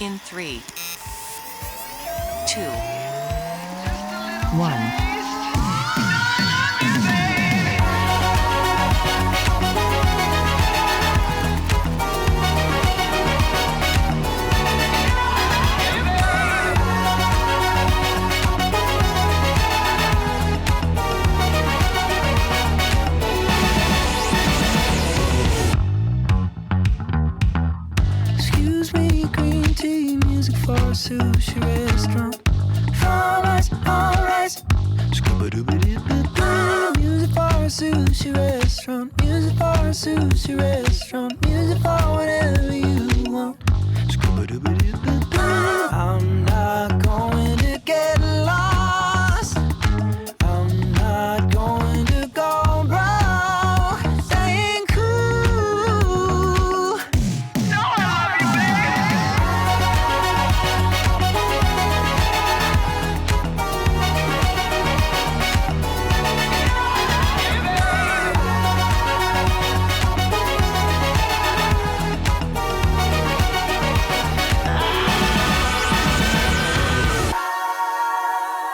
In 3, 2, 1. Excuse me, green tea, music for a sushi restaurant. Alright, alright. Music for a sushi restaurant. Music for a sushi restaurant. Music for whatever you want. I'm not going to get lost. I'm not going to go broke. Staying cool.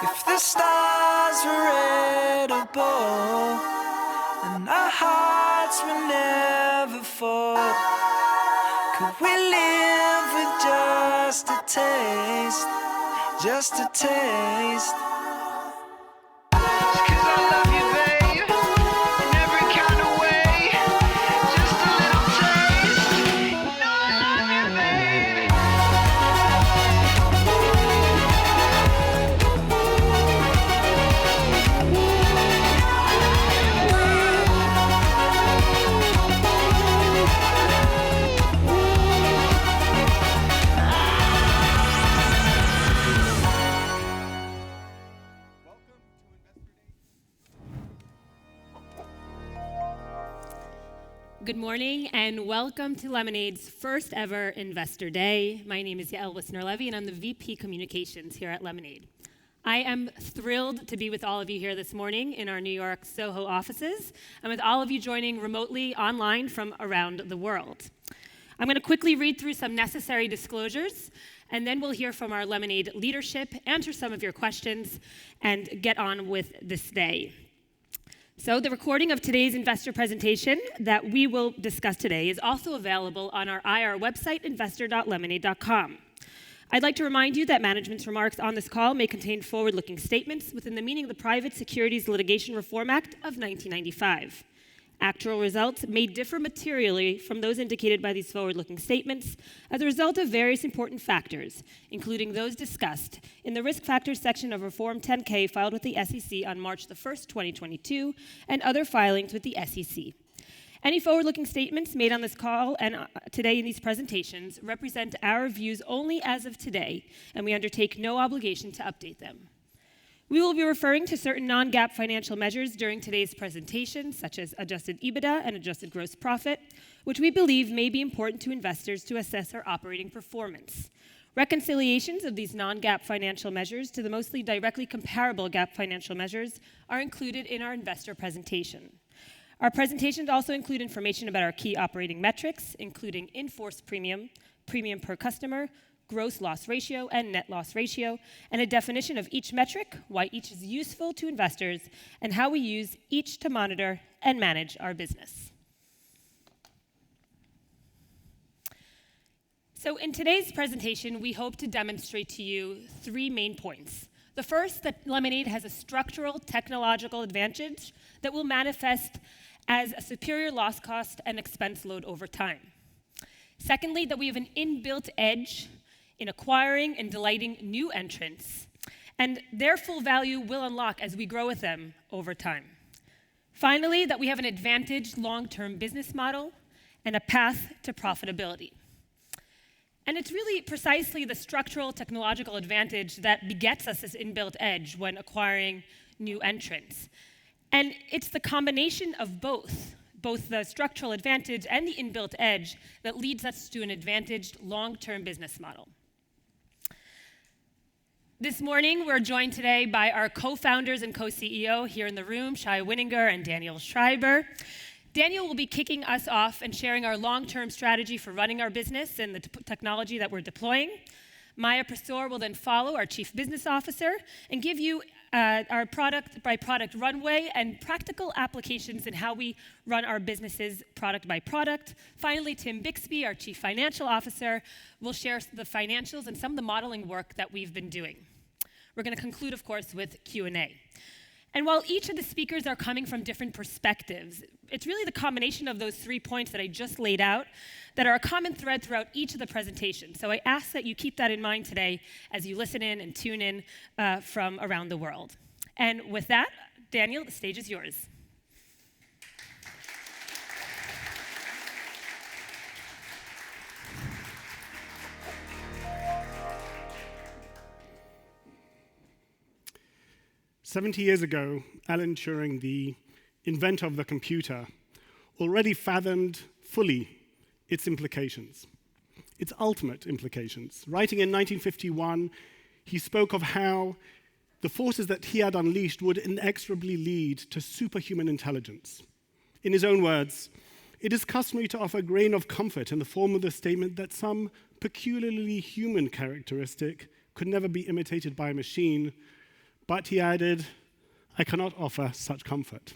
If the stars were edible and our hearts would never fall, could we live with just a taste? Just a taste. 'Cause I love you, babe, in every kind of way. Just a little taste. You know I love you, babe. Good morning and welcome to Lemonade's first ever Investor Day. My name is Yael Wissner-Levy and I'm the VP Communications here at Lemonade. I am thrilled to be with all of you here this morning in our New York Soho offices and with all of you joining remotely online from around the world. I'm going to quickly read through some necessary disclosures and then we'll hear from our Lemonade leadership, answer some of your questions, and get on with this day. So the recording of today's investor presentation that we will discuss today is also available on our IR website, investor.lemonade.com. I'd like to remind you that management's remarks on this call may contain forward-looking statements within the meaning of the Private Securities Litigation Reform Act of 1995. Actual results may differ materially from those indicated by these forward-looking statements as a result of various important factors, including those discussed in the Risk Factors section of our Form 10-K filed with the SEC on March the 1st, 2022, and other filings with the SEC. Any forward-looking statements made on this call and today in these presentations represent our views only as of today, and we undertake no obligation to update them. We will be referring to certain non-GAAP financial measures during today's presentation, such as adjusted EBITDA and adjusted gross profit, which we believe may be important to investors to assess our operating performance. Reconciliations of these non-GAAP financial measures to the mostly directly comparable GAAP financial measures are included in our investor presentation. Our presentations also include information about our key operating metrics, including in-force premium, premium per customer, gross loss ratio, and net loss ratio, and a definition of each metric, why each is useful to investors, and how we use each to monitor and manage our business. So in today's presentation, we hope to demonstrate to you three main points. The first, that Lemonade has a structural technological advantage that will manifest as a superior loss cost and expense load over time. Secondly, that we have an inbuilt edge in acquiring and delighting new entrants, and their full value will unlock as we grow with them over time. Finally, that we have an advantaged long-term business model and a path to profitability. And it's really precisely the structural technological advantage that begets us this inbuilt edge when acquiring new entrants. And it's the combination of both the structural advantage and the inbuilt edge that leads us to an advantaged long-term business model. This morning, we're joined today by our co-founders and co-CEO here in the room, Shai Wininger and Daniel Schreiber. Daniel will be kicking us off and sharing our long-term strategy for running our business and the technology that we're deploying. Maya Prosor will then follow, our Chief Business Officer, and give you our product-by-product runway and practical applications in how we run our businesses product by product. Finally, Tim Bixby, our Chief Financial Officer, will share the financials and some of the modeling work that we've been doing. We're going to conclude, of course, with Q&A. And while each of the speakers are coming from different perspectives, it's really the combination of those 3 points that I just laid out that are a common thread throughout each of the presentations. So I ask that you keep that in mind today as you listen in and tune in from around the world. And with that, Daniel, the stage is yours. "70 years ago, Alan Turing, the inventor of the computer, already fathomed fully its implications, its ultimate implications. Writing in 1951, he spoke of how the forces that he had unleashed would inexorably lead to superhuman intelligence. In his own words, "It is customary to offer a grain of comfort in the form of the statement that some peculiarly human characteristic could never be imitated by a machine, but," he added, "I cannot offer such comfort."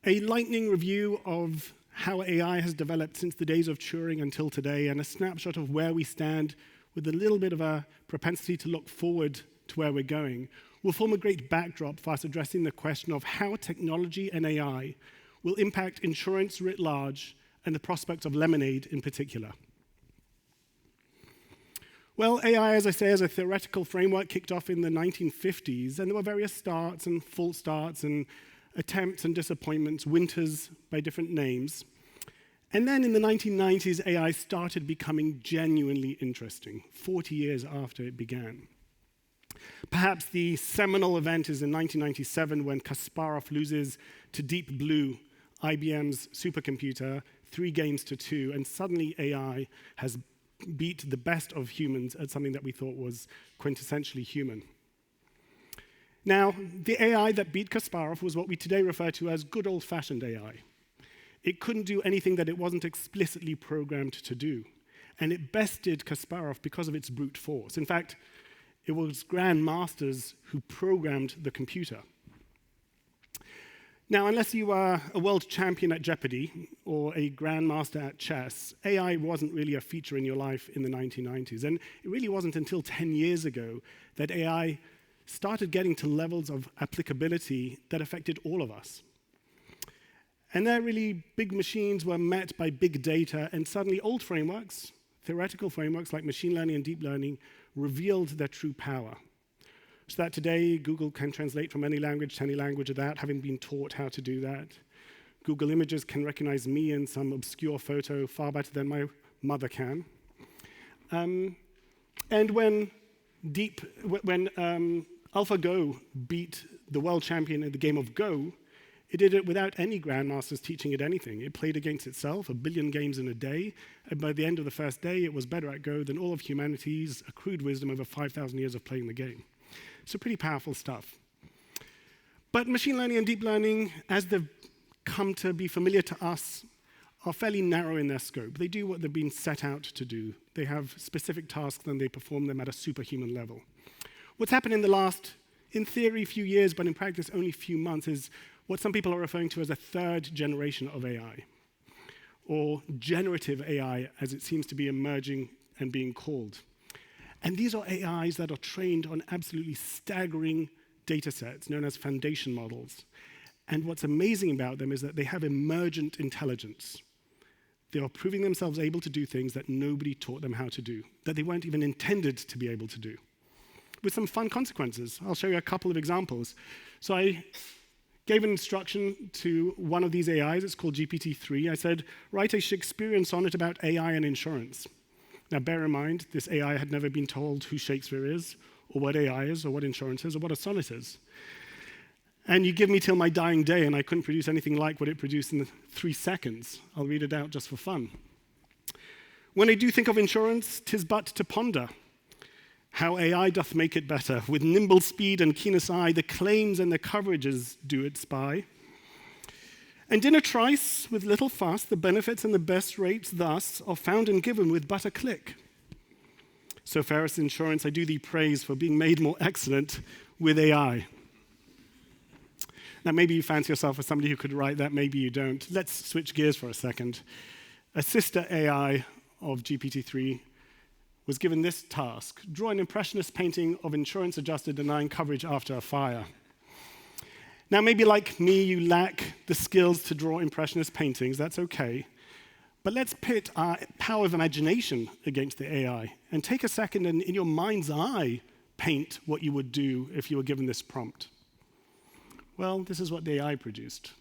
A lightning review of how AI has developed since the days of Turing until today, and a snapshot of where we stand with a little bit of a propensity to look forward to where we're going, will form a great backdrop for us addressing the question of how technology and AI will impact insurance writ large and the prospects of Lemonade in particular. Well, AI, as I say, as a theoretical framework kicked off in the 1950s, and there were various starts and false starts and attempts and disappointments, winters by different names. And then in the 1990s, AI started becoming genuinely interesting, 40 years after it began. Perhaps the seminal event is in 1997 when Kasparov loses to Deep Blue, IBM's supercomputer, 3 games to 2, and suddenly AI has beat the best of humans at something that we thought was quintessentially human. Now, the AI that beat Kasparov was what we today refer to as good old-fashioned AI. It couldn't do anything that it wasn't explicitly programmed to do, and it bested Kasparov because of its brute force. In fact, it was grandmasters who programmed the computer. Now, unless you are a world champion at Jeopardy or a grandmaster at chess, AI wasn't really a feature in your life in the 1990s. And it really wasn't until 10 years ago that AI started getting to levels of applicability that affected all of us. And there really big machines were met by big data, and suddenly old frameworks, theoretical frameworks like machine learning and deep learning, revealed their true power. So that today, Google can translate from any language to any language without having been taught how to do that. Google Images can recognize me in some obscure photo far better than my mother can. And when AlphaGo beat the world champion in the game of Go, it did it without any grandmasters teaching it anything. It played against itself, 1 billion games in a day, and by the end of the first day, it was better at Go than all of humanity's accrued wisdom over 5,000 years of playing the game. So pretty powerful stuff. But machine learning and deep learning, as they've come to be familiar to us, are fairly narrow in their scope. They do what they've been set out to do. They have specific tasks and they perform them at a superhuman level. What's happened in the last, in theory, few years, but in practice only few months, is what some people are referring to as a third generation of AI, or generative AI, as it seems to be emerging and being called. And these are AIs that are trained on absolutely staggering data sets known as foundation models. And what's amazing about them is that they have emergent intelligence. They are proving themselves able to do things that nobody taught them how to do, that they weren't even intended to be able to do, with some fun consequences. I'll show you a couple of examples. So I gave an instruction to one of these AIs. It's called GPT-3. I said, write a Shakespearean sonnet about AI and insurance. Now, bear in mind, this AI had never been told who Shakespeare is, or what AI is, or what insurance is, or what a sonnet is. And you give me till my dying day, and I couldn't produce anything like what it produced in 3 seconds. I'll read it out just for fun. When I do think of insurance, 'tis but to ponder how AI doth make it better. With nimble speed and keenest eye, the claims and the coverages do it spy. And in a trice, with little fuss, the benefits and the best rates thus are found and given with but a click. So fairest insurance, I do thee praise for being made more excellent with AI. Now, maybe you fancy yourself as somebody who could write that, maybe you don't. Let's switch gears for a second. A sister AI of GPT-3 was given this task: draw an impressionist painting of insurance adjuster denying coverage after a fire. Now, maybe like me, you lack the skills to draw impressionist paintings. That's okay. But let's pit our power of imagination against the AI and take a second and, in your mind's eye, paint what you would do if you were given this prompt. Well, this is what the AI produced.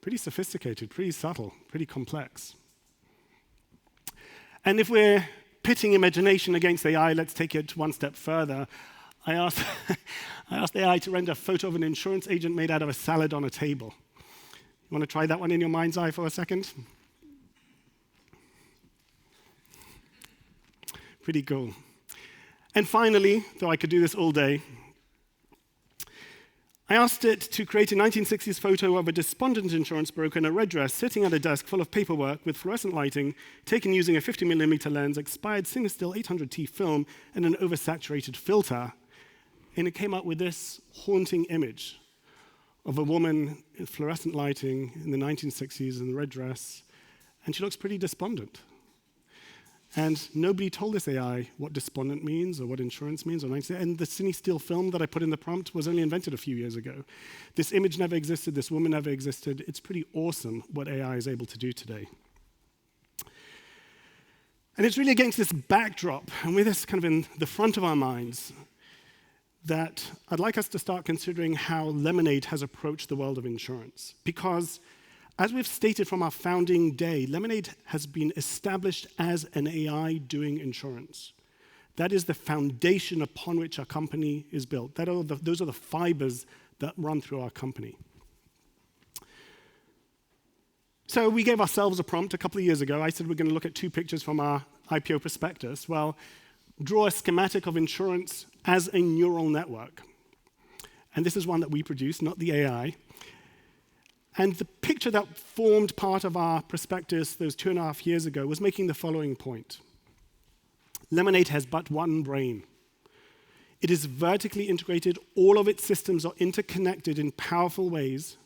Pretty sophisticated, pretty subtle, pretty complex. And if we're pitting imagination against AI, let's take it one step further. I asked AI to render a photo of an insurance agent made out of a salad on a table. You want to try that one in your mind's eye for a second? Pretty cool. And finally, though I could do this all day, I asked it to create a 1960s photo of a despondent insurance broker in a red dress sitting at a desk full of paperwork with fluorescent lighting, taken using a 50mm lens, expired Cinestill 800T film, and an oversaturated filter. And it came up with this haunting image of a woman in fluorescent lighting in the 1960s in a red dress, and she looks pretty despondent. And nobody told this AI what despondent means or what insurance means. And the Cinestill film that I put in the prompt was only invented a few years ago. This image never existed, this woman never existed. It's pretty awesome what AI is able to do today. And it's really against this backdrop, and with this kind of in the front of our minds, that I'd like us to start considering how Lemonade has approached the world of insurance. Because, as we've stated from our founding day, Lemonade has been established as an AI doing insurance. That is the foundation upon which our company is built. Those are the fibers that run through our company. So we gave ourselves a prompt a couple of years ago. I said we're going to look at 2 pictures from our IPO prospectus. Well, draw a schematic of insurance as a neural network. And this is one that we produced, not the AI. And the picture that formed part of our prospectus those 2.5 years ago was making the following point. Lemonade has but one brain. It is vertically integrated. All of its systems are interconnected in powerful ways.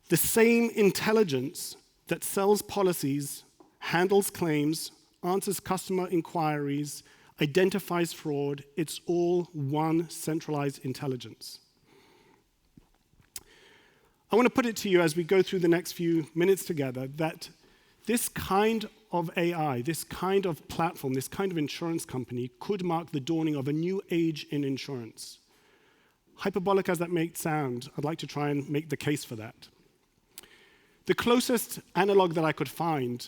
The same intelligence that sells policies, handles claims, answers customer inquiries, identifies fraud, it's all one centralized intelligence. I want to put it to you as we go through the next few minutes together that this kind of AI, this kind of platform, this kind of insurance company could mark the dawning of a new age in insurance. Hyperbolic as that may sound, I'd like to try and make the case for that. The closest analog that I could find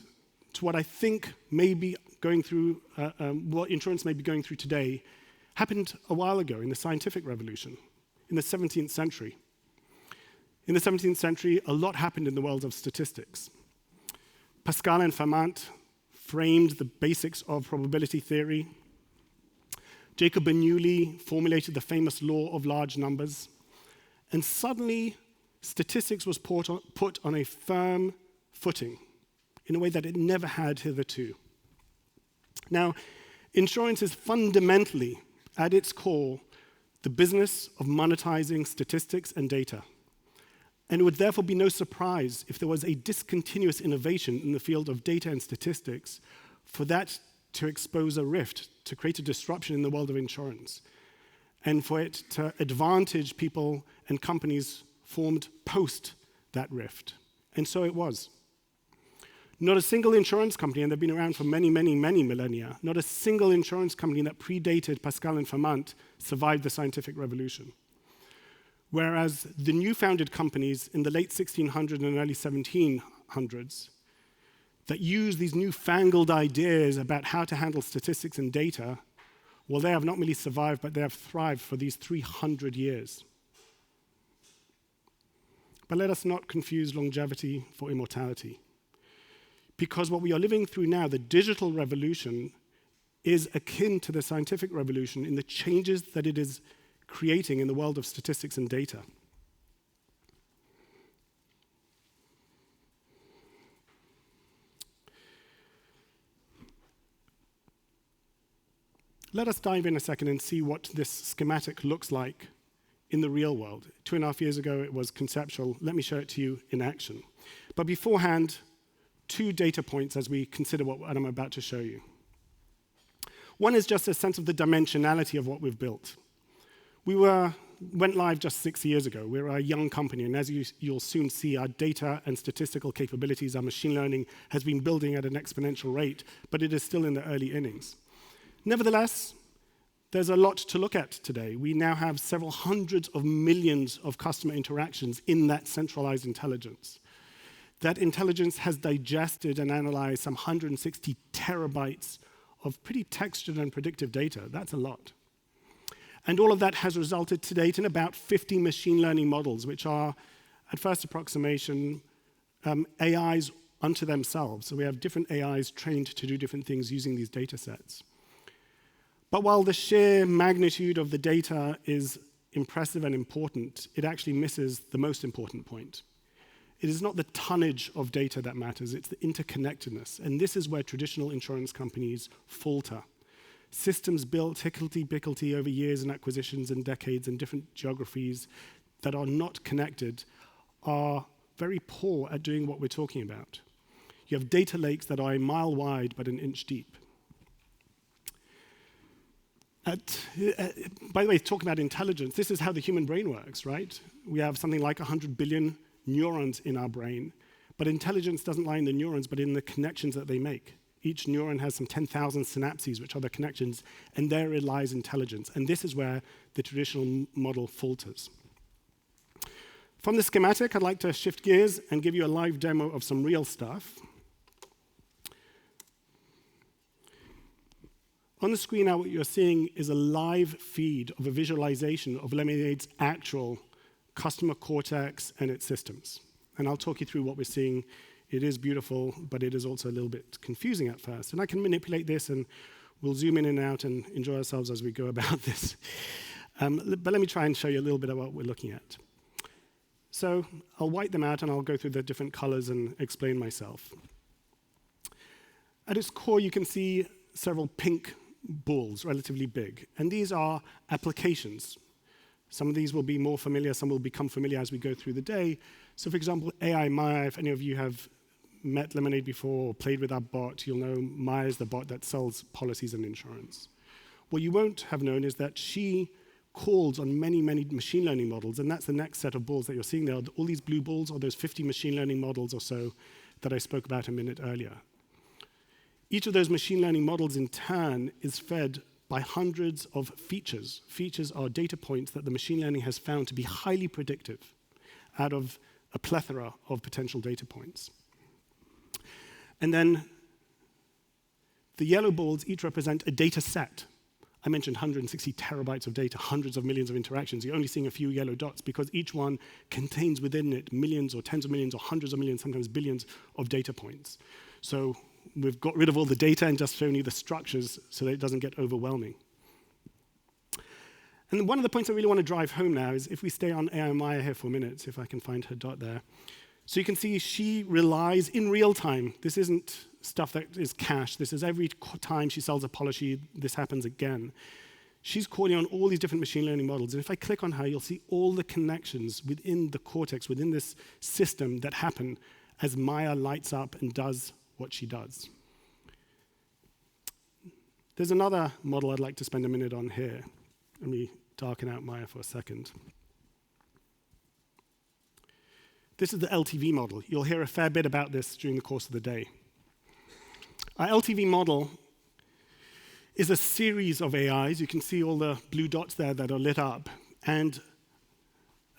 to what I think may be going through, what insurance may be going through today, happened a while ago in the scientific revolution, in the 17th century. In the 17th century, a lot happened in the world of statistics. Pascal and Fermat framed the basics of probability theory. Jacob Bernoulli formulated the famous law of large numbers. And suddenly, statistics was put on a firm footing in a way that it never had hitherto. Now, insurance is fundamentally, at its core, the business of monetizing statistics and data. And it would therefore be no surprise if there was a discontinuous innovation in the field of data and statistics for that to expose a rift, to create a disruption in the world of insurance, and for it to advantage people and companies formed post that rift. And so it was. Not a single insurance company, and they've been around for many, many, many millennia, not a single insurance company that predated Pascal and Fermat survived the scientific revolution. Whereas the new founded companies in the late 1600s and early 1700s that use these newfangled ideas about how to handle statistics and data, well, they have not merely survived, but they have thrived for these 300 years. But let us not confuse longevity for immortality. Because what we are living through now, the digital revolution, is akin to the scientific revolution in the changes that it is creating in the world of statistics and data. let us dive in a second and see what this schematic looks like in the real world. 2.5 years ago, it was conceptual. Let me show it to you in action. But beforehand, 2 data points as we consider what I'm about to show you. One is just a sense of the dimensionality of what we've built. We went live just 6 years ago. We're a young company, and as you'll soon see, our data and statistical capabilities, our machine learning has been building at an exponential rate, but it is still in the early innings. Nevertheless, there's a lot to look at today. We now have several hundreds of millions of customer interactions in that centralized intelligence. That intelligence has digested and analyzed some 160 terabytes of pretty textured and predictive data. That's a lot. And all of that has resulted to date in about 50 machine learning models, which are, at first approximation, AIs unto themselves. So we have different AIs trained to do different things using these data sets. But while the sheer magnitude of the data is impressive and important, it actually misses the most important point. It is not the tonnage of data that matters, it's the interconnectedness. And this is where traditional insurance companies falter. Systems built higgledy-piggledy over years and acquisitions and decades in different geographies that are not connected are very poor at doing what we're talking about. You have data lakes that are a mile wide but an inch deep. By the way, talking about intelligence, this is how the human brain works, right? We have something like 100 billion neurons in our brain, but intelligence doesn't lie in the neurons, but in the connections that they make. Each neuron has some 10,000 synapses, which are the connections, and therein lies intelligence. And this is where the traditional model falters. From the schematic, I'd like to shift gears and give you a live demo of some real stuff. On the screen now, what you're seeing is a live feed of a visualization of Lemonade's actual customer cortex and its systems. And I'll talk you through what we're seeing. It is beautiful, but it is also a little bit confusing at first. And I can manipulate this, and we'll zoom in and out and enjoy ourselves as we go about this. But let me try and show you a little bit of what we're looking at. So I'll white them out, and I'll go through the different colors and explain myself. At its core, you can see several pink balls, relatively big. And these are applications. Some of these will be more familiar, some will become familiar as we go through the day. So for example, AI Maya, if any of you have met Lemonade before or played with our bot, you'll know Maya is the bot that sells policies and insurance. What you won't have known is that she calls on many, many machine learning models, and that's the next set of balls that you're seeing there. All these blue balls are those 50 machine learning models or so that I spoke about a minute earlier. Each of those machine learning models in turn is fed by hundreds of features. Features are data points that the machine learning has found to be highly predictive out of a plethora of potential data points. And then the yellow balls each represent a data set. I mentioned 160 terabytes of data, hundreds of millions of interactions. You're only seeing a few yellow dots because each one contains within it millions or tens of millions or hundreds of millions, sometimes billions of data points. So we've got rid of all the data and just shown you the structures so that it doesn't get overwhelming. And one of the points I really want to drive home now is if we stay on AI Maya here for a minute, see if I can find her dot there. So you can see she relies in real time. This isn't stuff that is cached. This is every time she sells a policy, this happens again. She's calling on all these different machine learning models. And if I click on her, you'll see all the connections within the cortex, within this system that happen as Maya lights up and does what she does. There's another model I'd like to spend a minute on here. Let me darken out Maya for a second. This is the LTV model. You'll hear a fair bit about this during the course of the day. Our LTV model is a series of AIs. You can see all the blue dots there that are lit up, and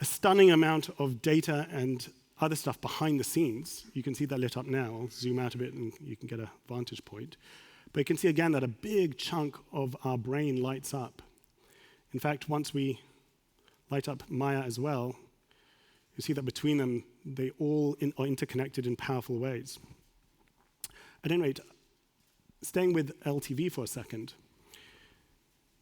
a stunning amount of data and other stuff behind the scenes. You can see that lit up now. I'll zoom out a bit and you can get a vantage point. But you can see again that a big chunk of our brain lights up. In fact, once we light up Maya as well, you see that between them, they all are interconnected in powerful ways. At any rate, staying with LTV for a second,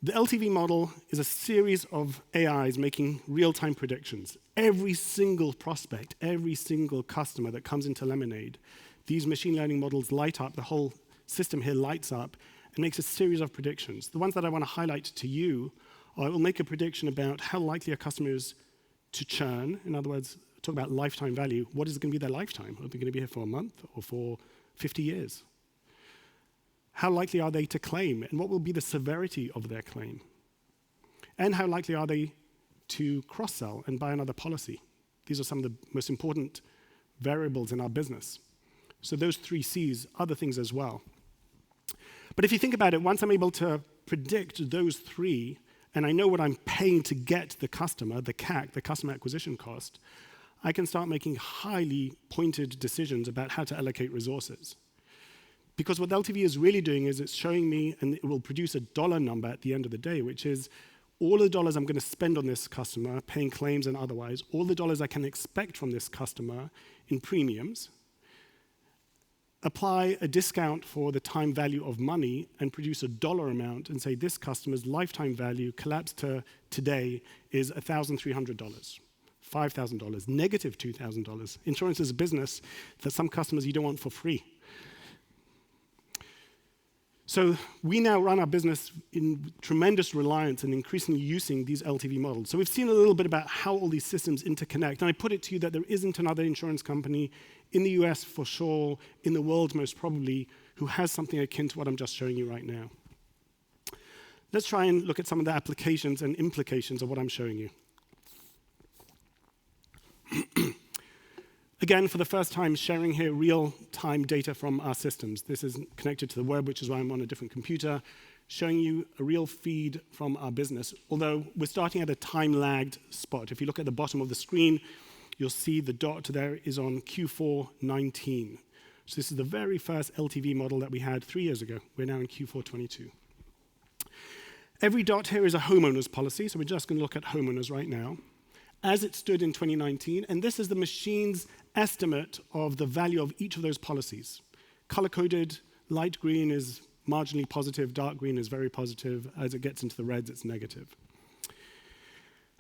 the LTV model is a series of AIs making real-time predictions. Every single prospect, every single customer that comes into Lemonade, these machine learning models light up, the whole system here lights up, It makes a series of predictions. The ones that I want to highlight to you are it will make a prediction about how likely a customer is to churn. In other words, talk about lifetime value. What is going to be their lifetime? Are they going to be here for a month or for 50 years? How likely are they to claim? And what will be the severity of their claim? And how likely are they to cross-sell and buy another policy? These are some of the most important variables in our business. So those 3 C's, other things as well. But if you think about it, once I'm able to predict those 3, and I know what I'm paying to get the customer, the CAC, the customer acquisition cost, I can start making highly pointed decisions about how to allocate resources. Because what LTV is really doing is it's showing me, and it will produce a dollar number at the end of the day, which is all the dollars I'm going to spend on this customer, paying claims and otherwise, all the dollars I can expect from this customer in premiums, apply a discount for the time value of money and produce a dollar amount and say this customer's lifetime value collapsed to today is $1,300, $5,000, negative $2,000. Insurance is a business that some customers you don't want for free. So we now run our business in tremendous reliance and increasingly using these LTV models. So we've seen a little bit about how all these systems interconnect. And I put it to you that there isn't another insurance company in the US for sure, in the world most probably, who has something akin to what I'm just showing you right now. Let's try and look at some of the applications and implications of what I'm showing you. Again, for the first time, sharing here real-time data from our systems. This is connected to the web, which is why I'm on a different computer, showing you a real feed from our business, although we're starting at a time-lagged spot. If you look at the bottom of the screen, you'll see the dot there is on Q4 19. So this is the very first LTV model that we had 3 years ago. We're now in Q4 22. Every dot here is a homeowner's policy, so we're just going to look at homeowners right now, as it stood in 2019, and this is the machine's estimate of the value of each of those policies. Color-coded, light green is marginally positive, dark green is very positive. As it gets into the reds, it's negative.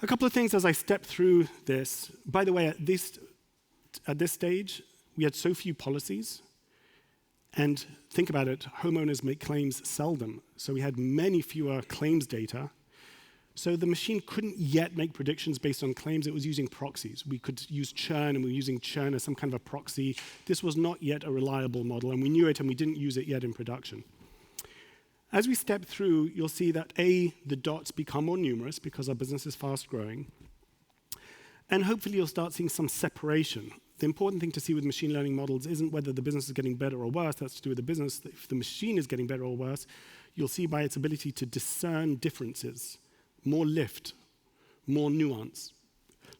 A couple of things as I step through this. By the way, at this stage, we had so few policies, and think about it, homeowners make claims seldom, so we had many fewer claims data. So the machine couldn't yet make predictions based on claims. It was using proxies. We could use churn, and we were using churn as some kind of a proxy. This was not yet a reliable model, and we knew it, and we didn't use it yet in production. As we step through, you'll see that the dots become more numerous because our business is fast growing. And hopefully you'll start seeing some separation. The important thing to see with machine learning models isn't whether the business is getting better or worse. That's to do with the business. If the machine is getting better or worse, you'll see by its ability to discern differences. More lift, more nuance,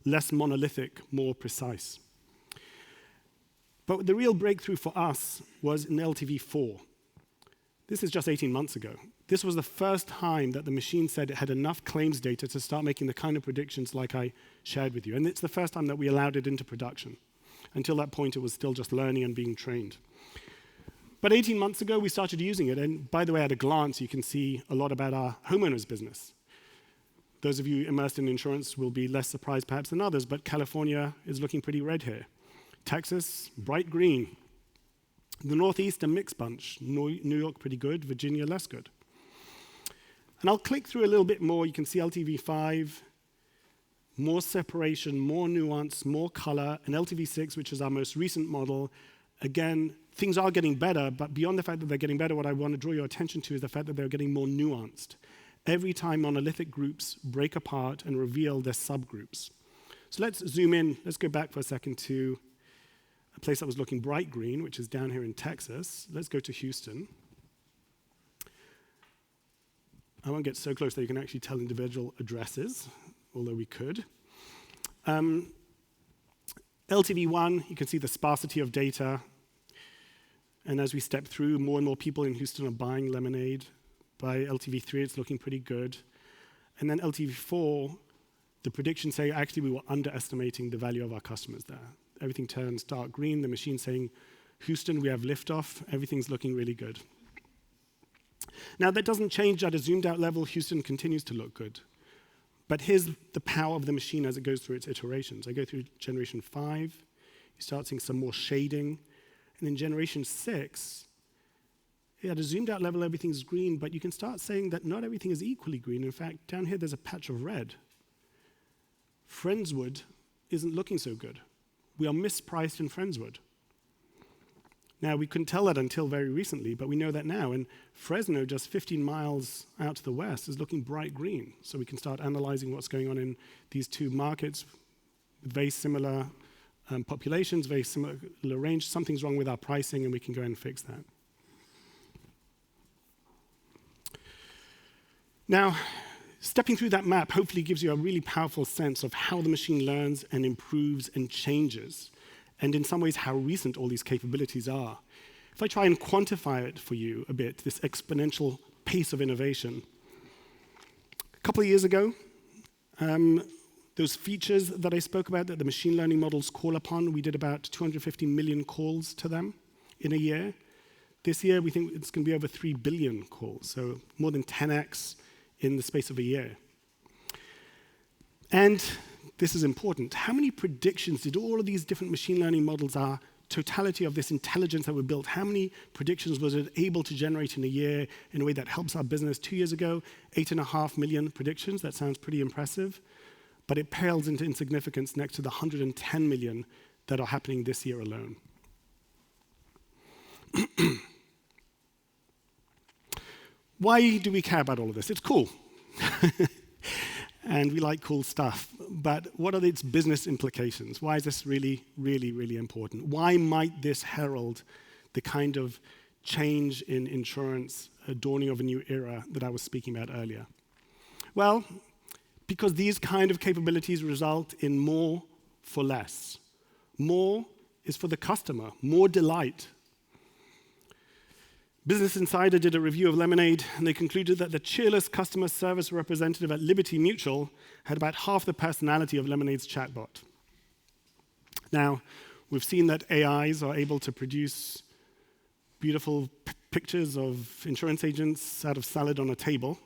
less monolithic, more precise. But the real breakthrough for us was in LTV4. This is just 18 months ago. This was the first time that the machine said it had enough claims data to start making the kind of predictions like I shared with you. And it's the first time that we allowed it into production. Until that point, it was still just learning and being trained. But 18 months ago, we started using it. And by the way, at a glance, you can see a lot about our homeowners business. Those of you immersed in insurance will be less surprised perhaps than others, but California is looking pretty red here. Texas, bright green. The Northeast, a mixed bunch. New York, pretty good. Virginia, less good. And I'll click through a little bit more. You can see LTV5, more separation, more nuance, more color. And LTV6, which is our most recent model, again, things are getting better, but beyond the fact that they're getting better, what I want to draw your attention to is the fact that they're getting more nuanced. Every time monolithic groups break apart and reveal their subgroups. So let's zoom in. Let's go back for a second to a place that was looking bright green, which is down here in Texas. Let's go to Houston. I won't get so close that you can actually tell individual addresses, although we could. LTV1, you can see the sparsity of data. And as we step through, more and more people in Houston are buying Lemonade. By LTV3, it's looking pretty good. And then LTV4, the predictions say actually we were underestimating the value of our customers there. Everything turns dark green. The machine's saying, Houston, we have liftoff. Everything's looking really good. Now, that doesn't change at a zoomed out level. Houston continues to look good. But here's the power of the machine as it goes through its iterations. I go through generation 5. You start seeing some more shading. And in generation 6, at a zoomed out level, everything's green, but you can start saying that not everything is equally green. In fact, down here, there's a patch of red. Friendswood isn't looking so good. We are mispriced in Friendswood. Now, we couldn't tell that until very recently, but we know that now. And Fresno, just 15 miles out to the west, is looking bright green. So we can start analyzing what's going on in these two markets with very similar populations, very similar range. Something's wrong with our pricing, and we can go and fix that. Now, stepping through that map hopefully gives you a really powerful sense of how the machine learns and improves and changes, and in some ways how recent all these capabilities are. If I try and quantify it for you a bit, this exponential pace of innovation. A couple of years ago, those features that I spoke about that the machine learning models call upon, we did about 250 million calls to them in a year. This year, we think it's going to be over 3 billion calls, so more than 10x in the space of a year. And this is important. How many predictions did all of these different machine learning models, our totality of this intelligence that we built, how many predictions was it able to generate in a year in a way that helps our business? 2 years ago, 8.5 million predictions. That sounds pretty impressive, but it pales into insignificance next to the 110 million that are happening this year alone. Why do we care about all of this? It's cool. And we like cool stuff. But what are its business implications? Why is this really, really, really important? Why might this herald the kind of change in insurance, a dawning of a new era that I was speaking about earlier? Well, because these kind of capabilities result in more for less. More is for the customer, more delight. Business Insider did a review of Lemonade, and they concluded that the cheerless customer service representative at Liberty Mutual had about half the personality of Lemonade's chatbot. Now, we've seen that AIs are able to produce beautiful pictures of insurance agents out of salad on a table.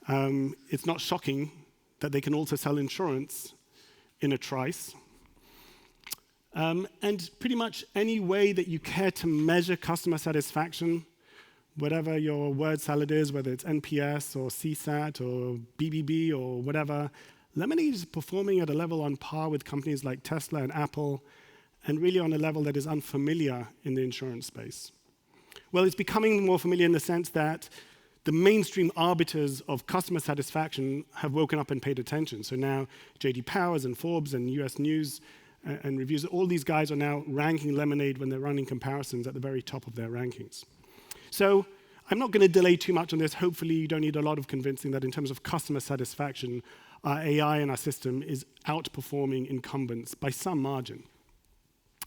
It's not shocking that they can also sell insurance in a trice. And pretty much any way that you care to measure customer satisfaction, whatever your word salad is, whether it's NPS or CSAT or BBB or whatever, Lemonade is performing at a level on par with companies like Tesla and Apple, and really on a level that is unfamiliar in the insurance space. Well, it's becoming more familiar in the sense that the mainstream arbiters of customer satisfaction have woken up and paid attention. So now J.D. Powers and Forbes and US News and reviews, all these guys are now ranking Lemonade when they're running comparisons at the very top of their rankings. So I'm not going to delay too much on this. Hopefully you don't need a lot of convincing that in terms of customer satisfaction, our AI and our system is outperforming incumbents by some margin.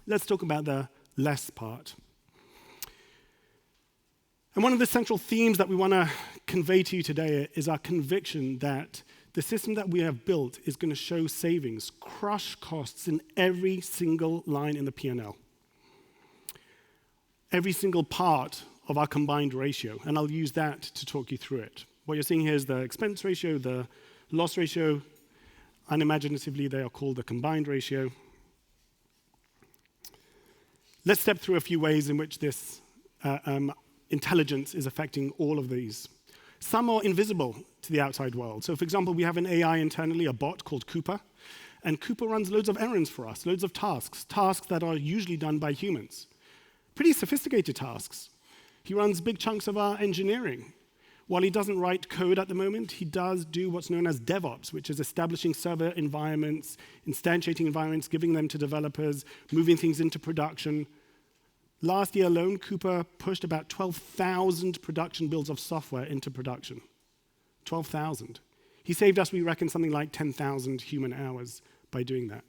Let's talk about the less part. And one of the central themes that we want to convey to you today is our conviction that the system that we have built is going to show savings, crush costs in every single line in the P&L. Every single part of our combined ratio, and I'll use that to talk you through it. What you're seeing here is the expense ratio, the loss ratio. Unimaginatively, they are called the combined ratio. Let's step through a few ways in which this intelligence is affecting all of these. Some are invisible to the outside world. So for example, we have an AI internally, a bot called Cooper, and Cooper runs loads of errands for us, loads of tasks that are usually done by humans. Pretty sophisticated tasks. He runs big chunks of our engineering. While he doesn't write code at the moment, he does do what's known as DevOps, which is establishing server environments, instantiating environments, giving them to developers, moving things into production. Last year alone, Cooper pushed about 12,000 production builds of software into production. 12,000. He saved us, we reckon, something like 10,000 human hours by doing that.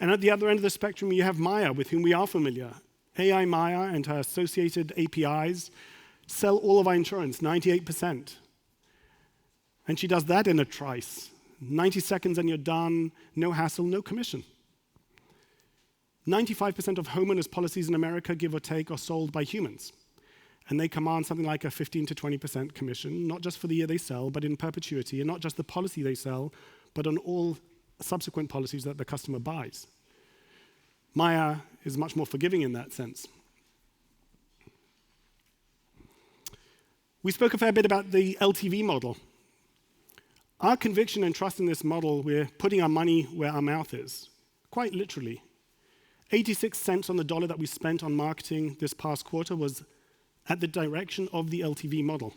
And at the other end of the spectrum, you have Maya, with whom we are familiar. AI Maya and her associated APIs sell all of our insurance, 98%. And she does that in a trice. 90 seconds and you're done, no hassle, no commission. 95% of homeowners policies in America, give or take, are sold by humans. And they command something like a 15 to 20% commission, not just for the year they sell, but in perpetuity, and not just the policy they sell, but on all subsequent policies that the customer buys. Maya is much more forgiving in that sense. We spoke a fair bit about the LTV model. Our conviction and trust in this model, we're putting our money where our mouth is, quite literally. 86 cents on the dollar that we spent on marketing this past quarter was at the direction of the LTV model.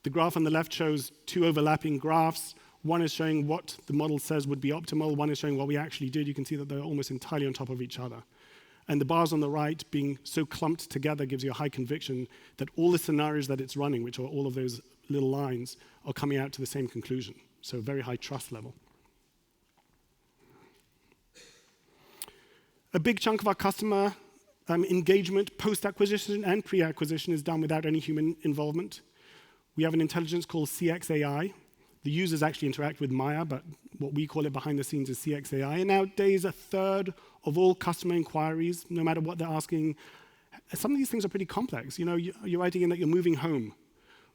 The graph on the left shows two overlapping graphs. One is showing what the model says would be optimal. One is showing what we actually did. You can see that they're almost entirely on top of each other. And the bars on the right being so clumped together gives you a high conviction that all the scenarios that it's running, which are all of those little lines, are coming out to the same conclusion. So very high trust level. A big chunk of our customer engagement, post-acquisition and pre-acquisition, is done without any human involvement. We have an intelligence called CXAI. The users actually interact with Maya, but what we call it behind the scenes is CXAI. And nowadays, a third of all customer inquiries, no matter what they're asking, some of these things are pretty complex. You know, you're writing in that you're moving home.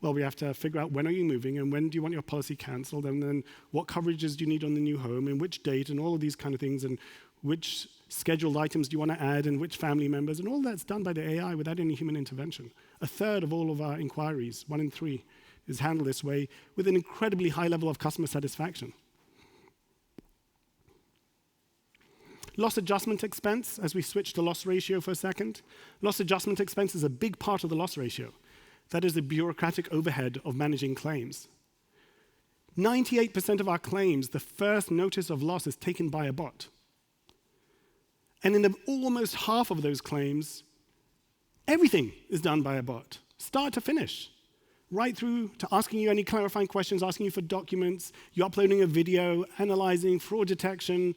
Well, we have to figure out when are you moving and when do you want your policy cancelled, and then what coverages do you need on the new home and which date and all of these kind of things, and which scheduled items do you want to add and which family members, and all that's done by the AI without any human intervention. A third of all of our inquiries, 1 in 3, is handled this way with an incredibly high level of customer satisfaction. Loss adjustment expense, as we switch to loss ratio for a second. Loss adjustment expense is a big part of the loss ratio. That is the bureaucratic overhead of managing claims. 98% of our claims, the first notice of loss is taken by a bot. And in almost half of those claims, everything is done by a bot, start to finish. Right through to asking you any clarifying questions, asking you for documents, you uploading a video, analyzing fraud detection,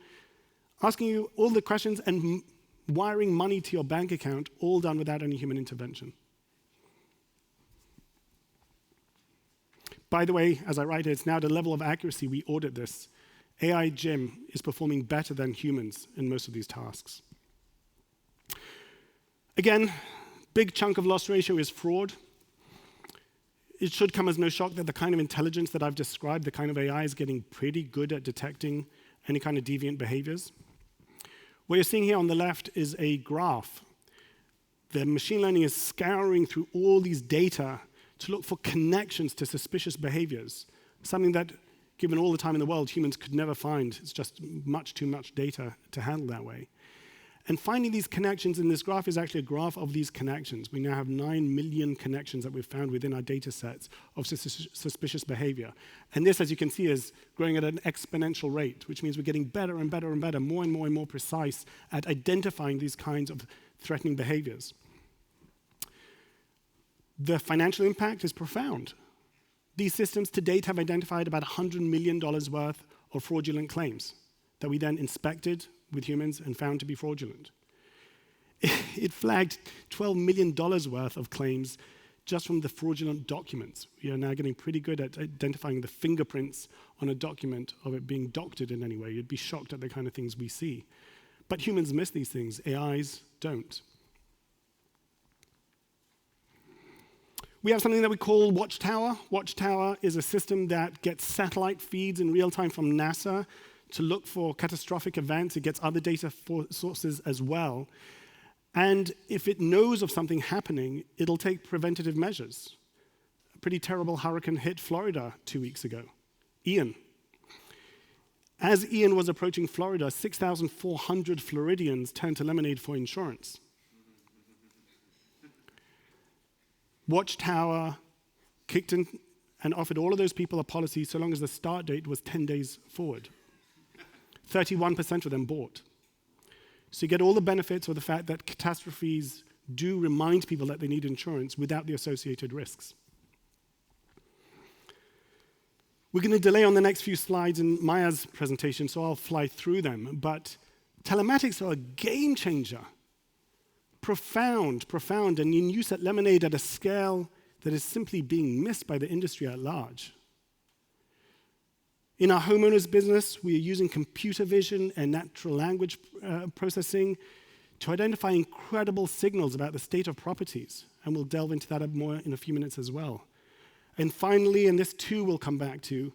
asking you all the questions and wiring money to your bank account, all done without any human intervention. By the way, as I write it, it's now the level of accuracy we audit this. AI Jim is performing better than humans in most of these tasks. Again, big chunk of loss ratio is fraud. It should come as no shock that the kind of intelligence that I've described, the kind of AI, is getting pretty good at detecting any kind of deviant behaviors. What you're seeing here on the left is a graph. The machine learning is scouring through all these data to look for connections to suspicious behaviors, something that, given all the time in the world, humans could never find. It's just much too much data to handle that way. And finding these connections in this graph is actually a graph of these connections. We now have 9 million connections that we've found within our data sets of suspicious behavior. And this, as you can see, is growing at an exponential rate, which means we're getting better and better and better, more and more and more precise at identifying these kinds of threatening behaviors. The financial impact is profound. These systems to date have identified about $100 million worth of fraudulent claims that we then inspected with humans and found to be fraudulent. It flagged $12 million worth of claims just from the fraudulent documents. We are now getting pretty good at identifying the fingerprints on a document of it being doctored in any way. You'd be shocked at the kind of things we see. But humans miss these things, AIs don't. We have something that we call Watchtower. Watchtower is a system that gets satellite feeds in real time from NASA to look for catastrophic events. It gets other data sources as well. And if it knows of something happening, it'll take preventative measures. A pretty terrible hurricane hit Florida 2 weeks ago, Ian. As Ian was approaching Florida, 6,400 Floridians turned to Lemonade for insurance. Watchtower kicked in and offered all of those people a policy so long as the start date was 10 days forward. 31% of them bought. So you get all the benefits of the fact that catastrophes do remind people that they need insurance without the associated risks. We're going to delay on the next few slides in Maya's presentation, so I'll fly through them. But telematics are a game changer. Profound, and in use at Lemonade at a scale that is simply being missed by the industry at large. In our homeowners business, we are using computer vision and natural language processing to identify incredible signals about the state of properties, and we'll delve into that more in a few minutes as well. And finally, and this too we'll come back to,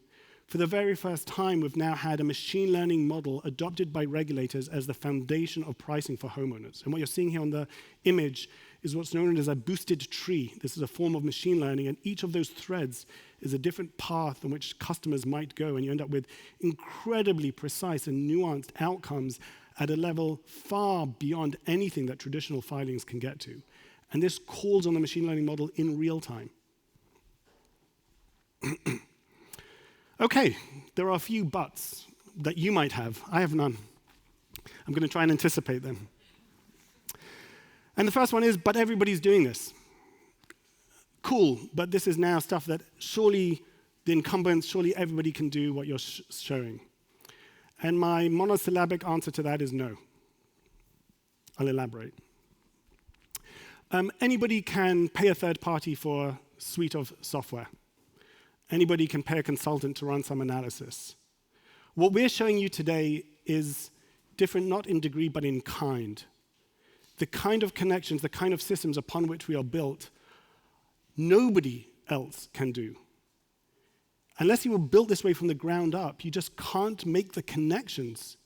For the very first time, we've now had a machine learning model adopted by regulators as the foundation of pricing for homeowners. And what you're seeing here on the image is what's known as a boosted tree. This is a form of machine learning, and each of those threads is a different path on which customers might go, and you end up with incredibly precise and nuanced outcomes at a level far beyond anything that traditional filings can get to. And this calls on the machine learning model in real time. Okay, there are a few buts that you might have. I have none. I'm going to try and anticipate them. And the first one is, but everybody's doing this. Cool, but this is now stuff that surely the incumbents, surely everybody can do what you're showing. And my monosyllabic answer to that is no. I'll elaborate. Anybody can pay a third party for a suite of software. Anybody can pay a consultant to run some analysis. What we're showing you today is different not in degree, but in kind. The kind of connections, the kind of systems upon which we are built, nobody else can do. Unless you were built this way from the ground up, you just can't make the connections.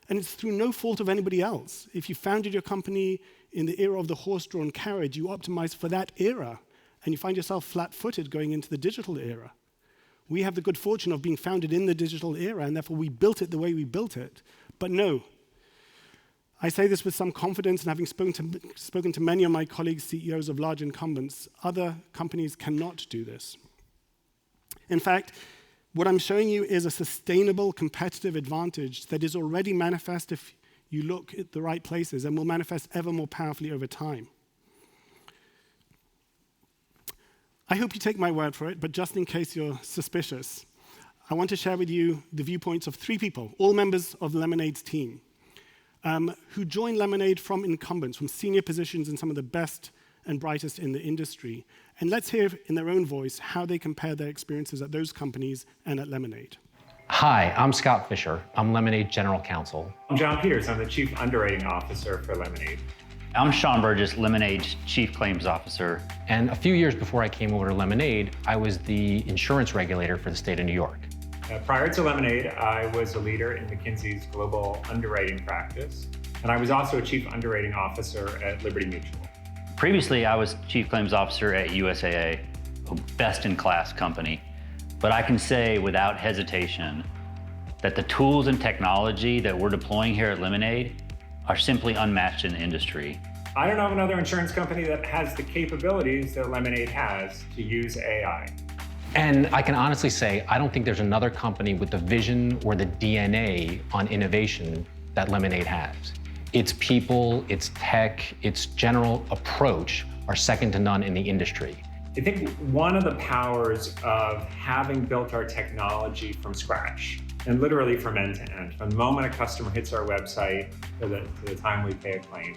And it's through no fault of anybody else. If you founded your company in the era of the horse-drawn carriage, you optimized for that era, and you find yourself flat-footed going into the digital era. We have the good fortune of being founded in the digital era, and therefore we built it the way we built it. But no, I say this with some confidence, and having spoken to many of my colleagues, CEOs of large incumbents, other companies cannot do this. In fact, what I'm showing you is a sustainable competitive advantage that is already manifest if you look at the right places and will manifest ever more powerfully over time. I hope you take my word for it, but just in case you're suspicious, I want to share with you the viewpoints of 3 people, all members of Lemonade's team, who joined Lemonade from incumbents, from senior positions in some of the best and brightest in the industry. And let's hear in their own voice how they compare their experiences at those companies and at Lemonade. Hi, I'm Scott Fisher. I'm Lemonade General Counsel. I'm John Peters. I'm the Chief Underwriting Officer for Lemonade. I'm Sean Burgess, Lemonade's Chief Claims Officer. And a few years before I came over to Lemonade, I was the insurance regulator for the state of New York. Prior to Lemonade, I was a leader in McKinsey's global underwriting practice, and I was also a Chief Underwriting Officer at Liberty Mutual. Previously, I was Chief Claims Officer at USAA, a best-in-class company. But I can say without hesitation that the tools and technology that we're deploying here at Lemonade are simply unmatched in the industry. I don't know of another insurance company that has the capabilities that Lemonade has to use AI. And I can honestly say, I don't think there's another company with the vision or the DNA on innovation that Lemonade has. Its people, its tech, its general approach are second to none in the industry. I think one of the powers of having built our technology from scratch, and literally from end to end, from the moment a customer hits our website to the time we pay a claim,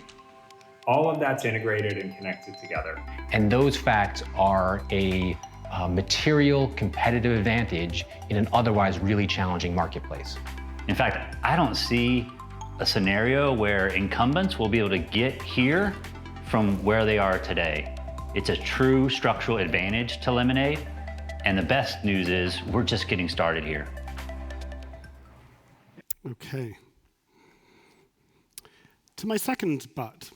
all of that's integrated and connected together. And those facts are a material competitive advantage in an otherwise really challenging marketplace. In fact, I don't see a scenario where incumbents will be able to get here from where they are today. It's a true structural advantage to Lemonade, and the best news is we're just getting started here. Okay. To my second but.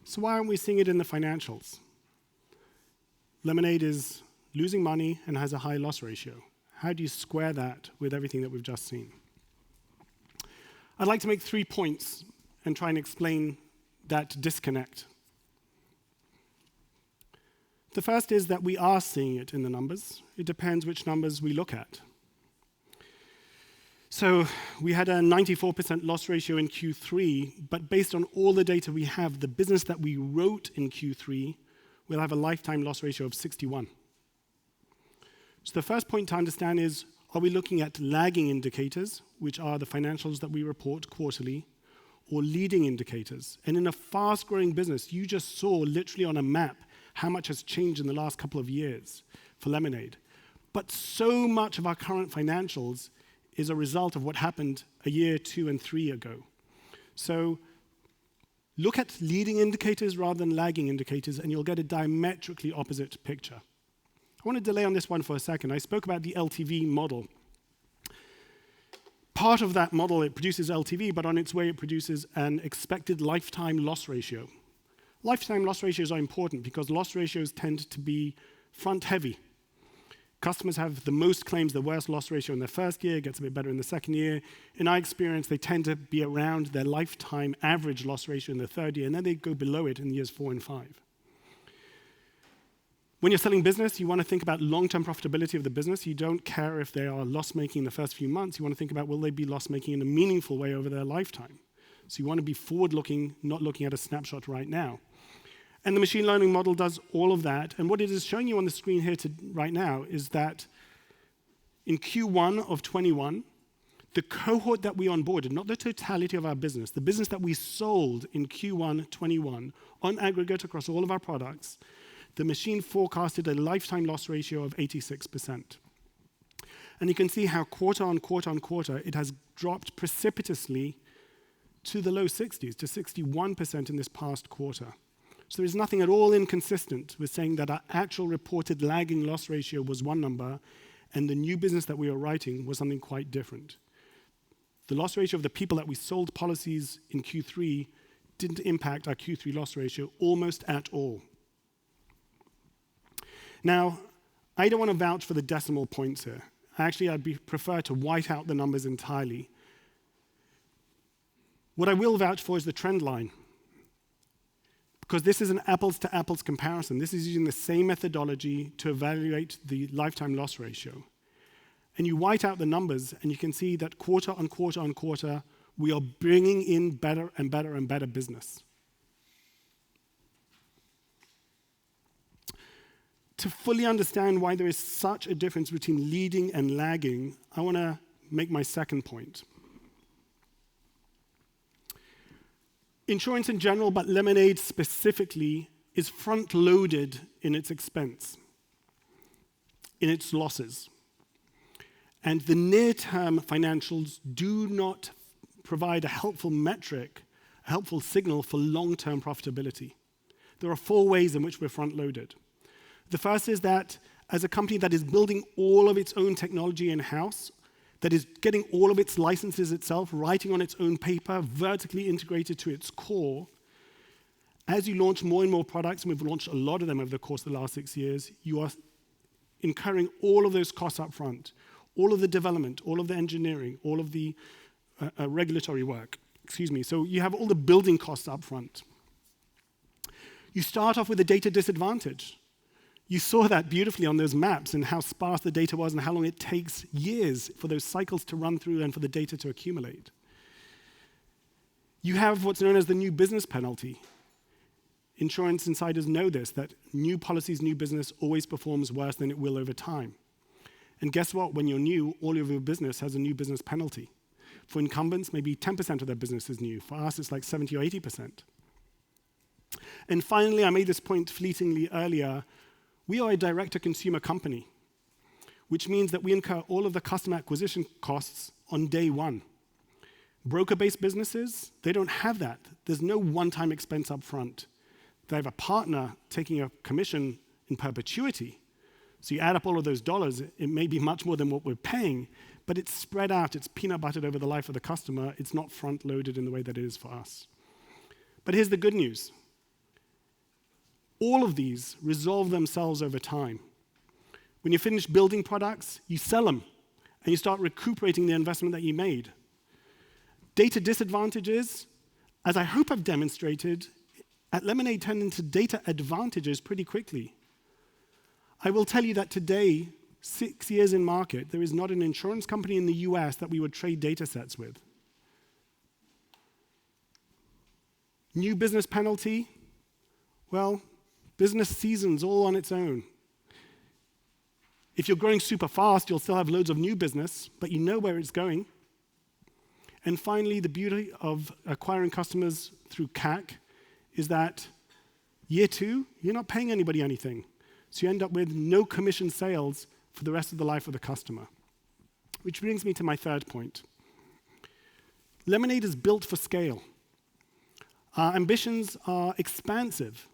So why aren't we seeing it in the financials? Lemonade is losing money and has a high loss ratio. How do you square that with everything that we've just seen? I'd like to make 3 points and try and explain that disconnect. The first is that we are seeing it in the numbers. It depends which numbers we look at. So we had a 94% loss ratio in Q3, but based on all the data we have, the business that we wrote in Q3 will have a lifetime loss ratio of 61. So the first point to understand is, are we looking at lagging indicators, which are the financials that we report quarterly, or leading indicators? And in a fast-growing business, you just saw literally on a map how much has changed in the last couple of years for Lemonade. But so much of our current financials is a result of what happened a year, 2, and 3 ago. So look at leading indicators rather than lagging indicators, and you'll get a diametrically opposite picture. I want to delay on this one for a second. I spoke about the LTV model. part of that model, it produces LTV, but on its way, it produces an expected lifetime loss ratio. Lifetime loss ratios are important because loss ratios tend to be front-heavy. Customers have the most claims, the worst loss ratio in their first year, gets a bit better in the second year. In our experience, they tend to be around their lifetime average loss ratio in the third year, and then they go below it in years 4 and 5. When you're selling business, you want to think about long-term profitability of the business. You don't care if they are loss-making in the first few months. You want to think about, will they be loss-making in a meaningful way over their lifetime? So you want to be forward-looking, not looking at a snapshot right now. And the machine learning model does all of that. And what it is showing you on the screen here right now is that in Q1 of 21, the cohort that we onboarded, not the totality of our business, the business that we sold in Q1 21 on aggregate across all of our products, the machine forecasted a lifetime loss ratio of 86%. And you can see how quarter on quarter on quarter, it has dropped precipitously to the low 60s, to 61% in this past quarter. So there's nothing at all inconsistent with saying that our actual reported lagging loss ratio was one number and the new business that we were writing was something quite different. The loss ratio of the people that we sold policies in Q3 didn't impact our Q3 loss ratio almost at all. Now, I don't want to vouch for the decimal points here. Actually, I'd prefer to white out the numbers entirely. What I will vouch for is the trend line, because this is an apples-to-apples comparison. This is using the same methodology to evaluate the lifetime loss ratio. And you white out the numbers, and you can see that quarter on quarter on quarter, we are bringing in better and better and better business. To fully understand why there is such a difference between leading and lagging, I want to make my second point. Insurance in general, but Lemonade specifically, is front-loaded in its expense, in its losses. And the near-term financials do not provide a helpful metric, a helpful signal for long-term profitability. There are 4 ways in which we're front-loaded. The first is that as a company that is building all of its own technology in-house, that is getting all of its licenses itself, writing on its own paper, vertically integrated to its core, as you launch more and more products, and we've launched a lot of them over the course of the last 6 years, you are incurring all of those costs up front, all of the development, all of the engineering, all of the regulatory work. So you have all the building costs up front. You start off with a data disadvantage. You saw that beautifully on those maps and how sparse the data was and how long it takes years for those cycles to run through and for the data to accumulate. You have what's known as the new business penalty. Insurance insiders know this, that new policies, new business always performs worse than it will over time. And guess what? When you're new, all of your business has a new business penalty. For incumbents, maybe 10% of their business is new. For us, it's like 70 or 80%. And finally, I made this point fleetingly earlier, we are a direct-to-consumer company, which means that we incur all of the customer acquisition costs on day one. Broker-based businesses, they don't have that. There's no one-time expense up front. They have a partner taking a commission in perpetuity. So you add up all of those dollars, it may be much more than what we're paying, but it's spread out, it's peanut buttered over the life of the customer, it's not front-loaded in the way that it is for us. But here's the good news. All of these resolve themselves over time. When you finish building products, you sell them, and you start recuperating the investment that you made. Data disadvantages, as I hope I've demonstrated, at Lemonade turn into data advantages pretty quickly. I will tell you that today, 6 years in market, there is not an insurance company in the US that we would trade data sets with. New business penalty, well, business seasons all on its own. If you're growing super fast, you'll still have loads of new business, but you know where it's going. And finally, the beauty of acquiring customers through CAC is that year 2, you're not paying anybody anything. So you end up with no commission sales for the rest of the life of the customer. Which brings me to my third point. Lemonade is built for scale. Our ambitions are expansive.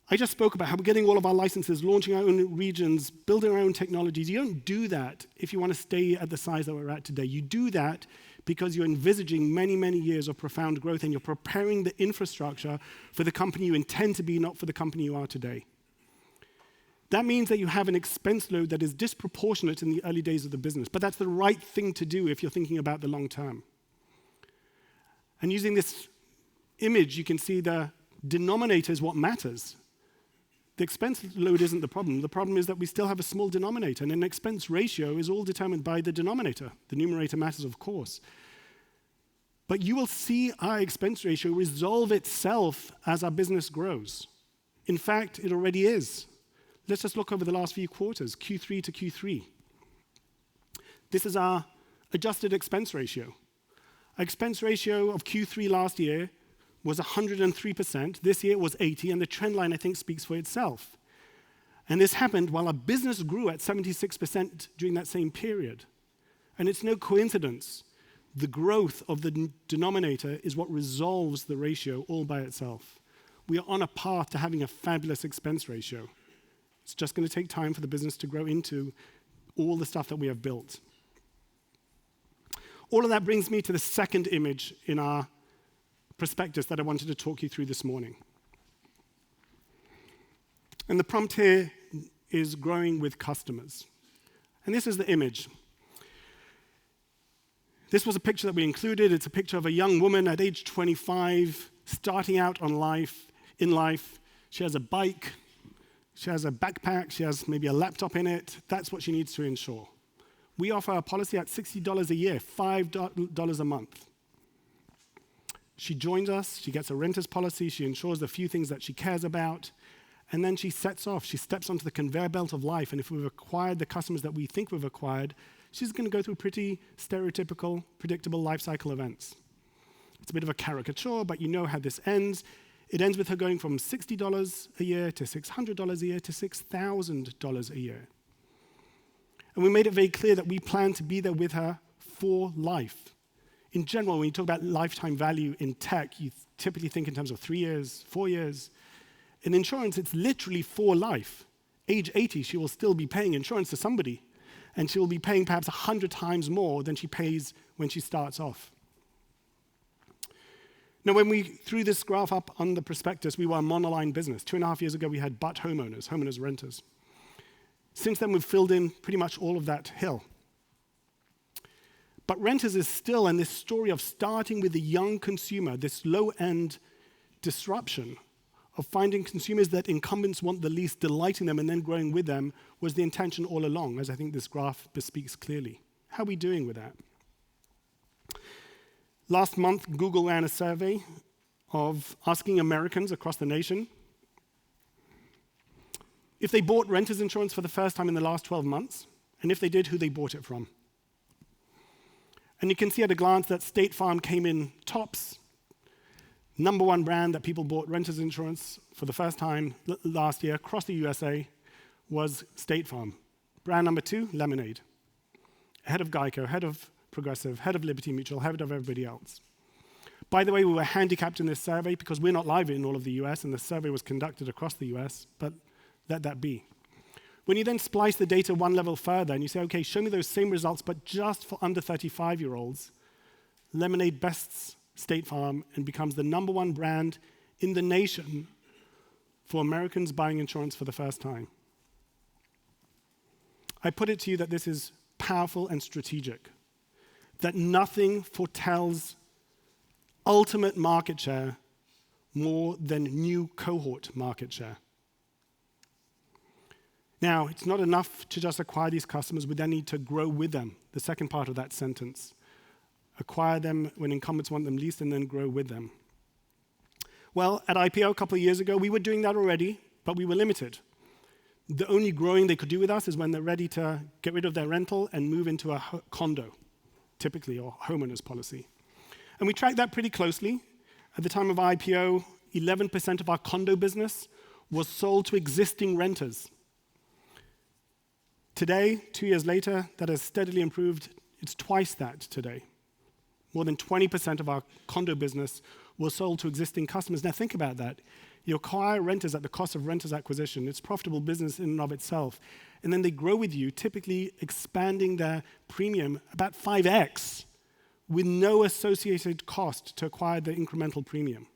I just spoke about how we're getting all of our licenses, launching our own regions, building our own technologies. You don't do that if you want to stay at the size that we're at today. You do that because you're envisaging many, many years of profound growth, and you're preparing the infrastructure for the company you intend to be, not for the company you are today. That means that you have an expense load that is disproportionate in the early days of the business, but that's the right thing to do if you're thinking about the long term. And using this image, you can see the denominator is what matters. The expense load isn't the problem. The problem is that we still have a small denominator, and an expense ratio is all determined by the denominator. The numerator matters, of course. But you will see our expense ratio resolve itself as our business grows. In fact, it already is. Let's just look over the last few quarters, Q3 to Q3. This is our adjusted expense ratio. Our expense ratio of Q3 last year was 103%. This year it was 80%, and the trend line, I think, speaks for itself. And this happened while our business grew at 76% during that same period. And it's no coincidence. The growth of the denominator is what resolves the ratio all by itself. We are on a path to having a fabulous expense ratio. It's just going to take time for the business to grow into all the stuff that we have built. All of that brings me to the second image in our prospectus that I wanted to talk you through this morning. And the prompt here is growing with customers. And this is the image. This was a picture that we included. It's a picture of a young woman at age 25, starting out in life. She has a bike, she has a backpack, she has maybe a laptop in it. That's what she needs to insure. We offer a policy at $60 a year, $5 a month. She joins us, she gets a renter's policy, she insures the few things that she cares about, and then she sets off. She steps onto the conveyor belt of life, and if we've acquired the customers that we think we've acquired, she's going to go through pretty stereotypical, predictable life cycle events. It's a bit of a caricature, but you know how this ends. It ends with her going from $60 a year to $600 a year to $6,000 a year. And we made it very clear that we plan to be there with her for life. In general, when you talk about lifetime value in tech, you typically think in terms of 3 years, 4 years. In insurance, it's literally for life. Age 80, she will still be paying insurance to somebody, and she will be paying perhaps 100 times more than she pays when she starts off. Now, when we threw this graph up on the prospectus, we were a monoline business. 2.5 years ago, we had but homeowners renters. Since then, we've filled in pretty much all of that hill. But renters is still, and this story of starting with the young consumer, this low-end disruption of finding consumers that incumbents want the least, delighting them, and then growing with them, was the intention all along, as I think this graph bespeaks clearly. How are we doing with that? Last month, Google ran a survey of asking Americans across the nation if they bought renters insurance for the first time in the last 12 months, and if they did, who they bought it from. And you can see at a glance that State Farm came in tops. Number one brand that people bought renters insurance for the first time last year across the USA was State Farm. Brand number 2, Lemonade. Ahead of Geico, ahead of Progressive, head of Liberty Mutual, head of everybody else. By the way, we were handicapped in this survey because we're not live in all of the US, and the survey was conducted across the US, but let that be. When you then splice the data one level further and you say, okay, show me those same results, but just for under 35-year-olds, Lemonade bests State Farm and becomes the number one brand in the nation for Americans buying insurance for the first time. I put it to you that this is powerful and strategic, that nothing foretells ultimate market share more than new cohort market share. Now, it's not enough to just acquire these customers. We then need to grow with them, the second part of that sentence. Acquire them when incumbents want them least and then grow with them. Well, at IPO a couple of years ago, we were doing that already, but we were limited. The only growing they could do with us is when they're ready to get rid of their rental and move into a condo, typically, or homeowner's policy. And we tracked that pretty closely. At the time of IPO, 11% of our condo business was sold to existing renters. Today, 2 years later, that has steadily improved. It's twice that today. More than 20% of our condo business were sold to existing customers. Now think about that. You acquire renters at the cost of renters acquisition. It's profitable business in and of itself. And then they grow with you, typically expanding their premium about 5x with no associated cost to acquire the incremental premium.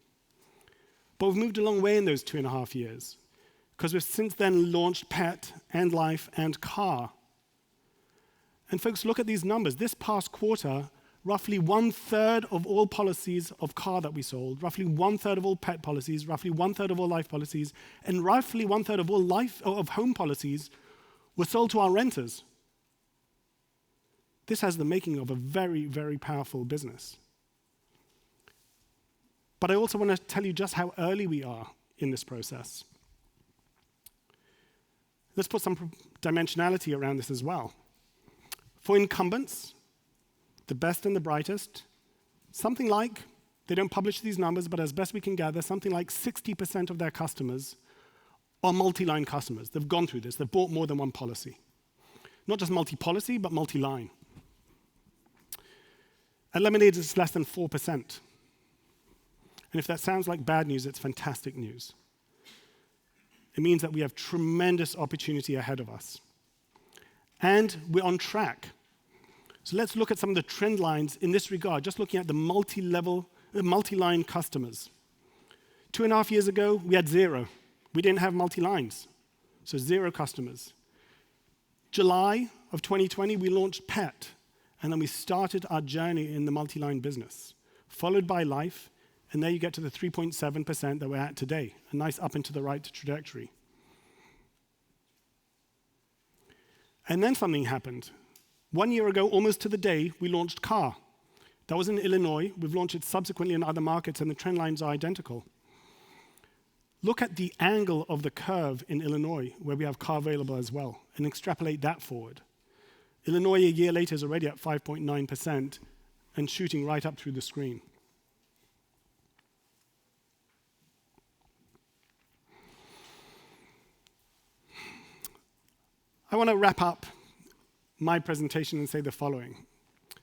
But we've moved a long way in those 2.5 years, because we've since then launched pet and life and car. And folks, look at these numbers. This past quarter, roughly 1/3 of all policies of car that we sold, roughly 1/3 of all pet policies, roughly 1/3 of all life policies, and roughly 1/3 of all home policies were sold to our renters. This has the making of a very, very powerful business. But I also want to tell you just how early we are in this process. Let's put some dimensionality around this as well. For incumbents, the best and the brightest, something like, they don't publish these numbers, but as best we can gather, something like 60% of their customers are multi-line customers. They've gone through this. They've bought more than one policy. Not just multi-policy, but multi-line. At Lemonade, it's less than 4%. And if that sounds like bad news, it's fantastic news. It means that we have tremendous opportunity ahead of us. And we're on track. So let's look at some of the trend lines in this regard, just looking at the multi-line customers. 2.5 years ago, we had 0. We didn't have multi-lines, so 0 customers. July of 2020, we launched Pet, and then we started our journey in the multi-line business, followed by Life, and there you get to the 3.7% that we're at today, a nice up and to the right trajectory. And then something happened. 1 year ago, almost to the day, we launched Car. That was in Illinois. We've launched it subsequently in other markets, and the trend lines are identical. Look at the angle of the curve in Illinois, where we have Car available as well, and extrapolate that forward. Illinois, a year later, is already at 5.9% and shooting right up through the screen. I want to wrap up my presentation and say the following.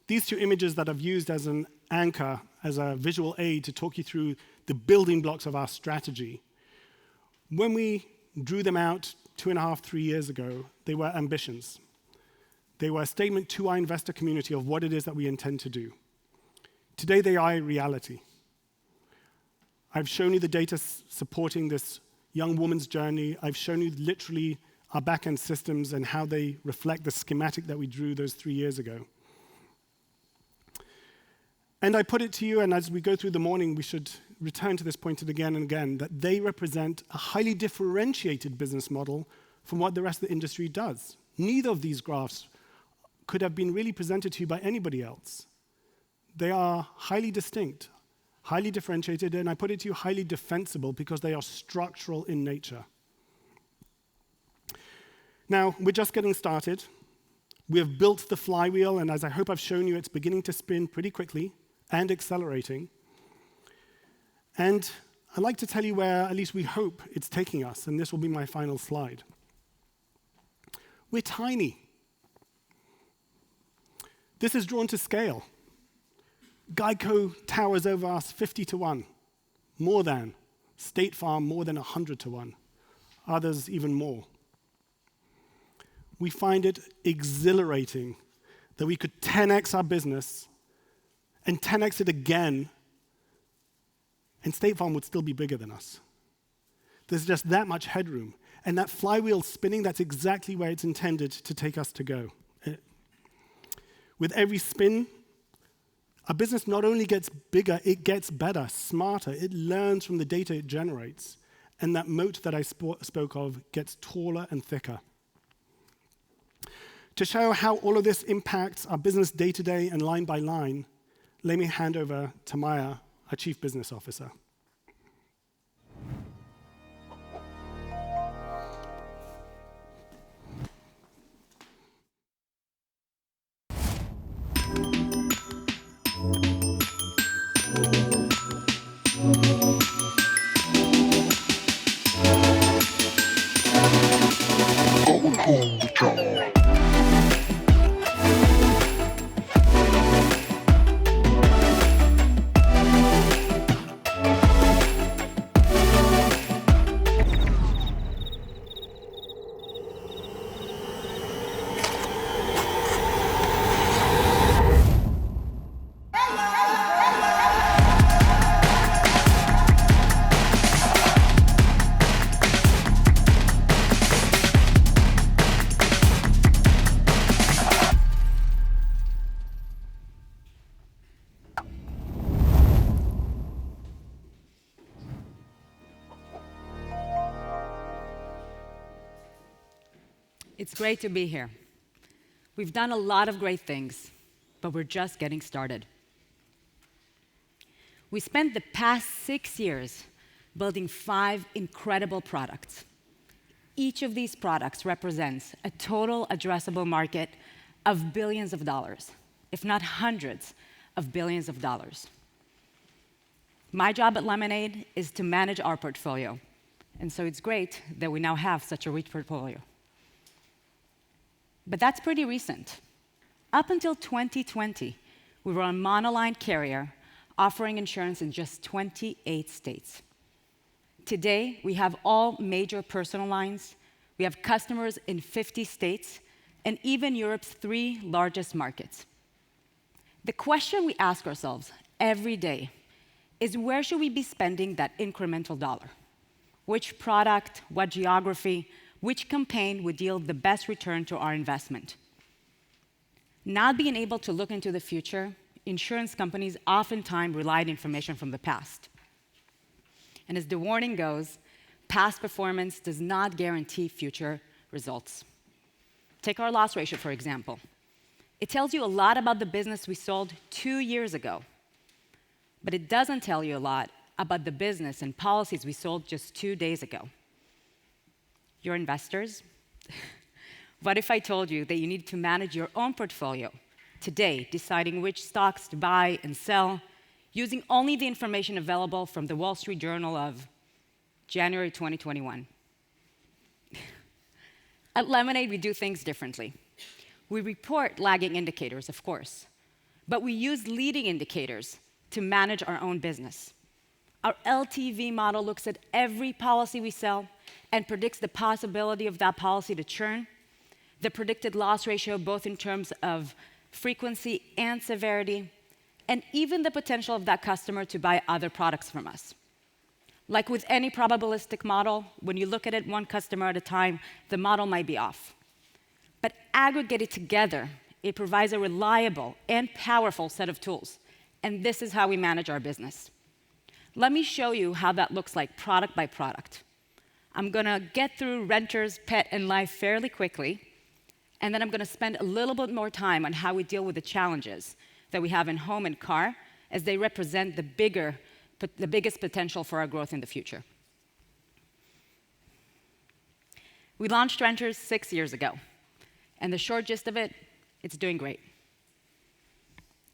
These 2 images that I've used as an anchor, as a visual aid to talk you through the building blocks of our strategy, when we drew them out 2.5, 3 years ago, they were ambitions. They were a statement to our investor community of what it is that we intend to do. Today, they are a reality. I've shown you the data supporting this young woman's journey. I've shown you literally our back-end systems and how they reflect the schematic that we drew those 3 years ago. And I put it to you, and as we go through the morning, we should return to this point again and again, that they represent a highly differentiated business model from what the rest of the industry does. Neither of these graphs could have been really presented to you by anybody else. They are highly distinct, highly differentiated, and I put it to you, highly defensible, because they are structural in nature. Now, we're just getting started. We have built the flywheel, and as I hope I've shown you, it's beginning to spin pretty quickly and accelerating. And I'd like to tell you where, at least we hope, it's taking us, and this will be my final slide. We're tiny. This is drawn to scale. Geico towers over us 50-1, more than. State Farm more than 100-1, others even more. We find it exhilarating that we could 10x our business and 10x it again, and State Farm would still be bigger than us. There's just that much headroom. And that flywheel spinning, that's exactly where it's intended to take us to go. With every spin, our business not only gets bigger, it gets better, smarter. It learns from the data it generates. And that moat that I spoke of gets taller and thicker. To show how all of this impacts our business day to day and line by line, let me hand over to Maya, our Chief Business Officer. It's great to be here. We've done a lot of great things, but we're just getting started. We spent the past 6 years building 5 incredible products. Each of these products represents a total addressable market of billions of dollars, if not hundreds of billions of dollars. My job at Lemonade is to manage our portfolio, and so it's great that we now have such a rich portfolio. But that's pretty recent. Up until 2020, we were a monoline carrier offering insurance in just 28 states. Today, we have all major personal lines. We have customers in 50 states, and even Europe's 3 largest markets. The question we ask ourselves every day is, where should we be spending that incremental dollar? Which product, what geography, which campaign would yield the best return to our investment? Not being able to look into the future, insurance companies oftentimes rely on information from the past. And as the warning goes, past performance does not guarantee future results. Take our loss ratio, for example. It tells you a lot about the business we sold 2 years ago, but it doesn't tell you a lot about the business and policies we sold just 2 days ago. You're investors. What if I told you that you need to manage your own portfolio today, deciding which stocks to buy and sell, using only the information available from the Wall Street Journal of January 2021? At Lemonade, we do things differently. We report lagging indicators, of course, but we use leading indicators to manage our own business. Our LTV model looks at every policy we sell and predicts the possibility of that policy to churn, the predicted loss ratio, both in terms of frequency and severity, and even the potential of that customer to buy other products from us. Like with any probabilistic model, when you look at it one customer at a time, the model might be off. But aggregated together, it provides a reliable and powerful set of tools. And this is how we manage our business. Let me show you how that looks like product by product. I'm gonna get through renters, pet, and life fairly quickly, and then I'm gonna spend a little bit more time on how we deal with the challenges that we have in home and car, as they represent the biggest potential for our growth in the future. We launched renters 6 years ago, and the short gist of it, it's doing great.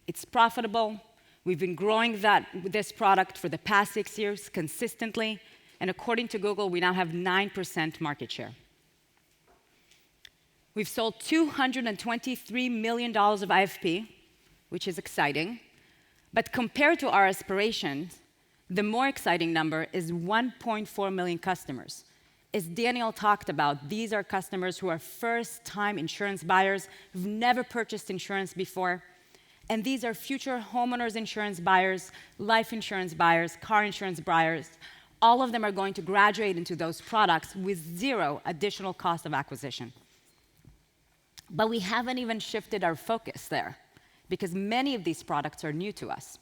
It's profitable. We've been growing this product for the past 6 years consistently, and according to Google, we now have 9% market share. We've sold $223 million of IFP, which is exciting, but compared to our aspirations, the more exciting number is 1.4 million customers. As Daniel talked about, these are customers who are first-time insurance buyers, who've never purchased insurance before. And these are future homeowners insurance buyers, life insurance buyers, car insurance buyers. All of them are going to graduate into those products with 0 additional cost of acquisition. But we haven't even shifted our focus there, because many of these products are new to us.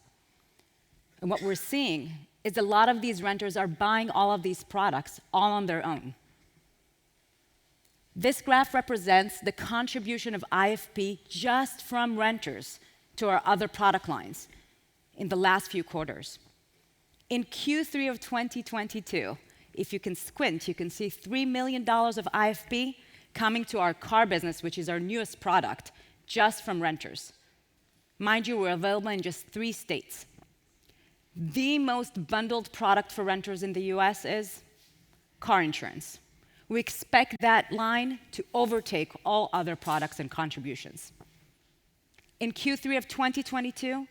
And what we're seeing is a lot of these renters are buying all of these products all on their own. This graph represents the contribution of IFP just from renters to our other product lines in the last few quarters. In Q3 of 2022, if you can squint, you can see $3 million of IFP coming to our car business, which is our newest product, just from renters. Mind you, we're available in just 3 states. The most bundled product for renters in the US is car insurance. We expect that line to overtake all other products and contributions. In Q3 of 2022,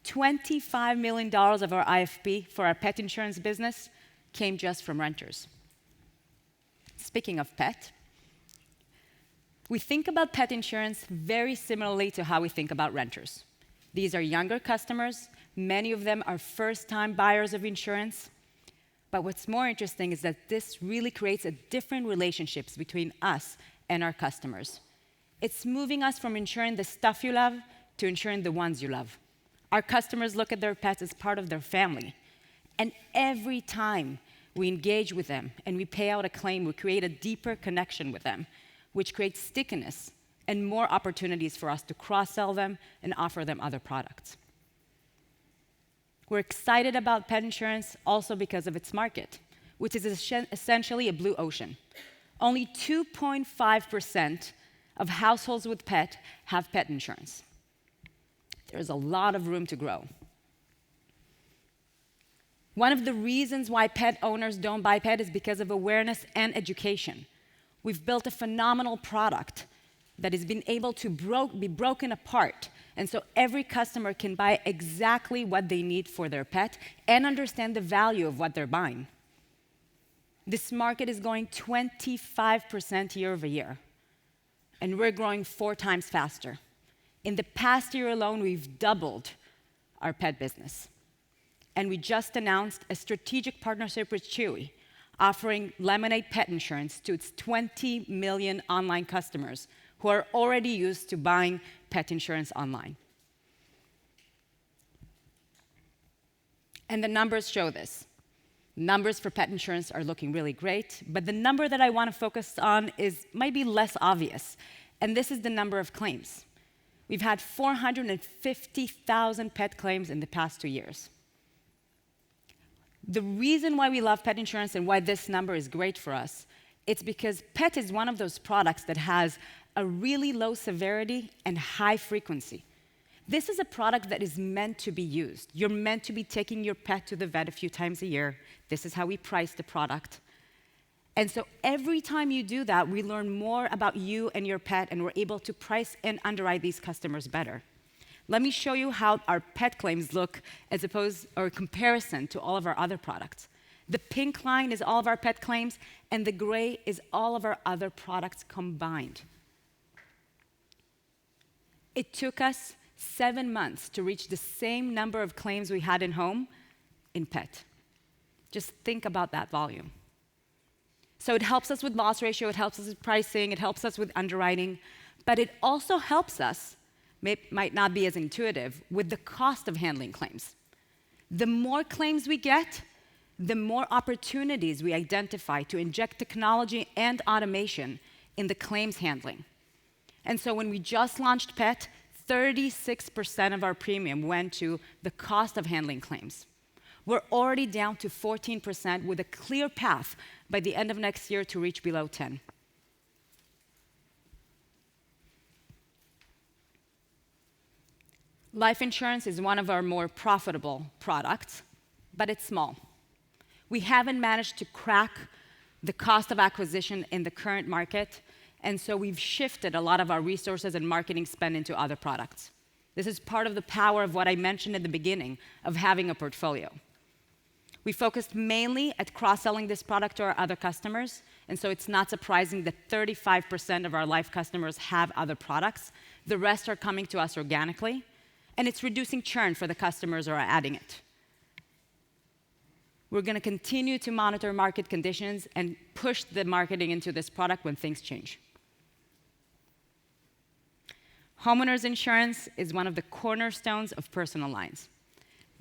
$25 million of our IFP for our pet insurance business came just from renters. Speaking of pet, we think about pet insurance very similarly to how we think about renters. These are younger customers. Many of them are first-time buyers of insurance. But what's more interesting is that this really creates a different relationships between us and our customers. It's moving us from insuring the stuff you love to insuring the ones you love. Our customers look at their pets as part of their family. And every time we engage with them and we pay out a claim, we create a deeper connection with them. which creates stickiness and more opportunities for us to cross-sell them and offer them other products. We're excited about pet insurance also because of its market, which is essentially a blue ocean. Only 2.5% of households with pet have pet insurance. There's a lot of room to grow. One of the reasons why pet owners don't buy pet is because of awareness and education. We've built a phenomenal product that has been able to be broken apart, and so every customer can buy exactly what they need for their pet and understand the value of what they're buying. This market is growing 25% year over year, and we're growing 4 times faster. In the past year alone, we've doubled our pet business. And we just announced a strategic partnership with Chewy, offering Lemonade pet insurance to its 20 million online customers who are already used to buying pet insurance online. And the numbers show this. Numbers for pet insurance are looking really great, but the number that I want to focus on might be less obvious, and this is the number of claims. We've had 450,000 pet claims in the past 2 years. The reason why we love pet insurance and why this number is great for us, it's because pet is one of those products that has a really low severity and high frequency. This is a product that is meant to be used. You're meant to be taking your pet to the vet a few times a year. This is how we price the product. And so every time you do that, we learn more about you and your pet, and we're able to price and underwrite these customers better. Let me show you how our pet claims look as opposed or comparison to all of our other products. The pink line is all of our pet claims, and the gray is all of our other products combined. It took us 7 months to reach the same number of claims we had in home in pet. Just think about that volume. So it helps us with loss ratio, it helps us with pricing, it helps us with underwriting, but it also helps us, might not be as intuitive, with the cost of handling claims. The more claims we get, the more opportunities we identify to inject technology and automation in the claims handling. And so when we just launched Pet, 36% of our premium went to the cost of handling claims. We're already down to 14% with a clear path by the end of next year to reach below 10. Life insurance is one of our more profitable products, but it's small. We haven't managed to crack the cost of acquisition in the current market, and so we've shifted a lot of our resources and marketing spend into other products. This is part of the power of what I mentioned at the beginning of having a portfolio. We focused mainly at cross-selling this product to our other customers, and so it's not surprising that 35% of our life customers have other products. The rest are coming to us organically, and it's reducing churn for the customers who are adding it. We're going to continue to monitor market conditions and push the marketing into this product when things change. Homeowners insurance is one of the cornerstones of personal lines.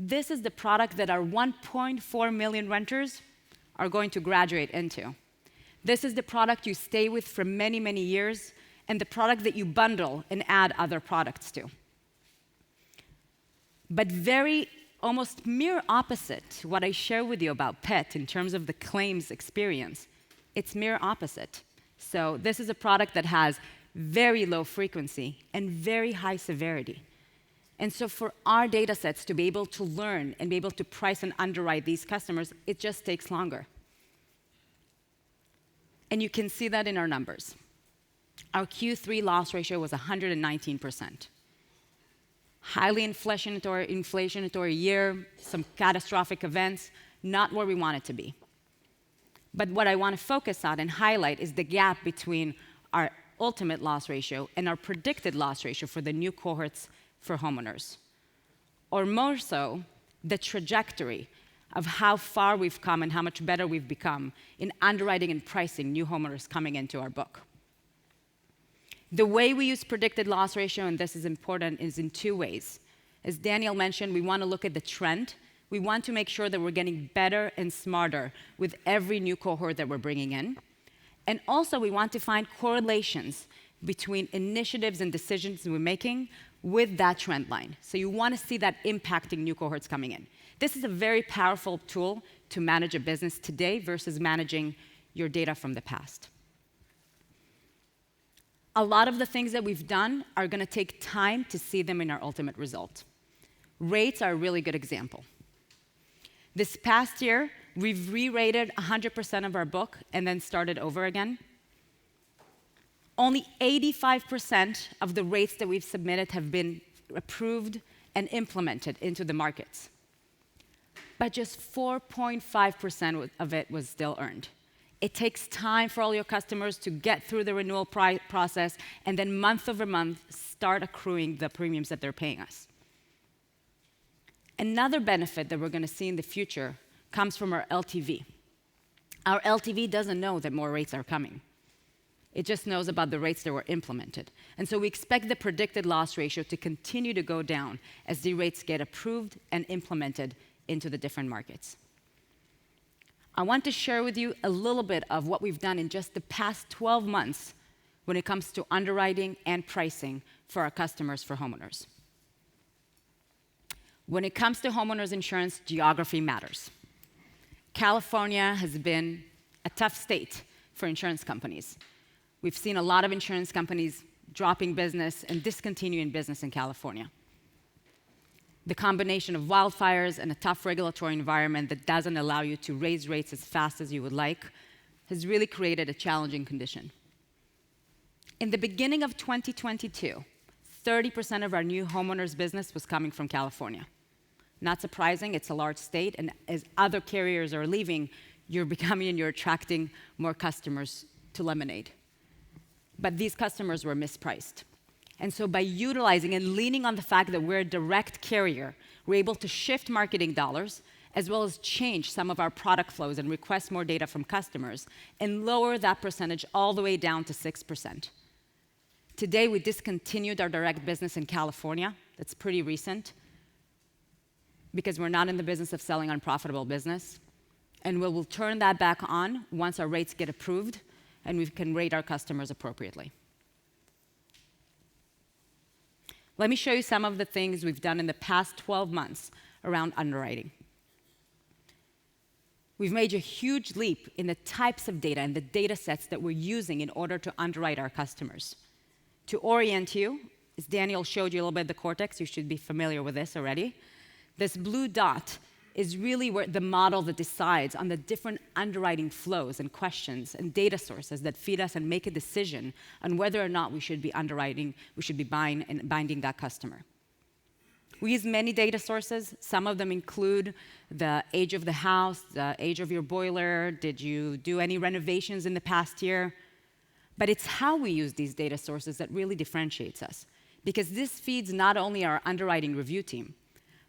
This is the product that our 1.4 million renters are going to graduate into. This is the product you stay with for many, many years, and the product that you bundle and add other products to. But almost mirror opposite to what I share with you about pet in terms of the claims experience, it's mirror opposite. So this is a product that has very low frequency and very high severity. And so for our data sets to be able to learn and be able to price and underwrite these customers, it just takes longer. And you can see that in our numbers. Our Q3 loss ratio was 119%. Highly inflationary year, some catastrophic events, not where we want it to be. But what I want to focus on and highlight is the gap between our ultimate loss ratio and our predicted loss ratio for the new cohorts for homeowners. Or more so, the trajectory of how far we've come and how much better we've become in underwriting and pricing new homeowners coming into our book. The way we use predicted loss ratio, and this is important, is in 2 ways. As Daniel mentioned, we want to look at the trend. We want to make sure that we're getting better and smarter with every new cohort that we're bringing in. And also, we want to find correlations between initiatives and decisions we're making with that trend line. So you want to see that impacting new cohorts coming in. This is a very powerful tool to manage a business today versus managing your data from the past. A lot of the things that we've done are going to take time to see them in our ultimate result. Rates are a really good example. This past year, we've re-rated 100% of our book and then started over again. Only 85% of the rates that we've submitted have been approved and implemented into the markets. But just 4.5% of it was still earned. It takes time for all your customers to get through the renewal process and then month over month start accruing the premiums that they're paying us. Another benefit that we're going to see in the future comes from our LTV. Our LTV doesn't know that more rates are coming. It just knows about the rates that were implemented. And so we expect the predicted loss ratio to continue to go down as the rates get approved and implemented into the different markets. I want to share with you a little bit of what we've done in just the past 12 months when it comes to underwriting and pricing for our customers for homeowners. When it comes to homeowners insurance, geography matters. California has been a tough state for insurance companies. We've seen a lot of insurance companies dropping business and discontinuing business in California. The combination of wildfires and a tough regulatory environment that doesn't allow you to raise rates as fast as you would like has really created a challenging condition. In the beginning of 2022, 30% of our new homeowners business was coming from California. Not surprising, it's a large state, and as other carriers are leaving, you're attracting more customers to Lemonade. But these customers were mispriced. And so by utilizing and leaning on the fact that we're a direct carrier, we're able to shift marketing dollars, as well as change some of our product flows and request more data from customers, and lower that percentage all the way down to 6%. Today, we discontinued our direct business in California. That's pretty recent, because we're not in the business of selling unprofitable business. And we will turn that back on once our rates get approved and we can rate our customers appropriately. Let me show you some of the things we've done in the past 12 months around underwriting. We've made a huge leap in the types of data and the data sets that we're using in order to underwrite our customers. To orient you, as Daniel showed you a little bit of the cortex, you should be familiar with this already. This blue dot is really where the model that decides on the different underwriting flows and questions and data sources that feed us and make a decision on whether or not we should be underwriting, we should be buying and binding that customer. We use many data sources. Some of them include the age of the house, the age of your boiler, did you do any renovations in the past year? But it's how we use these data sources that really differentiates us, because this feeds not only our underwriting review team,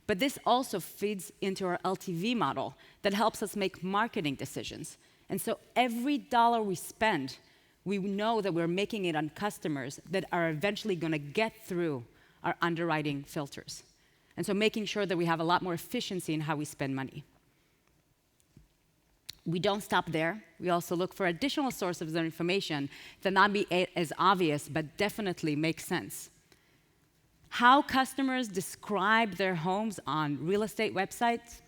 but this also feeds into our LTV model that helps us make marketing decisions. And so every dollar we spend, we know that we're making it on customers that are eventually going to get through our underwriting filters. And so making sure that we have a lot more efficiency in how we spend money. We don't stop there. We also look for additional sources of information that not be as obvious, but definitely make sense. How customers describe their homes on real estate websites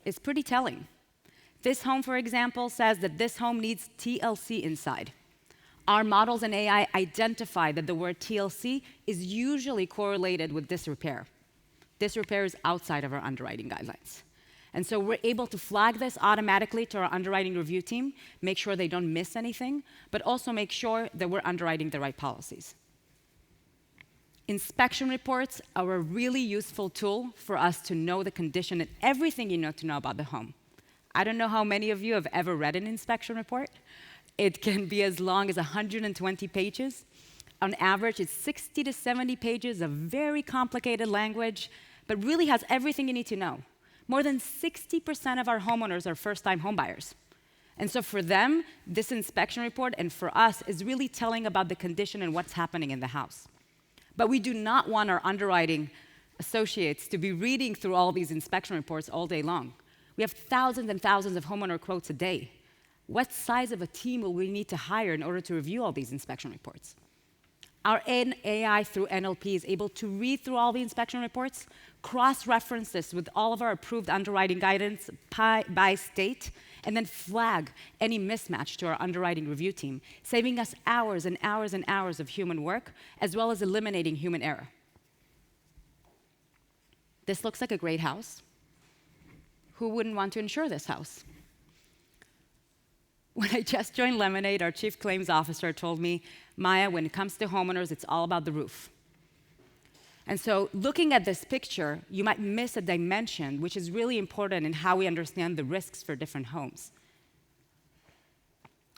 is pretty telling. This home, for example, says that this home needs TLC inside. Our models and AI identify that the word TLC is usually correlated with disrepair. Disrepair is outside of our underwriting guidelines. And so we're able to flag this automatically to our underwriting review team, make sure they don't miss anything, but also make sure that we're underwriting the right policies. Inspection reports are a really useful tool for us to know the condition and everything you know to know about the home. I don't know how many of you have ever read an inspection report. It can be as long as 120 pages. On average, it's 60 to 70 pages of very complicated language, but really has everything you need to know. More than 60% of our homeowners are first-time homebuyers. And so for them, this inspection report, and for us, is really telling about the condition and what's happening in the house. But we do not want our underwriting associates to be reading through all these inspection reports all day long. We have thousands and thousands of homeowner quotes a day. What size of a team will we need to hire in order to review all these inspection reports? Our AI through NLP is able to read through all the inspection reports, cross-reference this with all of our approved underwriting guidance by state, and then flag any mismatch to our underwriting review team, saving us hours and hours and hours of human work, as well as eliminating human error. This looks like a great house. Who wouldn't want to insure this house? When I just joined Lemonade, our chief claims officer told me, Maya, when it comes to homeowners, it's all about the roof. And so looking at this picture, you might miss a dimension which is really important in how we understand the risks for different homes.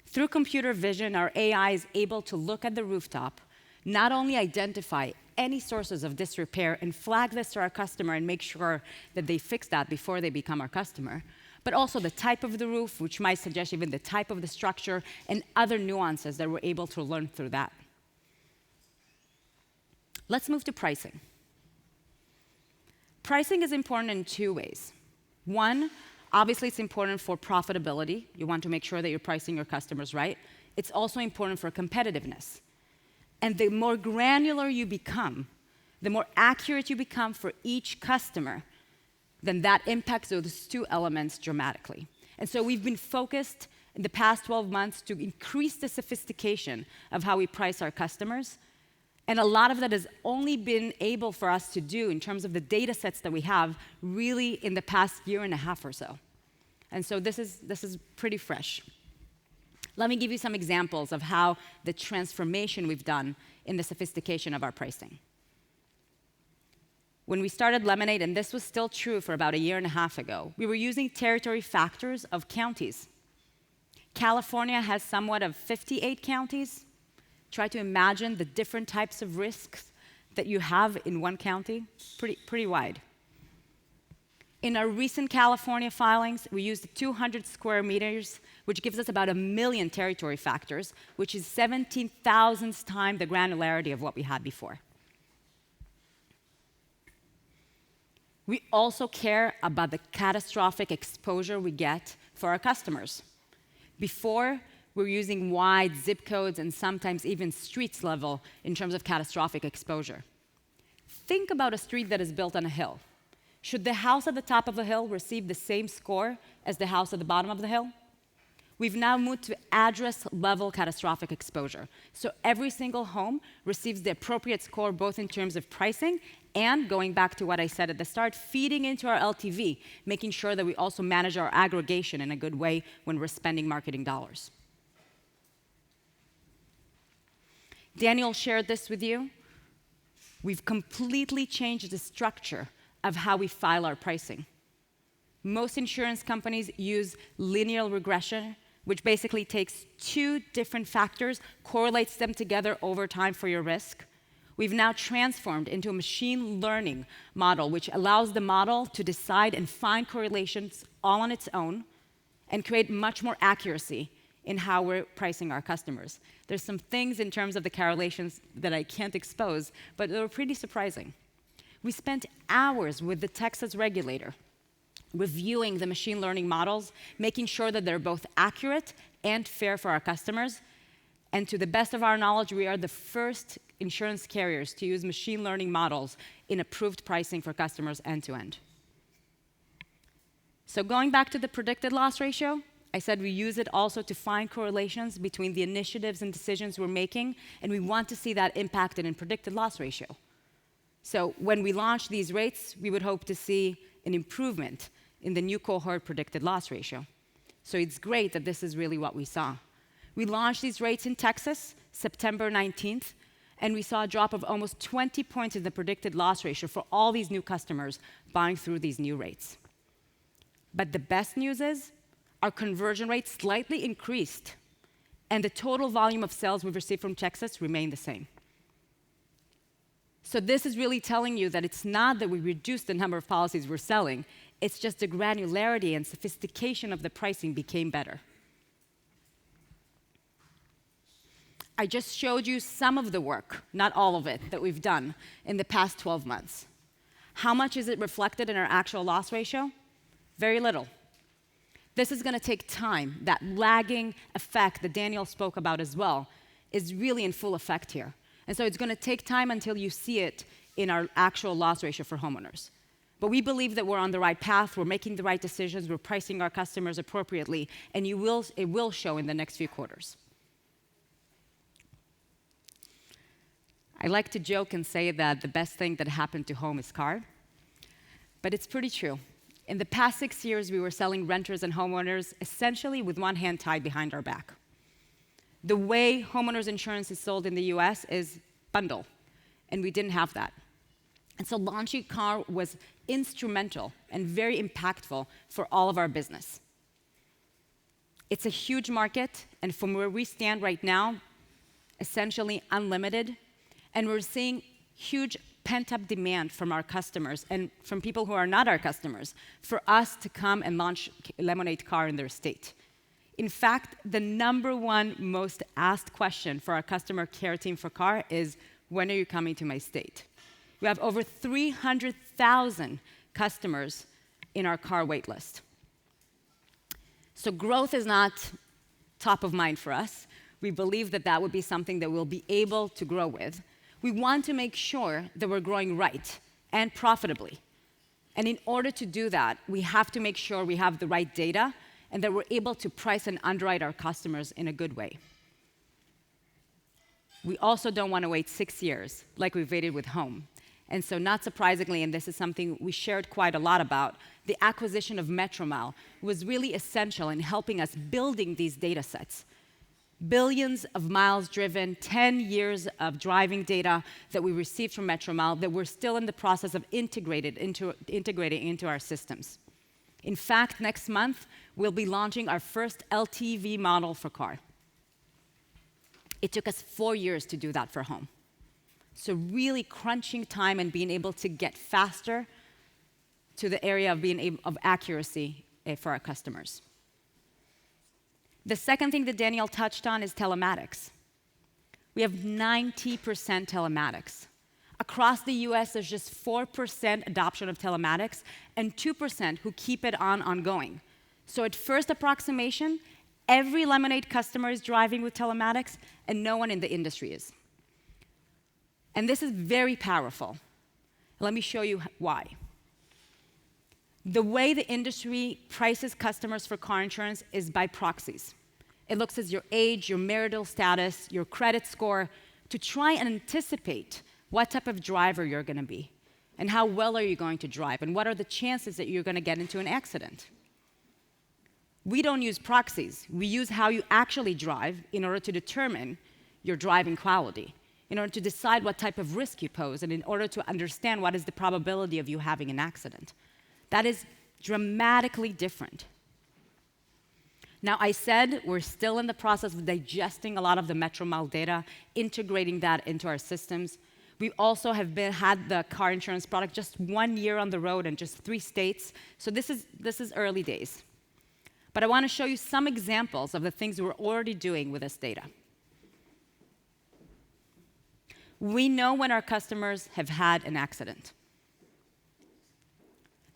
Through computer vision, our AI is able to look at the rooftop, not only identify any sources of disrepair and flag this to our customer and make sure that they fix that before they become our customer, but also the type of the roof, which might suggest even the type of the structure and other nuances that we're able to learn through that. Let's move to pricing. Pricing is important in two ways. One, obviously it's important for profitability. You want to make sure that you're pricing your customers right. It's also important for competitiveness. And the more granular you become, the more accurate you become for each customer, then that impacts those two elements dramatically. And so we've been focused in the past 12 months to increase the sophistication of how we price our customers. And a lot of that has only been able for us to do in terms of the data sets that we have really in the past year and a half or so. And so this is pretty fresh. Let me give you some examples of how the transformation we've done in the sophistication of our pricing. When we started Lemonade, and this was still true for about a year and a half ago, we were using territory factors of counties. California has somewhat of 58 counties. Try to imagine the different types of risks that you have in one county, pretty wide. In our recent California filings, we used 200 square meters, which gives us about 1 million territory factors, which is 17,000th time the granularity of what we had before. We also care about the catastrophic exposure we get for our customers. Before, we were using wide zip codes and sometimes even streets level in terms of catastrophic exposure. Think about a street that is built on a hill. Should the house at the top of the hill receive the same score as the house at the bottom of the hill? We've now moved to address level catastrophic exposure. So every single home receives the appropriate score both in terms of pricing and, going back to what I said at the start, feeding into our LTV, making sure that we also manage our aggregation in a good way when we're spending marketing dollars. Daniel shared this with you. We've completely changed the structure of how we file our pricing. Most insurance companies use linear regression, which basically takes two different factors, correlates them together over time for your risk. We've now transformed into a machine learning model, which allows the model to decide and find correlations all on its own and create much more accuracy in how we're pricing our customers. There's some things in terms of the correlations that I can't expose, but they were pretty surprising. We spent hours with the Texas regulator reviewing the machine learning models, making sure that they're both accurate and fair for our customers. And to the best of our knowledge, we are the first insurance carriers to use machine learning models in approved pricing for customers end to end. So going back to the predicted loss ratio, I said we use it also to find correlations between the initiatives and decisions we're making, and we want to see that impacted in predicted loss ratio. So when we launch these rates, we would hope to see an improvement in the new cohort predicted loss ratio. So it's great that this is really what we saw. We launched these rates in Texas, September 19th, and we saw a drop of almost 20 points in the predicted loss ratio for all these new customers buying through these new rates. But the best news is our conversion rate slightly increased, and the total volume of sales we've received from Texas remained the same. So this is really telling you that it's not that we reduced the number of policies we're selling, it's just the granularity and sophistication of the pricing became better. I just showed you some of the work, not all of it, that we've done in the past 12 months. How much is it reflected in our actual loss ratio? Very little. This is going to take time. That lagging effect that Daniel spoke about as well is really in full effect here. And so it's going to take time until you see it in our actual loss ratio for homeowners. But we believe that we're on the right path, we're making the right decisions, we're pricing our customers appropriately, and it will show in the next few quarters. I like to joke and say that the best thing that happened to home is car, but it's pretty true. In the past 6 years, we were selling renters and homeowners essentially with one hand tied behind our back. The way homeowners insurance is sold in the US is bundle, and we didn't have that. And so launching car was instrumental and very impactful for all of our business. It's a huge market, and from where we stand right now, essentially unlimited, and we're seeing huge pent-up demand from our customers and from people who are not our customers for us to come and launch Lemonade Car in their state. In fact, the #1 most asked question for our customer care team for car is, when are you coming to my state? We have over 300,000 customers in our car wait list. So growth is not top of mind for us. We believe that that would be something that we'll be able to grow with. We want to make sure that we're growing right and profitably. And in order to do that, we have to make sure we have the right data and that we're able to price and underwrite our customers in a good way. We also don't want to wait 6 years like we've waited with home. And so not surprisingly, and this is something we shared quite a lot about, the acquisition of Metromile was really essential in helping us building these data sets. Billions of miles driven, 10 years of driving data that we received from Metromile that we're still in the process of integrating into our systems. In fact, next month, we'll be launching our first LTV model for car. It took us 4 years to do that for home. So really crunching time and being able to get faster to the area of accuracy for our customers. The second thing that Daniel touched on is telematics. We have 90% telematics. Across the US, there's just 4% adoption of telematics and 2% who keep it on ongoing. So at first approximation, every Lemonade customer is driving with telematics and no one in the industry is. And this is very powerful. Let me show you why. The way the industry prices customers for car insurance is by proxies. It looks at your age, your marital status, your credit score, to try and anticipate what type of driver you're going to be, and how well are you going to drive, and what are the chances that you're going to get into an accident. We don't use proxies. We use how you actually drive in order to determine your driving quality, in order to decide what type of risk you pose, and in order to understand what is the probability of you having an accident. That is dramatically different. Now, I said we're still in the process of digesting a lot of the Metromile data, integrating that into our systems. We also have had the car insurance product just 1 year on the road in just 3 states, so this is early days. But I want to show you some examples of the things we're already doing with this data. We know when our customers have had an accident.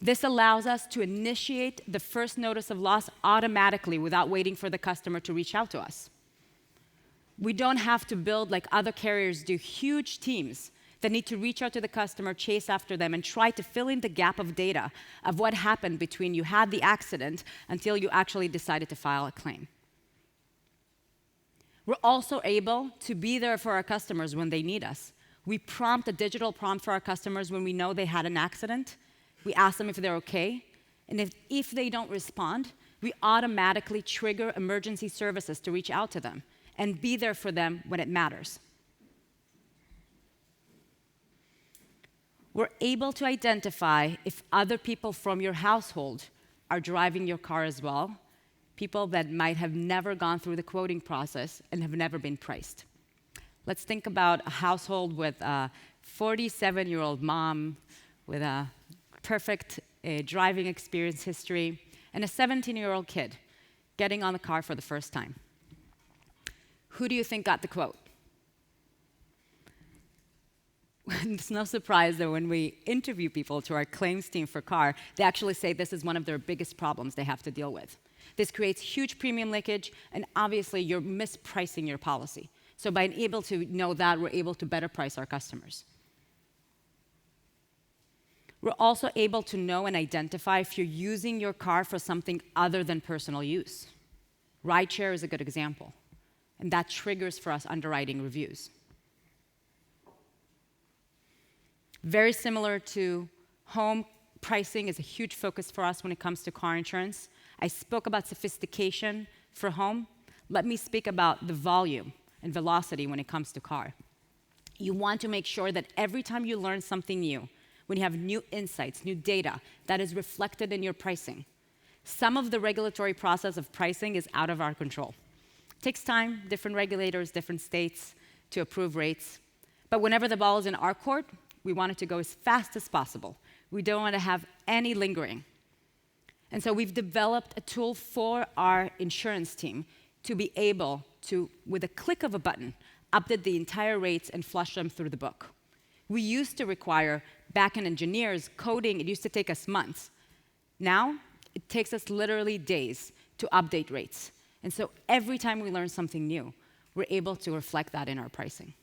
This allows us to initiate the first notice of loss automatically without waiting for the customer to reach out to us. We don't have to build, like other carriers do, huge teams that need to reach out to the customer, chase after them, and try to fill in the gap of data of what happened between you had the accident until you actually decided to file a claim. We're also able to be there for our customers when they need us. We prompt a digital prompt for our customers when we know they had an accident. We ask them if they're okay, and if they don't respond, we automatically trigger emergency services to reach out to them and be there for them when it matters. We're able to identify if other people from your household are driving your car as well, people that might have never gone through the quoting process and have never been priced. Let's think about a household with a 47-year-old mom with a perfect driving experience history and a 17-year-old kid getting on the car for the first time. Who do you think got the quote? It's no surprise that when we interview people to our claims team for car, they actually say this is one of their biggest problems they have to deal with. This creates huge premium leakage, and obviously you're mispricing your policy. So by being able to know that, we're able to better price our customers. We're also able to know and identify if you're using your car for something other than personal use. Rideshare is a good example, and that triggers for us underwriting reviews. Very similar to home, pricing is a huge focus for us when it comes to car insurance. I spoke about sophistication for home. Let me speak about the volume and velocity when it comes to car. You want to make sure that every time you learn something new, when you have new insights, new data, that is reflected in your pricing. Some of the regulatory process of pricing is out of our control. It takes time, different regulators, different states to approve rates. But whenever the ball is in our court, we want it to go as fast as possible. We don't want to have any lingering. And so we've developed a tool for our insurance team to be able to, with a click of a button, update the entire rates and flush them through the book. We used to require back-end engineers, coding, it used to take us months. Now, it takes us literally days to update rates. And so every time we learn something new, we're able to reflect that in our pricing.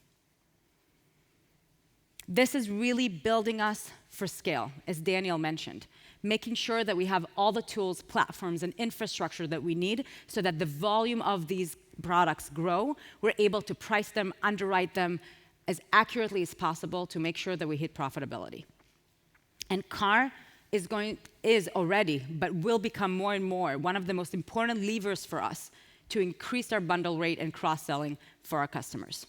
This is really building us for scale, as Daniel mentioned, making sure that we have all the tools, platforms, and infrastructure that we need so that the volume of these products grow. We're able to price them, underwrite them as accurately as possible to make sure that we hit profitability. And car is already, but will become more and more, one of the most important levers for us to increase our bundle rate and cross-selling for our customers.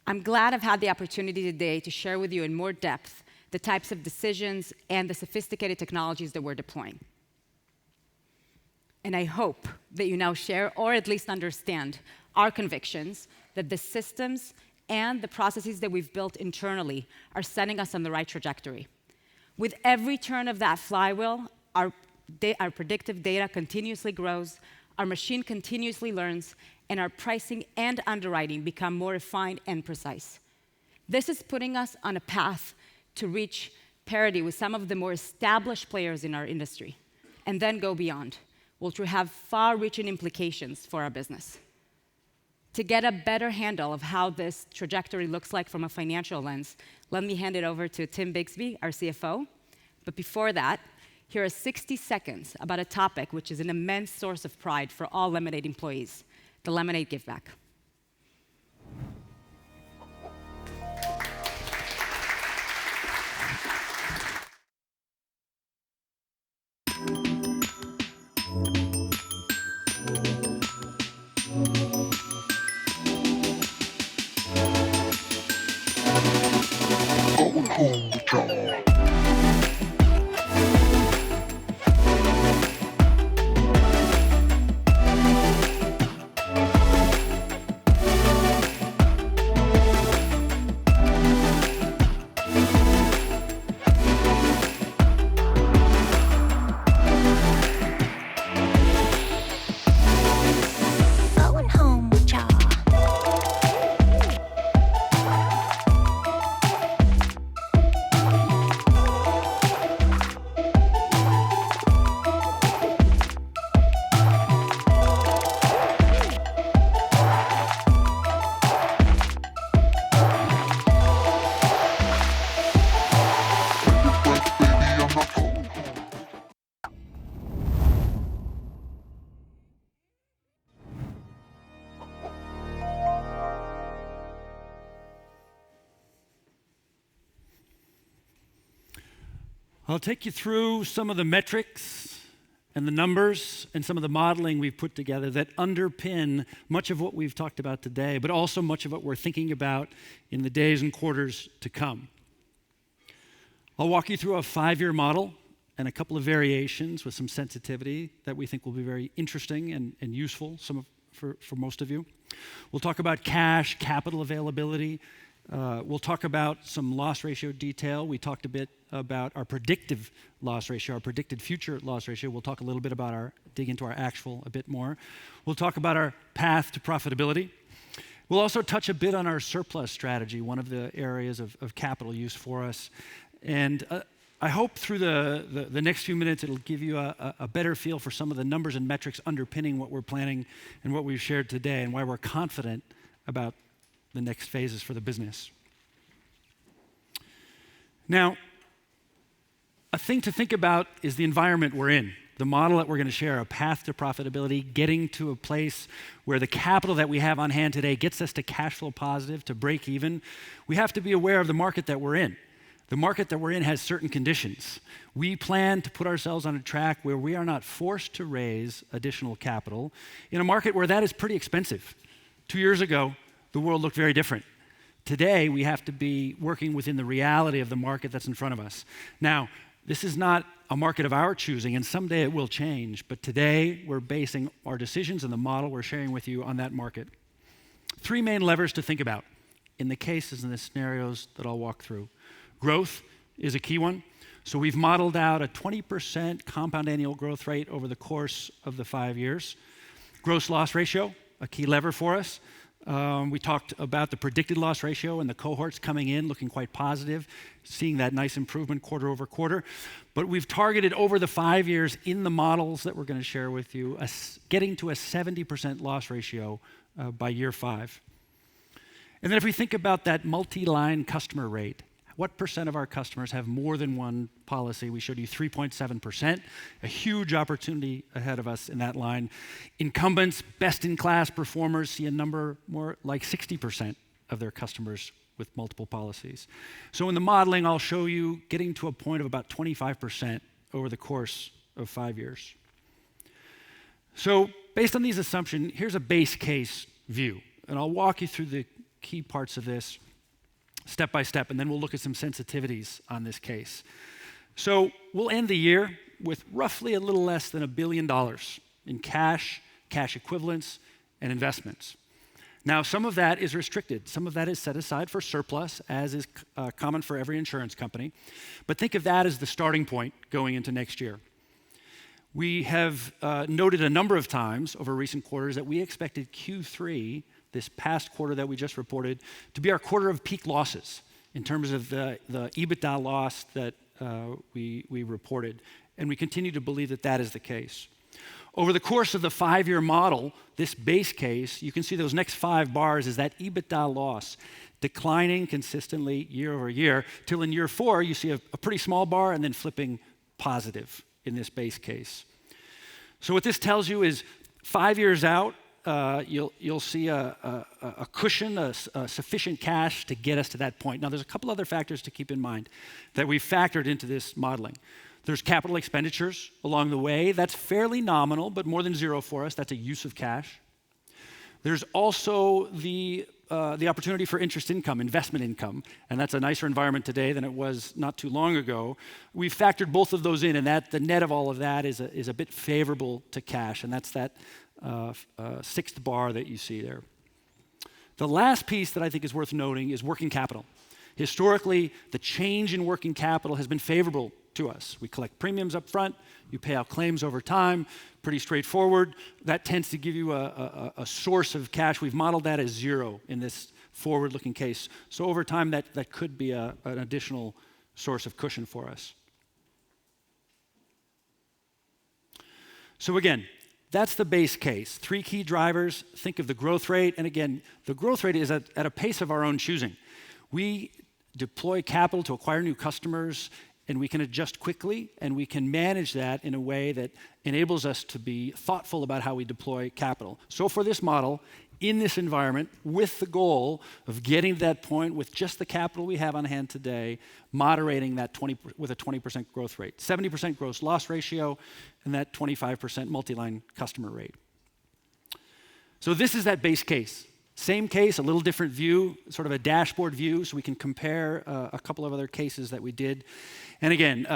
I'm glad I've had the opportunity today to share with you in more depth the types of decisions and the sophisticated technologies that we're deploying. And I hope that you now share, or at least understand, our convictions that the systems and the processes that we've built internally are setting us on the right trajectory. With every turn of that flywheel, our predictive data continuously grows, our machine continuously learns, and our pricing and underwriting become more refined and precise. This is putting us on a path to reach parity with some of the more established players in our industry, and then go beyond, which will have far-reaching implications for our business. To get a better handle of how this trajectory looks like from a financial lens, let me hand it over to Tim Bixby, our CFO. But before that, here are 60 seconds about a topic which is an immense source of pride for all Lemonade employees, the Lemonade Give Back. Going home with y'all. I'll take you through some of the metrics and the numbers and some of the modeling we've put together that underpin much of what we've talked about today, but also much of what we're thinking about in the days and quarters to come. I'll walk you through a 5-year model and a couple of variations with some sensitivity that we think will be very interesting and useful for most of you. We'll talk about cash, capital availability. We'll talk about some loss ratio detail. We talked a bit about our predictive loss ratio, our predicted future loss ratio. We'll talk a little bit about dig into our actual a bit more. We'll talk about our path to profitability. We'll also touch a bit on our surplus strategy, one of the areas of capital use for us. And I hope through the next few minutes it'll give you a better feel for some of the numbers and metrics underpinning what we're planning and what we've shared today and why we're confident about the next phases for the business. Now, a thing to think about is the environment we're in. The model that we're going to share, a path to profitability, getting to a place where the capital that we have on hand today gets us to cash flow positive, to break even. We have to be aware of the market that we're in. The market that we're in has certain conditions. We plan to put ourselves on a track where we are not forced to raise additional capital in a market where that is pretty expensive. 2 years ago, the world looked very different. Today, we have to be working within the reality of the market that's in front of us. Now, this is not a market of our choosing, and someday it will change, but today we're basing our decisions and the model we're sharing with you on that market. 3 main levers to think about in the cases and the scenarios that I'll walk through. Growth is a key one. So we've modeled out a 20% compound annual growth rate over the course of the 5 years. Gross loss ratio, a key lever for us. We talked about the predicted loss ratio and the cohorts coming in looking quite positive, seeing that nice improvement quarter over quarter. But we've targeted over the 5 years in the models that we're going to share with you, getting to a 70% loss ratio by year 5. And then if we think about that multi-line customer rate, what percent of our customers have more than one policy? We showed you 3.7%, a huge opportunity ahead of us in that line. Incumbents, best-in-class performers see a number more like 60% of their customers with multiple policies. So in the modeling, I'll show you getting to a point of about 25% over the course of 5 years. So based on these assumptions, here's a base case view, and I'll walk you through the key parts of this step by step, and then we'll look at some sensitivities on this case. So we'll end the year with roughly a little less than $1 billion in cash, cash equivalents, and investments. Now, some of that is restricted. Some of that is set aside for surplus, as is common for every insurance company. But think of that as the starting point going into next year. We have noted a number of times over recent quarters that we expected Q3, this past quarter that we just reported, to be our quarter of peak losses in terms of the EBITDA loss that we reported. And we continue to believe that that is the case. Over the course of the 5-year model, this base case, you can see those next 5 bars is that EBITDA loss declining consistently year over year, till in year 4, you see a pretty small bar and then flipping positive in this base case. So what this tells you is 5 years out, you'll see a cushion, sufficient cash to get us to that point. Now, there's a couple other factors to keep in mind that we've factored into this modeling. There's capital expenditures along the way. That's fairly nominal, but more than zero for us. That's a use of cash. There's also the opportunity for interest income, investment income, and that's a nicer environment today than it was not too long ago. We've factored both of those in, and that the net of all of that is a bit favorable to cash, and that's that 6th bar that you see there. The last piece that I think is worth noting is working capital. Historically, the change in working capital has been favorable to us. We collect premiums up front, you pay out claims over time, pretty straightforward. That tends to give you a source of cash. We've modeled that as 0 in this forward-looking case. So over time, that could be an additional source of cushion for us. So again, that's the base case. 3 key drivers. Think of the growth rate. And again, the growth rate is at a pace of our own choosing. We deploy capital to acquire new customers, and we can adjust quickly, and we can manage that in a way that enables us to be thoughtful about how we deploy capital. So for this model, in this environment, with the goal of getting to that point with just the capital we have on hand today, moderating that with a 20% growth rate, 70% gross loss ratio, and that 25% multi-line customer rate. So this is that base case. Same case, a little different view, sort of a dashboard view, so we can compare a couple of other cases that we did. And again,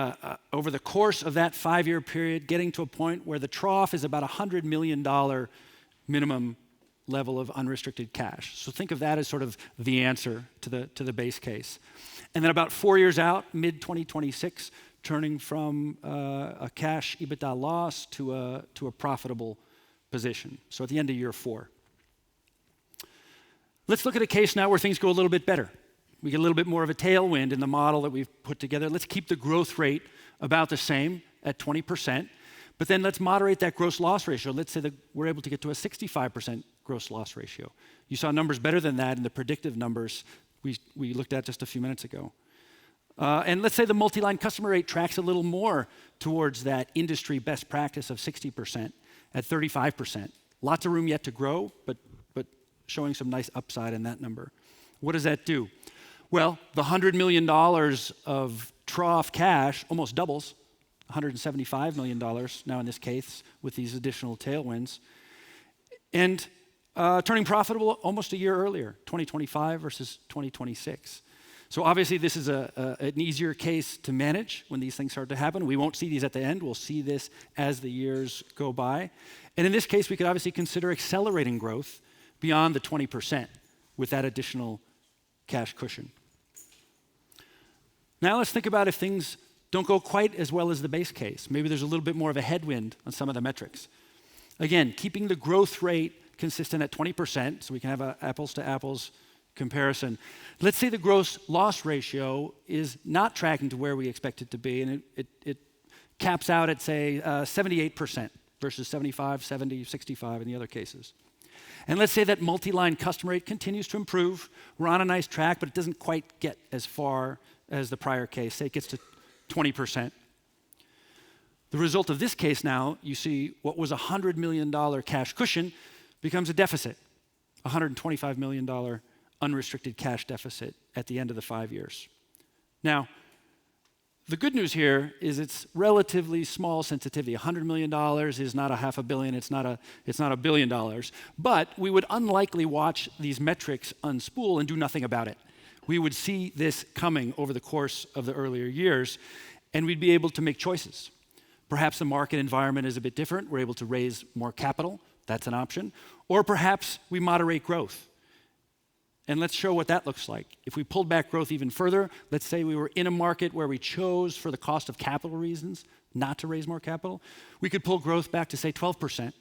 over the course of that 5-year period, getting to a point where the trough is about $100 million minimum level of unrestricted cash. So think of that as sort of the answer to the base case. And then about 4 years out, mid-2026, turning from a cash EBITDA loss to a profitable position. So at the end of year 4. Let's look at a case now where things go a little bit better. we get a little bit more of a tailwind in the model that we've put together. Let's keep the growth rate about the same at 20%, but then let's moderate that gross loss ratio. Let's say that we're able to get to a 65% gross loss ratio. You saw numbers better than that in the predictive numbers we looked at just a few minutes ago. And let's say the multi-line customer rate tracks a little more towards that industry best practice of 60% at 35%. Lots of room yet to grow, but showing some nice upside in that number. What does that do? Well, the $100 million of trough cash almost doubles, $175 million now in this case with these additional tailwinds. And turning profitable almost a year earlier, 2025 versus 2026. So obviously this is an easier case to manage when these things start to happen. We won't see these at the end. We'll see this as the years go by. And in this case, we could obviously consider accelerating growth beyond the 20% with that additional cash cushion. Now let's think about if things don't go quite as well as the base case. Maybe there's a little bit more of a headwind on some of the metrics. Again, keeping the growth rate consistent at 20%, so we can have an apples to apples comparison. Let's say the gross loss ratio is not tracking to where we expect it to be, and it caps out at, say, 78% versus 75, 70, 65 in the other cases. And let's say that multi-line customer rate continues to improve. We're on a nice track, but it doesn't quite get as far as the prior case. Say it gets to 20%. The result of this case now, you see what was a $100 million cash cushion becomes a deficit, $125 million unrestricted cash deficit at the end of the 5 years. Now, the good news here is it's relatively small sensitivity. $100 million is not a $500 million, it's not $1 billion. But we would unlikely watch these metrics unspool and do nothing about it. We would see this coming over the course of the earlier years, and we'd be able to make choices. Perhaps the market environment is a bit different. We're able to raise more capital. That's an option. Or perhaps we moderate growth. And let's show what that looks like. If we pulled back growth even further, let's say we were in a market where we chose for the cost of capital reasons not to raise more capital, we could pull growth back to, say, 12%.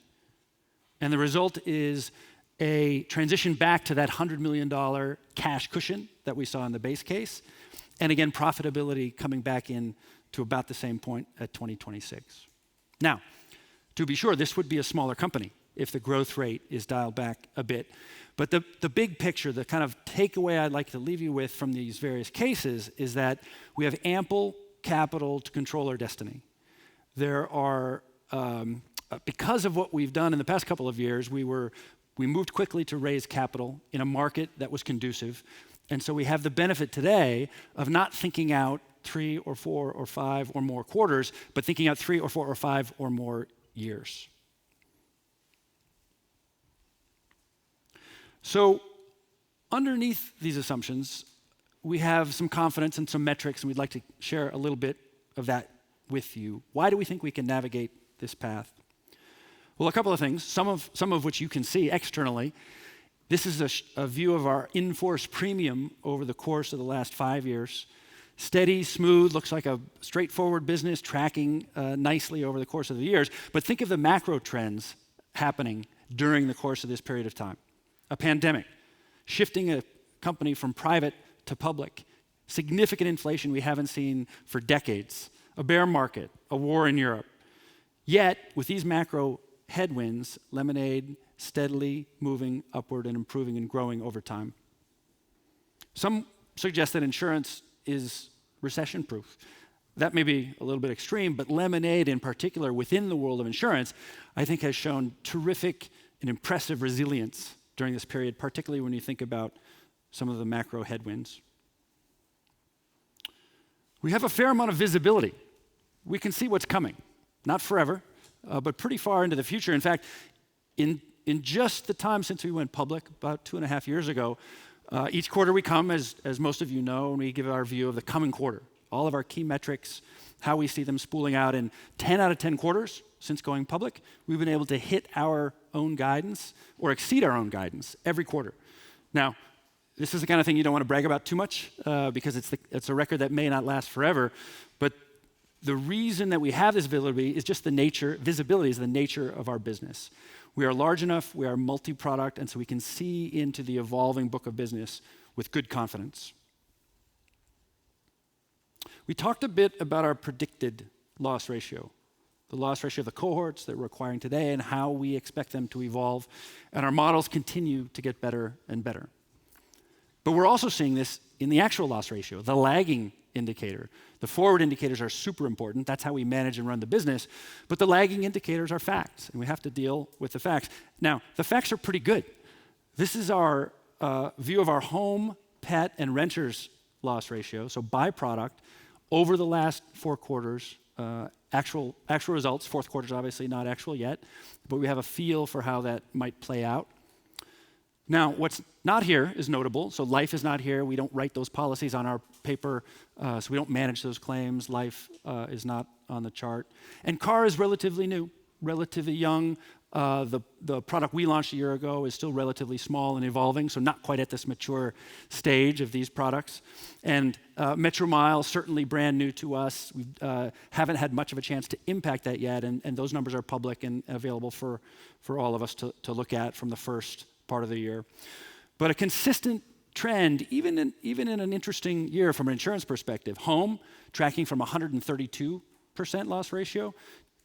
And the result is a transition back to that $100 million cash cushion that we saw in the base case. And again, profitability coming back in to about the same point at 2026. Now, to be sure, this would be a smaller company if the growth rate is dialed back a bit. But the big picture, the kind of takeaway I'd like to leave you with from these various cases is that we have ample capital to control our destiny. There are, because of what we've done in the past couple of years, we moved quickly to raise capital in a market that was conducive. And so we have the benefit today of not thinking out 3 or 4 or 5 or more quarters, but thinking out 3 or 4 or 5 or more years. So underneath these assumptions, we have some confidence and some metrics, and we'd like to share a little bit of that with you. Why do we think we can navigate this path? Well, a couple of things, some of which you can see externally. This is a view of our in-force premium over the course of the last 5 years. Steady, smooth, looks like a straightforward business tracking nicely over the course of the years. But think of the macro trends happening during the course of this period of time. A pandemic, shifting a company from private to public, significant inflation we haven't seen for decades, a bear market, a war in Europe. Yet, with these macro headwinds, Lemonade steadily moving upward and improving and growing over time. Some suggest that insurance is recession-proof. That may be a little bit extreme, but Lemonade in particular, within the world of insurance, I think has shown terrific and impressive resilience during this period, particularly when you think about some of the macro headwinds. We have a fair amount of visibility. We can see what's coming, not forever, but pretty far into the future. In fact, in just the time since we went public, about 2.5 years ago, each quarter we come, as most of you know, and we give our view of the coming quarter, all of our key metrics, how we see them spooling out. In 10 out of 10 quarters since going public, we've been able to hit our own guidance or exceed our own guidance every quarter. Now, this is the kind of thing you don't want to brag about too much because it's a record that may not last forever. But the reason that we have this visibility is just visibility is the nature of our business. We are large enough, we are multi-product, and so we can see into the evolving book of business with good confidence. We talked a bit about our predicted loss ratio, the loss ratio of the cohorts that we're acquiring today and how we expect them to evolve. And our models continue to get better and better. But we're also seeing this in the actual loss ratio, the lagging indicator. The forward indicators are super important. That's how we manage and run the business. But the lagging indicators are facts, and we have to deal with the facts. Now, the facts are pretty good. This is our view of our home, pet, and renters loss ratio, so by product, over the last 4 quarters, actual results. Fourth quarter is obviously not actual yet, but we have a feel for how that might play out. Now, what's not here is notable. So life is not here. We don't write those policies on our paper, so we don't manage those claims. Life is not on the chart. And car is relatively new, relatively young. The product we launched a year ago is still relatively small and evolving, so not quite at this mature stage of these products. And Metro Mile, certainly brand new to us. We haven't had much of a chance to impact that yet, and those numbers are public and available for all of us to look at from the first part of the year. But a consistent trend, even in an interesting year from an insurance perspective. Home, tracking from 132% loss ratio,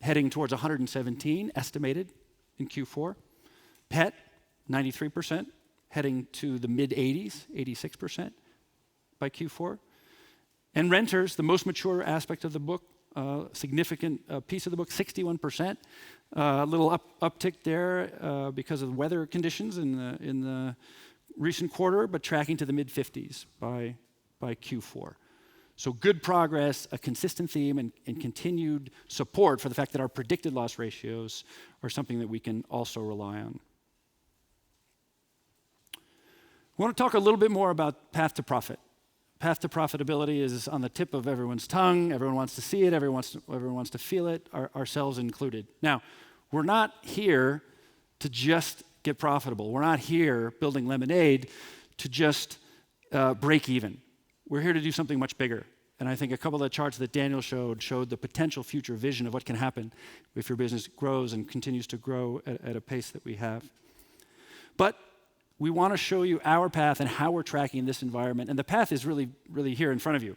heading towards 117, estimated in Q4. Pet, 93%, heading to the mid-80s, 86% by Q4. And renters, the most mature aspect of the book, significant piece of the book, 61%. A little uptick there because of weather conditions in the recent quarter, but tracking to the mid-50s by Q4. So good progress, a consistent theme, and continued support for the fact that our predicted loss ratios are something that we can also rely on. I want to talk a little bit more about path to profit. Path to profitability is on the tip of everyone's tongue. Everyone wants to see it. Everyone wants to feel it, ourselves included. Now, we're not here to just get profitable. We're not here building Lemonade to just break even. We're here to do something much bigger. And I think a couple of the charts that Daniel showed the potential future vision of what can happen if your business grows and continues to grow at a pace that we have. But we want to show you our path and how we're tracking in this environment. And the path is really, really here in front of you.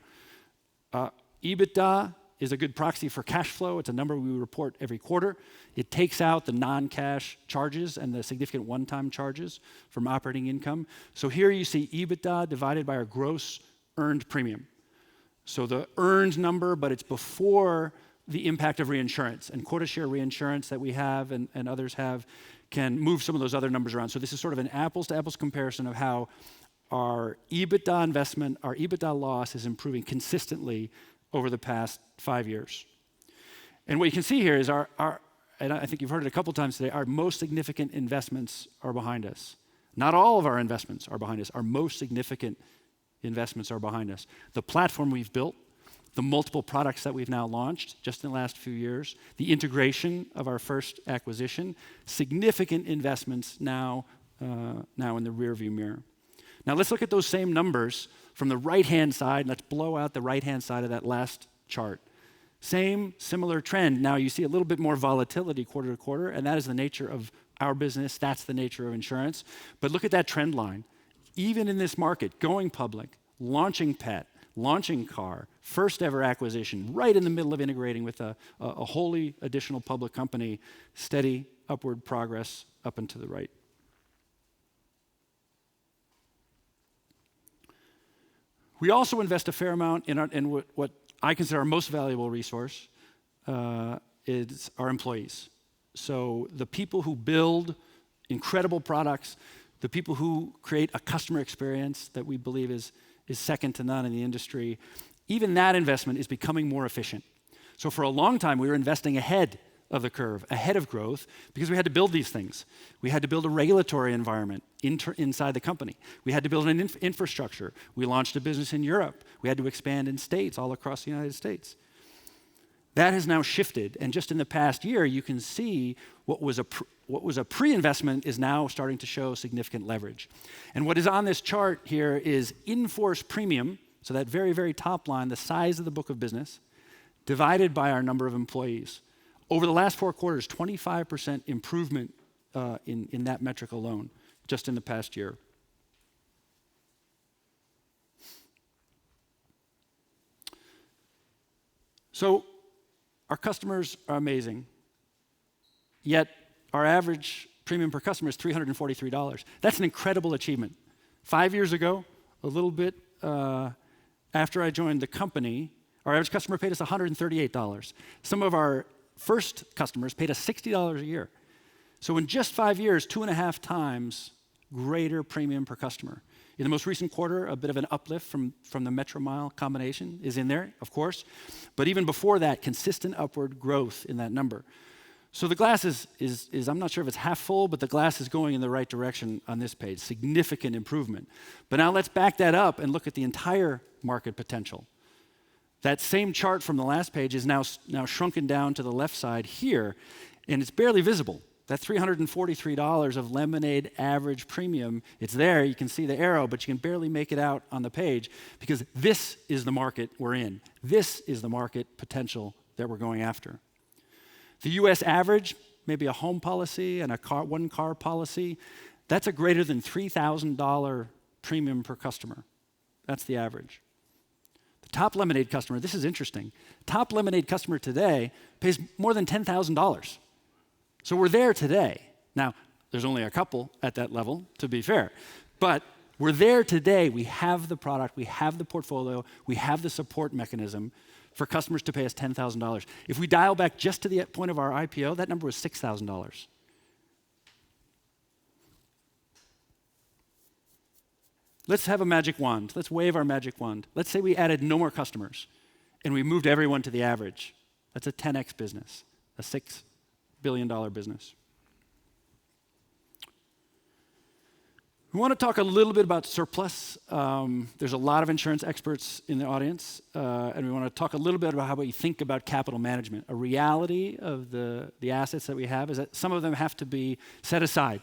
EBITDA is a good proxy for cash flow. It's a number we report every quarter. It takes out the non-cash charges and the significant one-time charges from operating income. So here you see EBITDA divided by our gross earned premium. So the earned number, but it's before the impact of reinsurance. And quota share reinsurance that we have and others have can move some of those other numbers around. So this is sort of an apples-to-apples comparison of how our EBITDA investment, our EBITDA loss is improving consistently over the past 5 years. And what you can see here is our and I think you've heard it a couple times today, our most significant investments are behind us. Not all of our investments are behind us. Our most significant investments are behind us. The platform we've built, the multiple products that we've now launched just in the last few years, the integration of our first acquisition, significant investments now in the rearview mirror. Now let's look at those same numbers from the right-hand side, and let's blow out the right-hand side of that last chart. Same, similar trend. Now you see a little bit more volatility quarter to quarter, and that is the nature of our business. That's the nature of insurance. But look at that trend line. Even in this market, going public, launching pet, launching car, first ever acquisition, right in the middle of integrating with a wholly additional public company, steady upward progress up and to the right. We also invest a fair amount in what I consider our most valuable resource is our employees. So the people who build incredible products, the people who create a customer experience that we believe is second to none in the industry, even that investment is becoming more efficient. So for a long time, we were investing ahead of the curve, ahead of growth, because we had to build these things. We had to build a regulatory environment inside the company. We had to build an infrastructure. We launched a business in Europe. We had to expand in states all across the United States. That has now shifted, and just in the past year, you can see what was a pre-investment is now starting to show significant leverage. And what is on this chart here is in-force premium, so that very, very top line, the size of the book of business, divided by our number of employees. Over the last 4 quarters, 25% improvement in that metric alone, just in the past year. So our customers are amazing, yet our average premium per customer is $343. That's an incredible achievement. 5 years ago, a little bit after I joined the company, our average customer paid us $138. Some of our first customers paid us $60 a year. So in just 5 years, 2.5 times greater premium per customer. In the most recent quarter, a bit of an uplift from the Metro Mile combination is in there, of course. But even before that, consistent upward growth in that number. So the glass is I'm not sure if it's half full, but the glass is going in the right direction on this page. Significant improvement. But now let's back that up and look at the entire market potential. That same chart from the last page is now shrunken down to the left side here, and it's barely visible. That $343 of Lemonade average premium, it's there, you can see the arrow, but you can barely make it out on the page because this is the market we're in. This is the market potential that we're going after. The US average, maybe a home policy and a one-car policy, that's a greater than $3,000 premium per customer. That's the average. The top Lemonade customer, this is interesting. Top Lemonade customer today pays more than $10,000. So we're there today. Now, there's only a couple at that level, to be fair. But we're there today. We have the product, we have the portfolio, we have the support mechanism for customers to pay us $10,000. If we dial back just to the point of our IPO, that number was $6,000. Let's have a magic wand. Let's wave our magic wand. Let's say we added no more customers and we moved everyone to the average. That's a 10x business, a $6 billion business. We want to talk a little bit about surplus. There's a lot of insurance experts in the audience, and we want to talk a little bit about how we think about capital management. A reality of the assets that we have is that some of them have to be set aside.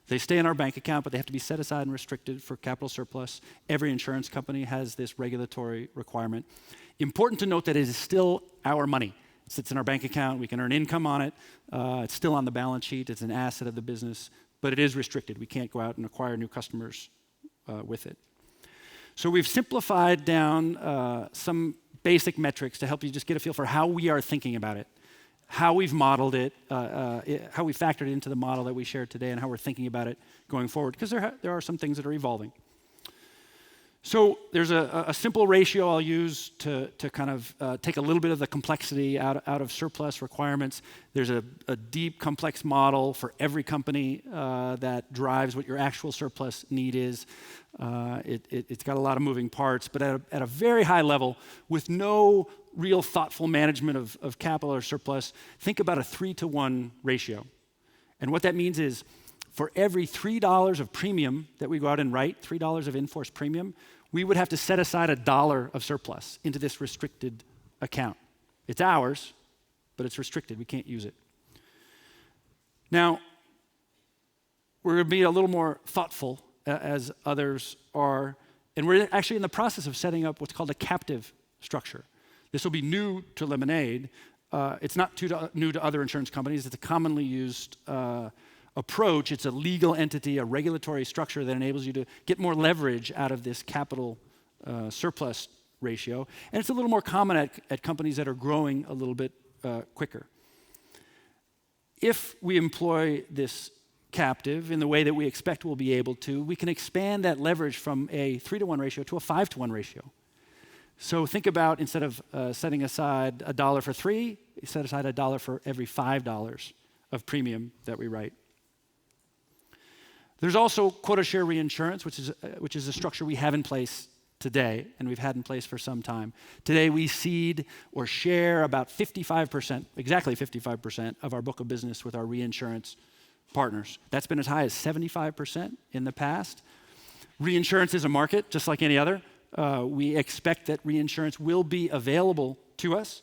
They stay in our bank account, but they have to be set aside and restricted for capital surplus. Every insurance company has this regulatory requirement. Important to note that it is still our money. It sits in our bank account. We can earn income on it. It's still on the balance sheet. It's an asset of the business, but it is restricted. We can't go out and acquire new customers with it. So we've simplified down some basic metrics to help you just get a feel for how we are thinking about it, how we've modeled it, how we factored it into the model that we shared today, and how we're thinking about it going forward, because there are some things that are evolving. So there's a simple ratio I'll use to kind of take a little bit of the complexity out of surplus requirements. There's a deep, complex model for every company that drives what your actual surplus need is. It's got a lot of moving parts, but at a very high level, with no real thoughtful management of capital or surplus, think about a 3-to-1 ratio. And what that means is, for every $3 of premium that we go out and write, $3 of in-force premium, we would have to set aside $1 of surplus into this restricted account. It's ours, but it's restricted. We can't use it. Now, we're going to be a little more thoughtful as others are, and we're actually in the process of setting up what's called a captive structure. This will be new to Lemonade. It's not new to other insurance companies. It's a commonly used approach. It's a legal entity, a regulatory structure that enables you to get more leverage out of this capital surplus ratio. And it's a little more common at companies that are growing a little bit quicker. If we employ this captive in the way that we expect we'll be able to, we can expand that leverage from a 3-to-1 ratio to a 5-to-1 ratio. So think about, instead of setting aside $1 for 3, you set aside $1 for every $5 of premium that we write. There's also quota share reinsurance, which is a structure we have in place today, and we've had in place for some time. Today, we cede or share about 55%, exactly 55% of our book of business with our reinsurance partners. That's been as high as 75% in the past. Reinsurance is a market, just like any other. We expect that reinsurance will be available to us.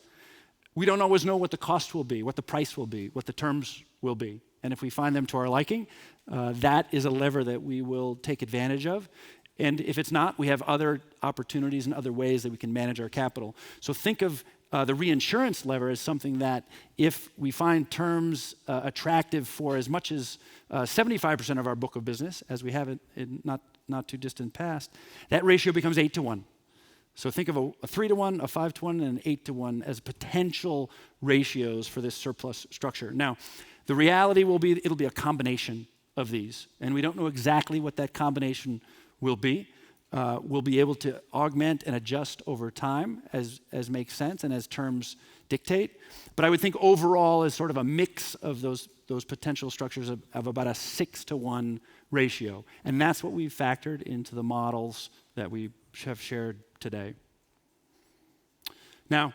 We don't always know what the cost will be, what the price will be, what the terms will be. And if we find them to our liking, that is a lever that we will take advantage of. And if it's not, we have other opportunities and other ways that we can manage our capital. So think of the reinsurance lever as something that, if we find terms attractive for as much as 75% of our book of business, as we have it in not too distant past, that ratio becomes 8-to-1. So think of a 3-to-1, a 5-to-1, and an 8-to-1 as potential ratios for this surplus structure. Now, the reality will be it'll be a combination of these, and we don't know exactly what that combination will be. We'll be able to augment and adjust over time as makes sense and as terms dictate. But I would think overall as sort of a mix of those potential structures of about a 6-to-1 ratio. And that's what we've factored into the models that we have shared today. Now,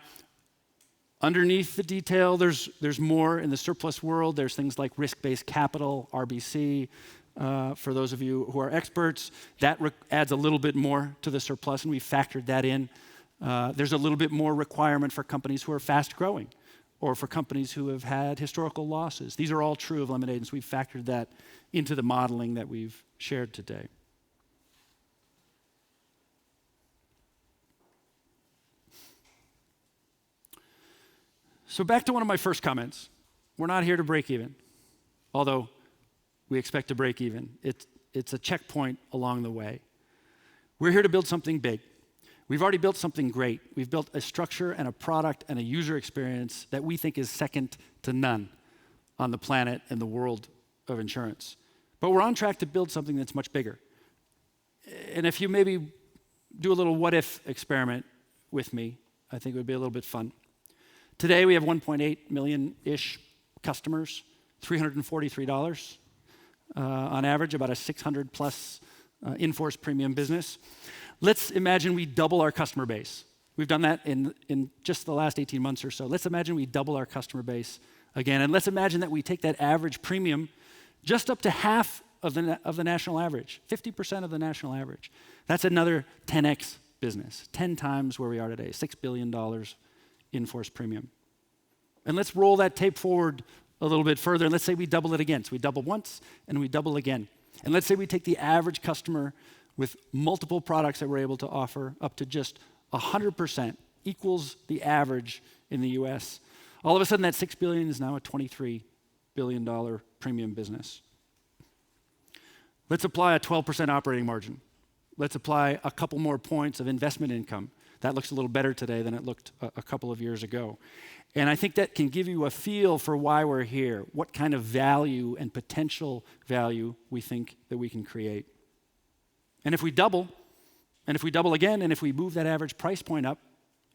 underneath the detail, there's more in the surplus world. There's things like risk-based capital, RBC. For those of you who are experts, that adds a little bit more to the surplus, and we factored that in. There's a little bit more requirement for companies who are fast-growing or for companies who have had historical losses. These are all true of Lemonade, and so we've factored that into the modeling that we've shared today. So back to one of my first comments. We're not here to break even, although we expect to break even. It's a checkpoint along the way. We're here to build something big. We've already built something great. We've built a structure and a product and a user experience that we think is second to none on the planet and the world of insurance. But we're on track to build something that's much bigger. And if you maybe do a little what-if experiment with me, I think it would be a little bit fun. Today, we have 1.8 million-ish customers, $343 on average, about a 600-plus in-force premium business. Let's imagine we double our customer base. We've done that in just the last 18 months or so. Let's imagine we double our customer base again, and let's imagine that we take that average premium just up to half of the national average, 50% of the national average. That's another 10x business, 10 times where we are today, $6 billion in-force premium. And let's roll that tape forward a little bit further, and let's say we double it again. So we double once, and we double again. And let's say we take the average customer with multiple products that we're able to offer up to just 100%, equals the average in the US. All of a sudden, that $6 billion is now a $23 billion premium business. Let's apply a 12% operating margin. Let's apply a couple more points of investment income. That looks a little better today than it looked a couple of years ago. And I think that can give you a feel for why we're here, what kind of value and potential value we think that we can create. And if we double, and if we double again, and if we move that average price point up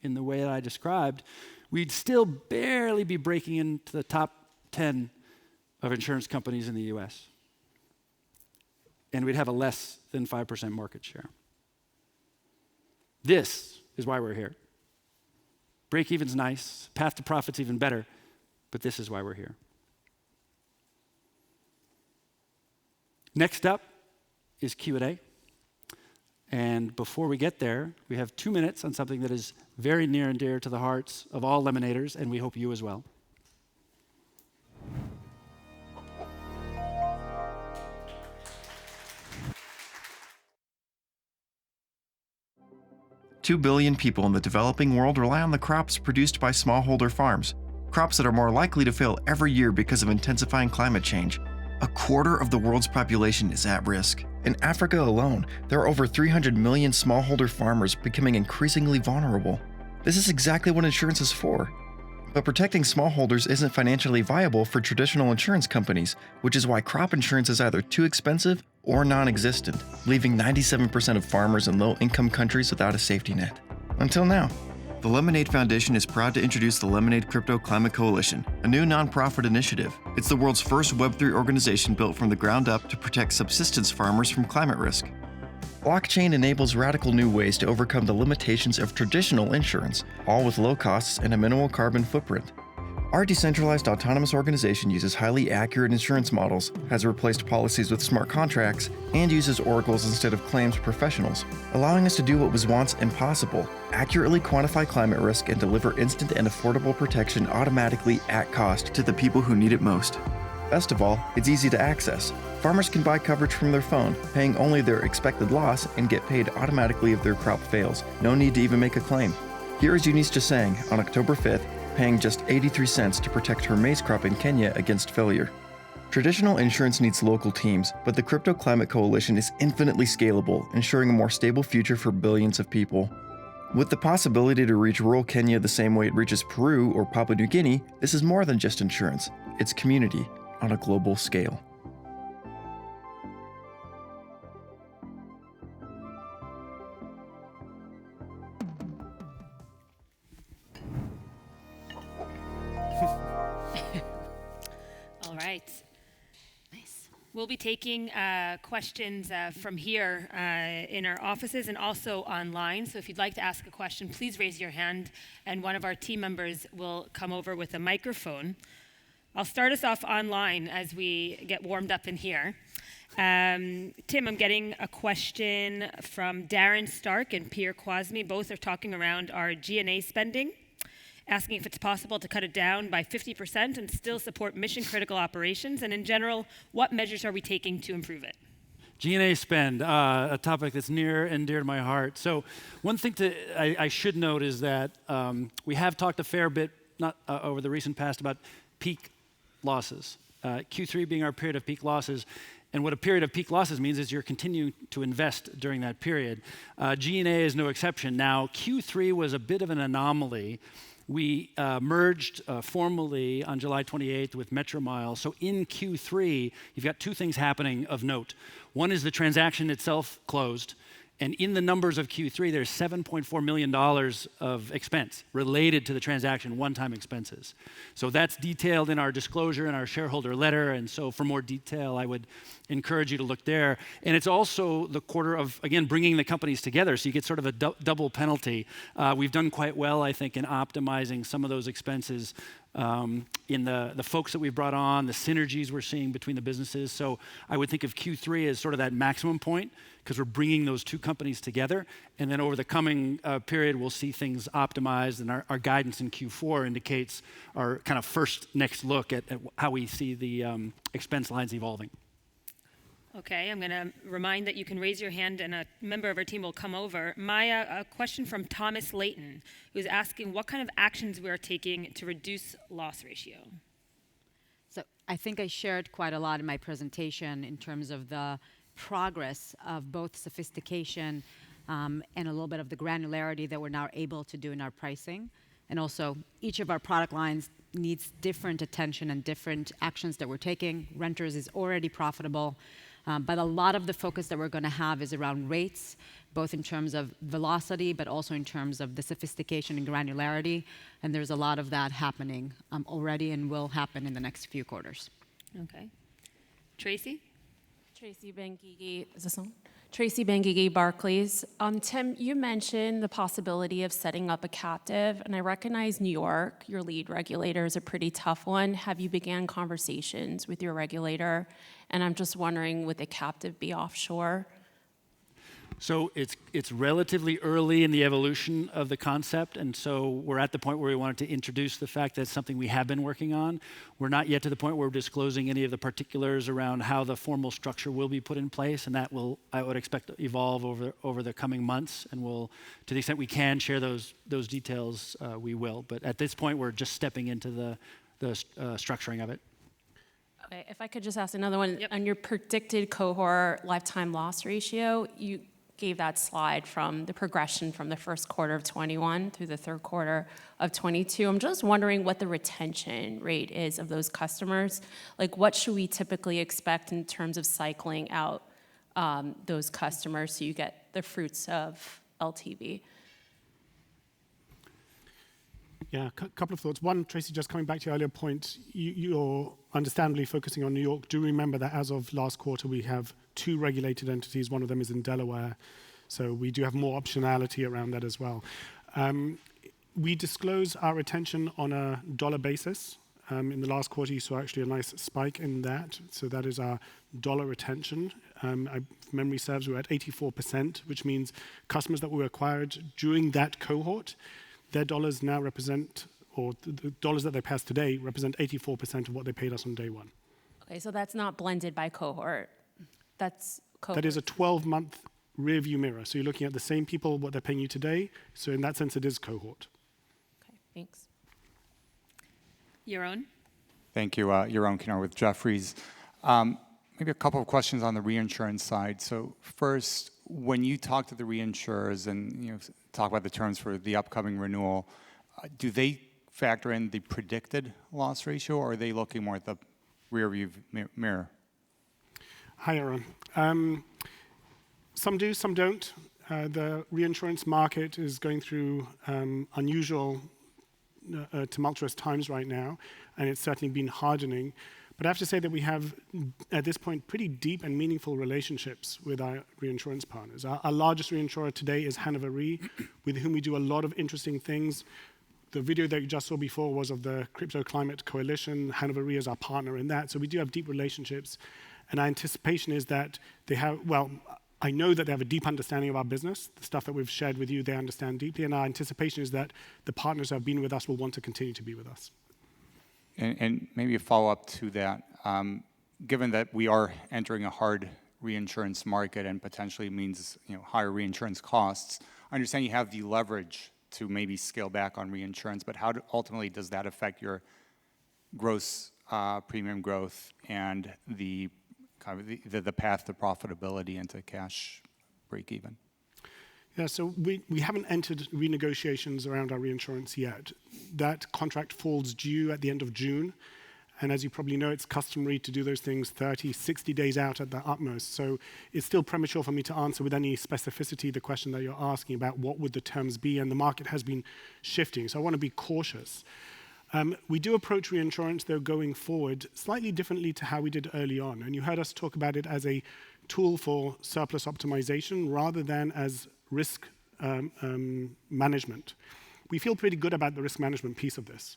in the way that I described, we'd still barely be breaking into the top 10 of insurance companies in the US. And we'd have a less than 5% market share. This is why we're here. Break-even's nice, path to profit's even better, but this is why we're here. Next up is Q&A. And before we get there, we have 2 minutes on something that is very near and dear to the hearts of all Lemonaders, and we hope you as well. Two billion people in the developing world rely on the crops produced by smallholder farms, crops that are more likely to fail every year because of intensifying climate change. A quarter of the world's population is at risk. In Africa alone, there are over 300 million smallholder farmers becoming increasingly vulnerable. This is exactly what insurance is for. But protecting smallholders isn't financially viable for traditional insurance companies, which is why crop insurance is either too expensive or non-existent, leaving 97% of farmers in low-income countries without a safety net. Until now. The Lemonade Foundation is proud to introduce the Lemonade Crypto Climate Coalition, a new nonprofit initiative. It's the world's first Web3 organization built from the ground up to protect subsistence farmers from climate risk. Blockchain enables radical new ways to overcome the limitations of traditional insurance, all with low costs and a minimal carbon footprint. Our decentralized autonomous organization uses highly accurate insurance models, has replaced policies with smart contracts, and uses oracles instead of claims professionals, allowing us to do what was once impossible: accurately quantify climate risk and deliver instant and affordable protection automatically at cost to the people who need it most. Best of all, it's easy to access. Farmers can buy coverage from their phone, paying only their expected loss, and get paid automatically if their crop fails. No need to even make a claim. Here is Eunice Chasang on October 5th, paying just 83 cents to protect her maize crop in Kenya against failure. Traditional insurance needs local teams, but the Crypto Climate Coalition is infinitely scalable, ensuring a more stable future for billions of people. With the possibility to reach rural Kenya the same way it reaches Peru or Papua New Guinea, this is more than just insurance. It's community on a global scale. All right. Nice. We'll be taking questions from here in our offices and also online. So if you'd like to ask a question, please raise your hand and one of our team members will come over with a microphone. I'll start us off online as we get warmed up in here. Tim, I'm getting a question from Darren Stark and Pierre Kwasmi. Both are talking around our G&A spending, asking if it's possible to cut it down by 50% and still support mission-critical operations, and in general, what measures are we taking to improve it? G&A spend, a topic that's near and dear to my heart. So one thing I should note is that we have talked a fair bit over the recent past about peak losses, Q3 being our period of peak losses. And what a period of peak losses means is you're continuing to invest during that period. G&A is no exception. Now, Q3 was a bit of an anomaly. We merged formally on July 28th with Metromile. So in Q3, you've got two things happening of note. One is the transaction itself closed. And in the numbers of Q3, there's $7.4 million of expense related to the transaction, one-time expenses. So that's detailed in our disclosure in our shareholder letter. And so for more detail, I would encourage you to look there. And it's also the quarter of, again, bringing the companies together. So you get sort of a double penalty. We've done quite well, I think, in optimizing some of those expenses in the folks that we've brought on, the synergies we're seeing between the businesses. So I would think of Q3 as sort of that maximum point because we're bringing those two companies together. And then over the coming period, we'll see things optimized. And our guidance in Q4 indicates our kind of first next look at how we see the expense lines evolving. Okay, I'm going to remind that you can raise your hand and a member of our team will come over. Maya, a question from Thomas Layton, who's asking what kind of actions we are taking to reduce loss ratio. So I think I shared quite a lot in my presentation in terms of the progress of both sophistication and a little bit of the granularity that we're now able to do in our pricing. And also each of our product lines needs different attention and different actions that we're taking. Renters is already profitable. But a lot of the focus that we're going to have is around rates, both in terms of velocity, but also in terms of the sophistication and granularity. And there's a lot of that happening already and will happen in the next few quarters. Okay. Tracy? Tracy Benguigui, is this on? Tracy Benguigui, Barclays. Tim, you mentioned the possibility of setting up a captive, and I recognize New York, your lead regulator, is a pretty tough one. Have you began conversations with your regulator? And I'm just wondering, would the captive be offshore? So it's relatively early in the evolution of the concept, and so we're at the point where we wanted to introduce the fact that it's something we have been working on. We're not yet to the point where we're disclosing any of the particulars around how the formal structure will be put in place, and that will, I would expect, to evolve over the coming months, and we'll, to the extent we can share those details, we will. But at this point, we're just stepping into the structuring of it. Okay, if I could just ask another one. Yep. On your predicted cohort lifetime loss ratio, you gave that slide from the progression from the first quarter of 21 through the third quarter of 22. I'm just wondering what the retention rate is of those customers. Like, what should we typically expect in terms of cycling out those customers so you get the fruits of LTV? Yeah, a couple of thoughts. One, Tracy, just coming back to your earlier point, you're understandably focusing on New York. Do remember that as of last quarter, we have 2 regulated entities. One of them is in Delaware. So we do have more optionality around that as well. We disclose our retention on a dollar basis. In the last quarter, you saw actually a nice spike in that. So that is our dollar retention. If memory serves, we're at 84%, which means customers that were acquired during that cohort, their dollars now represent, or the dollars that they pay us today represent 84% of what they paid us on day one. Okay, so that's not blended by cohort. That's cohort. That is a 12-month rear view mirror. So you're looking at the same people, what they're paying you today. So in that sense, it is cohort. Okay, thanks. Yaron? Thank you. Yaron Kinar with Jefferies. My Maybe a couple of questions on the reinsurance side. So first, when you talk to the reinsurers and talk about the terms for the upcoming renewal, do they factor in the predicted loss ratio, or are they looking more at the rear view mirror? Hi, Aaron. Some do, some don't. The reinsurance market is going through unusual, tumultuous times right now, and it's certainly been hardening. But I have to say that we have, at this point, pretty deep and meaningful relationships with our reinsurance partners. Our largest reinsurer today is Hanover Re, with whom we do a lot of interesting things. The video that you just saw before was of the Crypto Climate Coalition. Hanover Re is our partner in that. So we do have deep relationships. And our anticipation is that they have, well, I know that they have a deep understanding of our business. The stuff that we've shared with you, they understand deeply. And our anticipation is that the partners who have been with us will want to continue to be with us. And maybe a follow-up to that. Given that we are entering a hard reinsurance market and potentially means higher reinsurance costs, I understand you have the leverage to maybe scale back on reinsurance, but how ultimately does that affect your gross premium growth and the path to profitability and to cash break even? Yeah, so we haven't entered renegotiations around our reinsurance yet. That contract falls due at the end of June. And as you probably know, it's customary to do those things 30, 60 days out at the utmost. So it's still premature for me to answer with any specificity the question that you're asking about what would the terms be, and the market has been shifting. So I want to be cautious. We do approach reinsurance, though, going forward slightly differently to how we did early on. And you heard us talk about it as a tool for surplus optimization rather than as risk management. We feel pretty good about the risk management piece of this.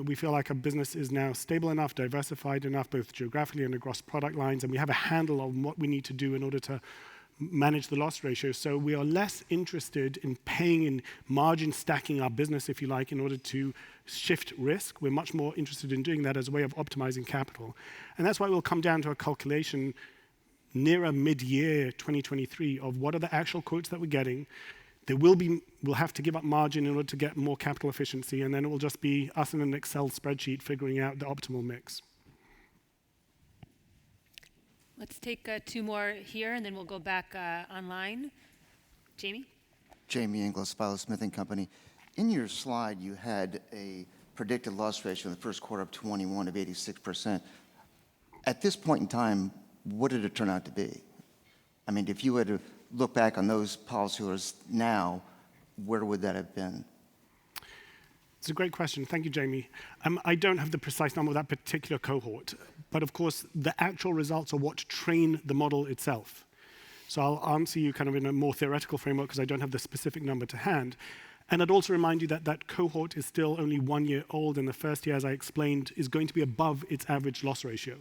We feel like our business is now stable enough, diversified enough, both geographically and across product lines, and we have a handle on what we need to do in order to manage the loss ratio. So we are less interested in paying in margin stacking our business, if you like, in order to shift risk. We're much more interested in doing that as a way of optimizing capital. And that's why we'll come down to a calculation nearer mid-year 2023 of what are the actual quotes that we're getting. We'll have to give up margin in order to get more capital efficiency, and then it will just be us in an Excel spreadsheet figuring out the optimal mix. Let's take two more here, and then we'll go back online. Jamie? Jamie Inglis, Philo Smith & Company. In your slide, you had a predicted loss ratio in the first quarter of 21 of 86%. At this point in time, what did it turn out to be? I mean, if you were to look back on those policyholders now, where would that have been? It's a great question. Thank you, Jamie. I don't have the precise number of that particular cohort, but of course, the actual results are what train the model itself. So I'll answer you kind of in a more theoretical framework because I don't have the specific number to hand. And I'd also remind you that that cohort is still only 1 year old, and the first year, as I explained, is going to be above its average loss ratio.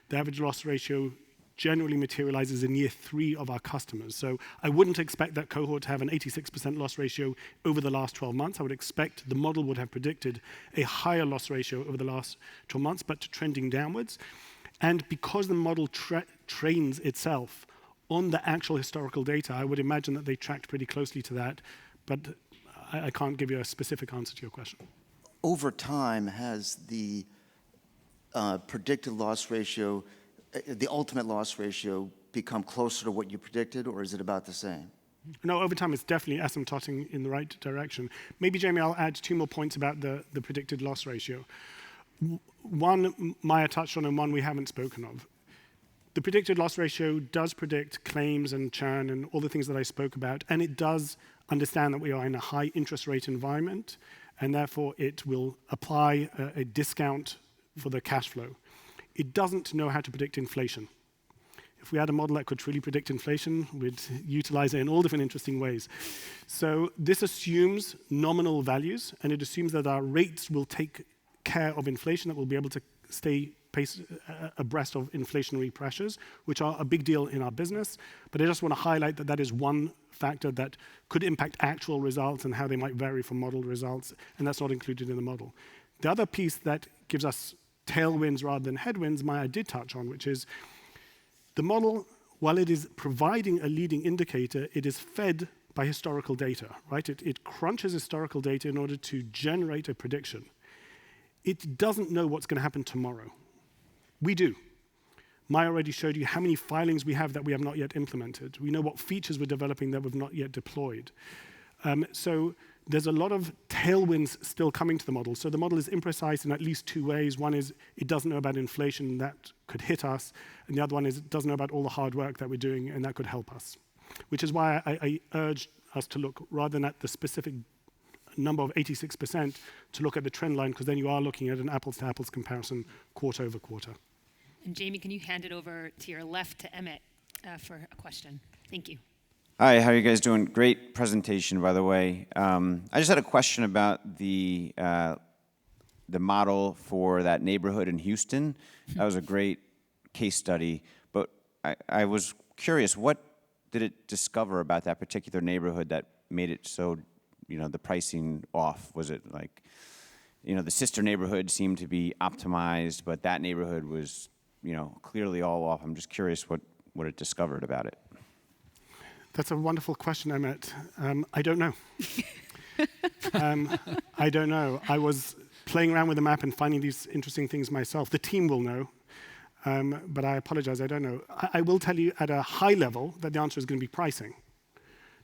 The average loss ratio generally materializes in year 3 of our customers. So I wouldn't expect that cohort to have an 86% loss ratio over the last 12 months. I would expect the model would have predicted a higher loss ratio over the last 12 months, but trending downwards. And because the model trains itself on the actual historical data, I would imagine that they tracked pretty closely to that, but I can't give you a specific answer to your question. Over time, has the predicted loss ratio, the ultimate loss ratio, become closer to what you predicted, or is it about the same? No, over time it's definitely asymptoting in the right direction. Maybe, Jamie, I'll add 2 more points about the predicted loss ratio. One Maya touched on and one we haven't spoken of. The predicted loss ratio does predict claims and churn and all the things that I spoke about, and it does understand that we are in a high interest rate environment, and therefore it will apply a discount for the cash flow. It doesn't know how to predict inflation. If we had a model that could truly predict inflation, we'd utilize it in all different interesting ways. So this assumes nominal values, and it assumes that our rates will take care of inflation, that we'll be able to stay abreast of inflationary pressures, which are a big deal in our business. But I just want to highlight that that is one factor that could impact actual results and how they might vary from model results, and that's not included in the model. The other piece that gives us tailwinds rather than headwinds, Maya did touch on, which is the model, while it is providing a leading indicator, it is fed by historical data, right? It crunches historical data in order to generate a prediction. It doesn't know what's going to happen tomorrow. We do. Maya already showed you how many filings we have that we have not yet implemented. We know what features we're developing that we've not yet deployed. So there's a lot of tailwinds still coming to the model. So the model is imprecise in at least two ways. One is it doesn't know about inflation that could hit us, and the other one is it doesn't know about all the hard work that we're doing and that could help us. Which is why I urge us to look, rather than at the specific number of 86%, to look at the trend line, because then you are looking at an apples-to-apples comparison quarter over quarter. And Jamie, can you hand it over to your left to Emmett for a question? Thank you. Hi, how are you guys doing? Great presentation, by the way. I just had a question about the model for that neighborhood in Houston. That was a great case study, but I was curious, what did it discover about that particular neighborhood that made it so, the pricing off? Was it like, the sister neighborhood seemed to be optimized, but that neighborhood was, clearly all off? I'm just curious what it discovered about it. That's a wonderful question, Emmett. I don't know. I don't know. I was playing around with the map and finding these interesting things myself. The team will know, but I apologize, I don't know. I will tell you at a high level that the answer is going to be pricing.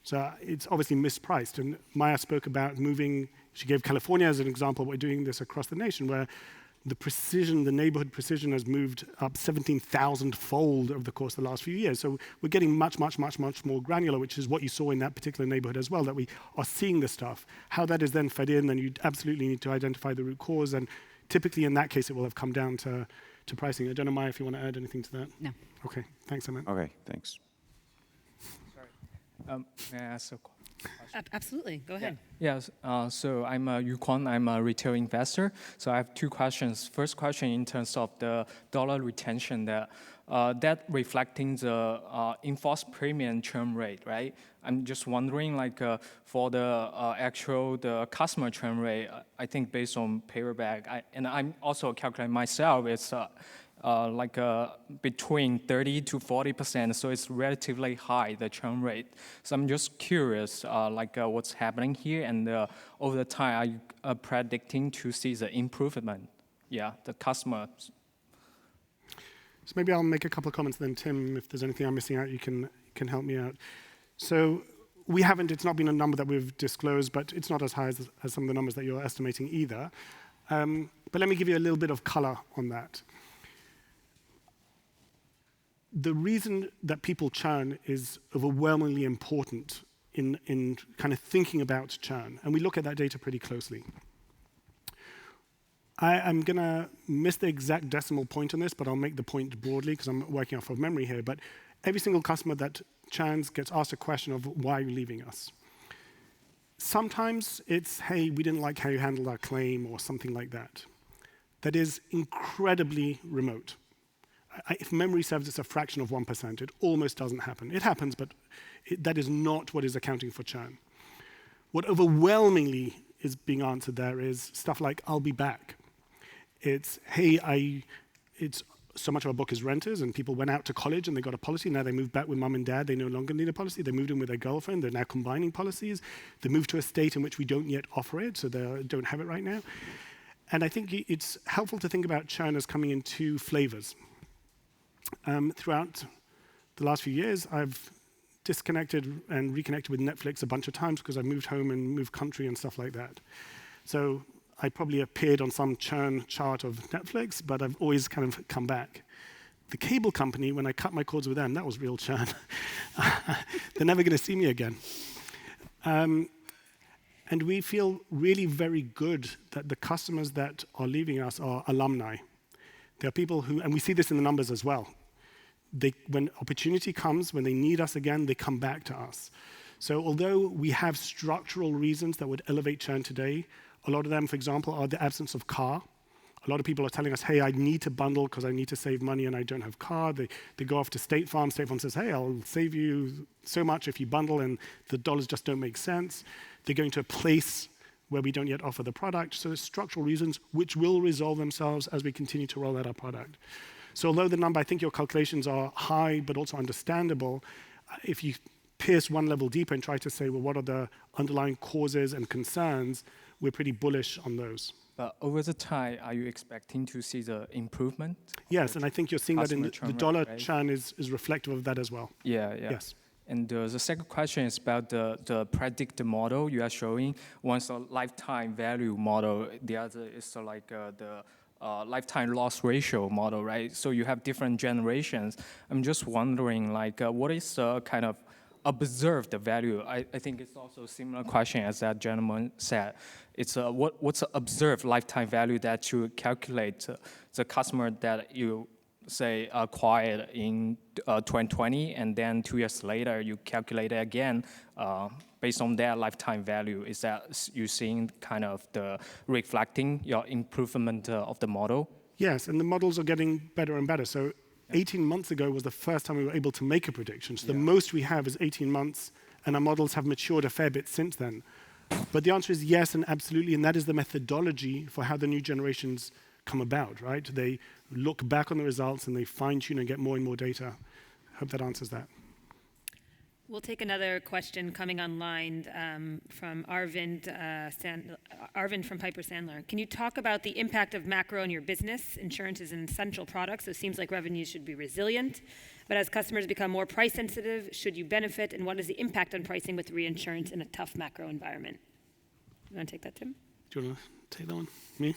So it's obviously mispriced. And Maya spoke about moving, she gave California as an example. We're doing this across the nation where the precision, the neighborhood precision has moved up 17,000-fold over the course of the last few years. So we're getting much, much, much, much more granular, which is what you saw in that particular neighborhood as well, that we are seeing the stuff. How that is then fed in, then you absolutely need to identify the root cause. And typically in that case, it will have come down to pricing. I don't know, Maya, if you want to add anything to that. No. Okay, thanks, Emmett. Okay, thanks. Sorry. May I ask a question? Absolutely, go ahead. Yes, so I'm Yukon, I'm a retail investor. So I have two questions. First question in terms of the dollar retention, that reflecting the in-force premium churn rate, right? I'm just wondering, for the customer churn rate, I think based on payback, and I'm also calculating myself, it's between 30 to 40%, so it's relatively high, the churn rate. So I'm just curious, what's happening here, and over the time, are you predicting to see the improvement? Yeah, the customer. So maybe I'll make a couple of comments, then Tim, if there's anything I'm missing out, you can help me out. So it's not been a number that we've disclosed, but it's not as high as some of the numbers that you're estimating either. But let me give you a little bit of color on that. The reason that people churn is overwhelmingly important in kind of thinking about churn. And we look at that data pretty closely. I'm going to miss the exact decimal point on this, but I'll make the point broadly because I'm working off of memory here. But every single customer that churns gets asked a question of why are you leaving us? Sometimes it's, hey, we didn't like how you handled our claim or something like that. That is incredibly remote. If memory serves, it's a fraction of 1%. It almost doesn't happen. It happens, but that is not what is accounting for churn. What overwhelmingly is being answered there is stuff like, I'll be back. It's, hey, it's so much of our book is renters, and people went out to college and they got a policy. Now they moved back with mum and dad. They no longer need a policy. They moved in with their girlfriend. They're now combining policies. They moved to a state in which we don't yet offer it, so they don't have it right now. And I think it's helpful to think about churn as coming in two flavors. Throughout the last few years, I've disconnected and reconnected with Netflix a bunch of times because I've moved home and moved country and stuff like that. So I probably appeared on some churn chart of Netflix, but I've always kind of come back. The cable company, when I cut my cords with them, that was real churn. They're never going to see me again. And we feel really very good that the customers that are leaving us are alumni. There are people who, and we see this in the numbers as well. When opportunity comes, when they need us again, they come back to us. So although we have structural reasons that would elevate churn today, a lot of them, for example, are the absence of car. A lot of people are telling us, hey, I need to bundle because I need to save money and I don't have car. They go off to State Farm. State Farm says, hey, I'll save you so much if you bundle, and the dollars just don't make sense. They're going to a place where we don't yet offer the product. So there's structural reasons which will resolve themselves as we continue to roll out our product. So although the number, I think your calculations are high but also understandable, if you pierce one level deeper and try to say, well, what are the underlying causes and concerns, we're pretty bullish on those. But over the time, are you expecting to see the improvement? Yes, and I think you're seeing that in Customer the churn dollar rate? churn is reflective of that as well. Yeah. Yes. And the second question is about the predictor model you are showing. One's a lifetime value model, the other is like the lifetime loss ratio model, right? So you have different generations. I'm just wondering, like, what is the kind of observed value? I think it's also a similar question as that gentleman said. It's what's the observed lifetime value that you calculate the customer that you say acquired in 2020, and then 2 years later you calculate it again based on their lifetime value. Is that you seeing kind of the reflecting your improvement of the model? Yes, and the models are getting better and better. So 18 months ago was the first time we were able to make a prediction. So the most we have is 18 months, and our models have matured a fair bit since then. But the answer is yes, and absolutely, and that is the methodology for how the new generations come about, right? They look back on the results and they fine-tune and get more and more data. Hope that answers that. We'll take another question coming online from Arvind from Piper Sandler. Can you talk about the impact of macro on your business? Insurance is an essential product, so it seems like revenues should be resilient. But as customers become more price sensitive, should you benefit? And what is the impact on pricing with reinsurance in a tough macro environment? You want to take that, Tim? Do you want to take that one? Me?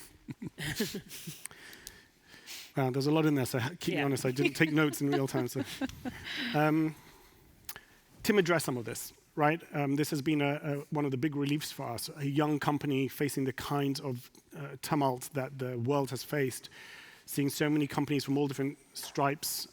Wow, there's a lot in there, so keep me honest. I didn't take notes in real time. So. Tim addressed some of this, right? This has been one of the big reliefs for us, a young company facing the kinds of tumult that the world has faced, seeing so many companies from all different stripes,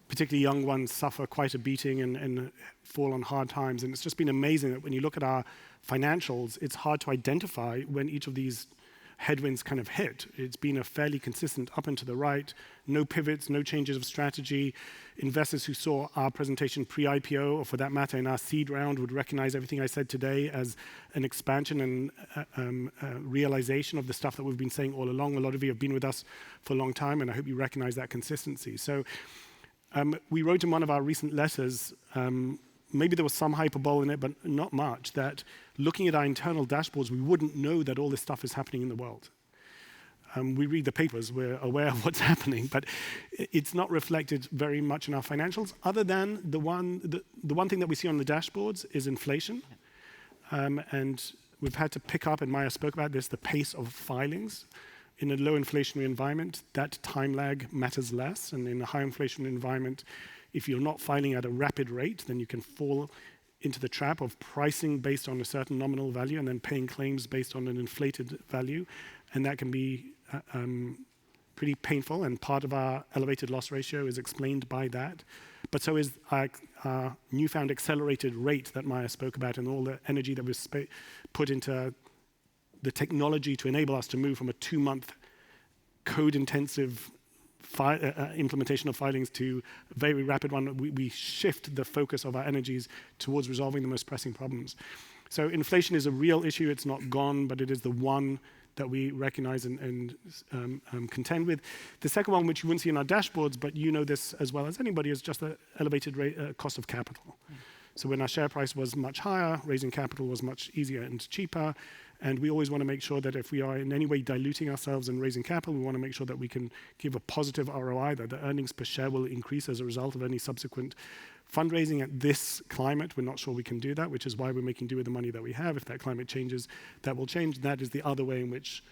particularly young ones, suffer quite a beating and fall on hard times. And it's just been amazing that when you look at our financials, it's hard to identify when each of these headwinds kind of hit. It's been a fairly consistent up and to the right, no pivots, no changes of strategy. Investors who saw our presentation pre-IPO, or for that matter in our seed round, would recognize everything I said today as an expansion and realization of the stuff that we've been saying all along. A lot of you have been with us for a long time, and I hope you recognize that consistency. So we wrote in one of our recent letters, maybe there was some hyperbole in it, but not much, that looking at our internal dashboards, we wouldn't know that all this stuff is happening in the world. We read the papers, we're aware of what's happening, but it's not reflected very much in our financials, other than the one thing that we see on the dashboards is inflation. And we've had to pick up, and Maya spoke about this, the pace of filings. In a low inflationary environment, that time lag matters less, and in a high inflationary environment, if you're not filing at a rapid rate, then you can fall into the trap of pricing based on a certain nominal value and then paying claims based on an inflated value. And that can be pretty painful, and part of our elevated loss ratio is explained by that. But so is our newfound accelerated rate that Maya spoke about, and all the energy that was put into the technology to enable us to move from a 2-month code-intensive implementation of filings to a very rapid one. We shift the focus of our energies towards resolving the most pressing problems. So inflation is a real issue. It's not gone, but it is the one that we recognize and contend with. The second one, which you wouldn't see in our dashboards, but you know this as well as anybody, is just the elevated cost of capital. So when our share price was much higher, raising capital was much easier and cheaper. And we always want to make sure that if we are in any way diluting ourselves and raising capital, we want to make sure that we can give a positive ROI, that the earnings per share will increase as a result of any subsequent fundraising. At this climate, we're not sure we can do that, which is why we're making do with the money that we have. If that climate changes, that will change. That is the other way in which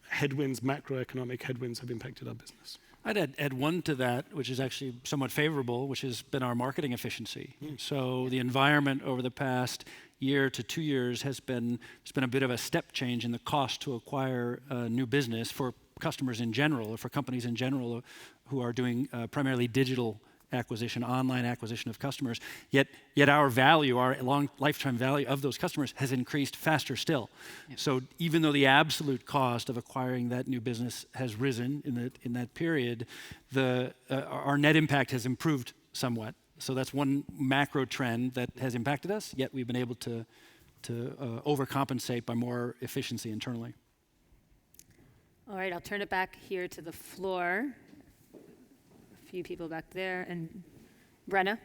headwinds, macroeconomic headwinds, have impacted our business. I'd add one to that, which is actually somewhat favorable, which has been our marketing efficiency. So the environment over the past year to 2 years there's been a bit of a step change in the cost to acquire new business for customers in general, or for companies in general who are doing primarily digital acquisition, online acquisition of customers. Yet our value, our long lifetime value of those customers has increased faster still. Yep. So even though the absolute cost of acquiring that new business has risen in that period, our net impact has improved somewhat. So that's one macro trend that has impacted us, yet we've been able to overcompensate by more efficiency internally. All right, I'll turn it back here to the floor. A few people back there, and Brenna.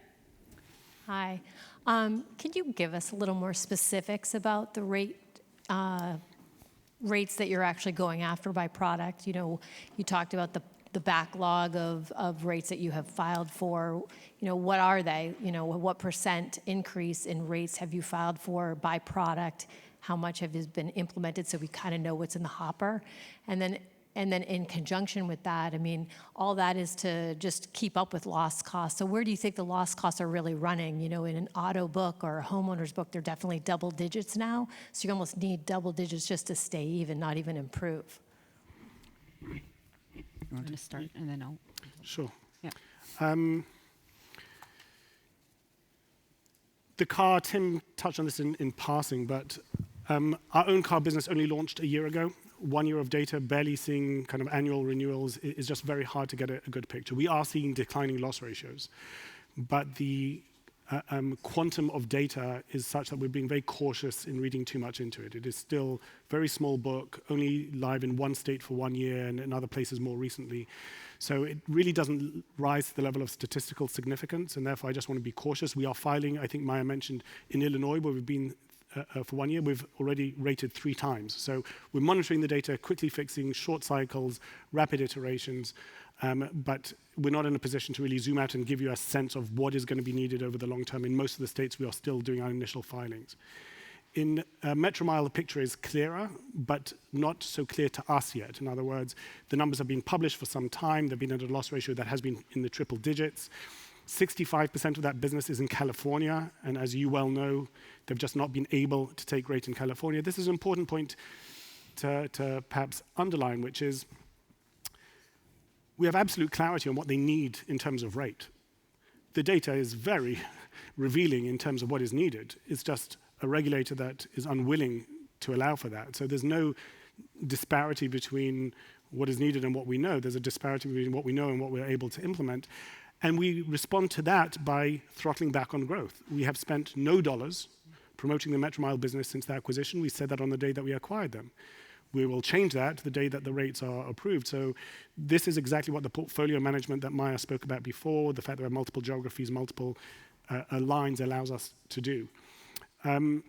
Hi. Could you give us a little more specifics about the rate rates that you're actually going after by product. You know, you talked about the backlog of rates that you have filed for. You know, what are they? You know, what % increase in rates have you filed for by product? How much has been implemented so we kind of know what's in the hopper? And then in conjunction with that, I mean, all that is to just keep up with loss costs. So where do you think the loss costs are really running? You know, in an auto book or a homeowner's book, they're definitely double digits now. So you almost need double digits just to stay even, not even improve. I'm going to start, and then I'll... Sure. Yeah. The car, Tim touched on this in passing, but our own car business only launched a year ago. 1 year of data, barely seeing kind of annual renewals. Is just very hard to get a good picture. We are seeing declining loss ratios, but the quantum of data is such that we're being very cautious in reading too much into it. It is still a very small book, only live in one state for 1 year and in other places more recently. So it really doesn't rise to the level of statistical significance, and therefore I just want to be cautious. We are filing, I think Maya mentioned, in Illinois, where we've been for 1 year, we've already rated 3 times. So we're monitoring the data, quickly fixing short cycles, rapid iterations, but we're not in a position to really zoom out and give you a sense of what is going to be needed over the long term. In most of the states, we are still doing our initial filings. In Metromile, the picture is clearer, but not so clear to us yet. In other words, the numbers have been published for some time. They've been at a loss ratio that has been in the triple digits. 65% of that business is in California, and as you well know, they've just not been able to take rate in California. This is an important point to perhaps underline, which is we have absolute clarity on what they need in terms of rate. The data is very revealing in terms of what is needed. It's just a regulator that is unwilling to allow for that. So there's no disparity between what is needed and what we know. There's a disparity between what we know and what we're able to implement. And we respond to that by throttling back on growth. We have spent no dollars promoting the Metromile business since the acquisition. We said that on the day that we acquired them. We will change that the day that the rates are approved. So this is exactly what the portfolio management that Maya spoke about before, the fact that we have multiple geographies, multiple lines allows us to do. In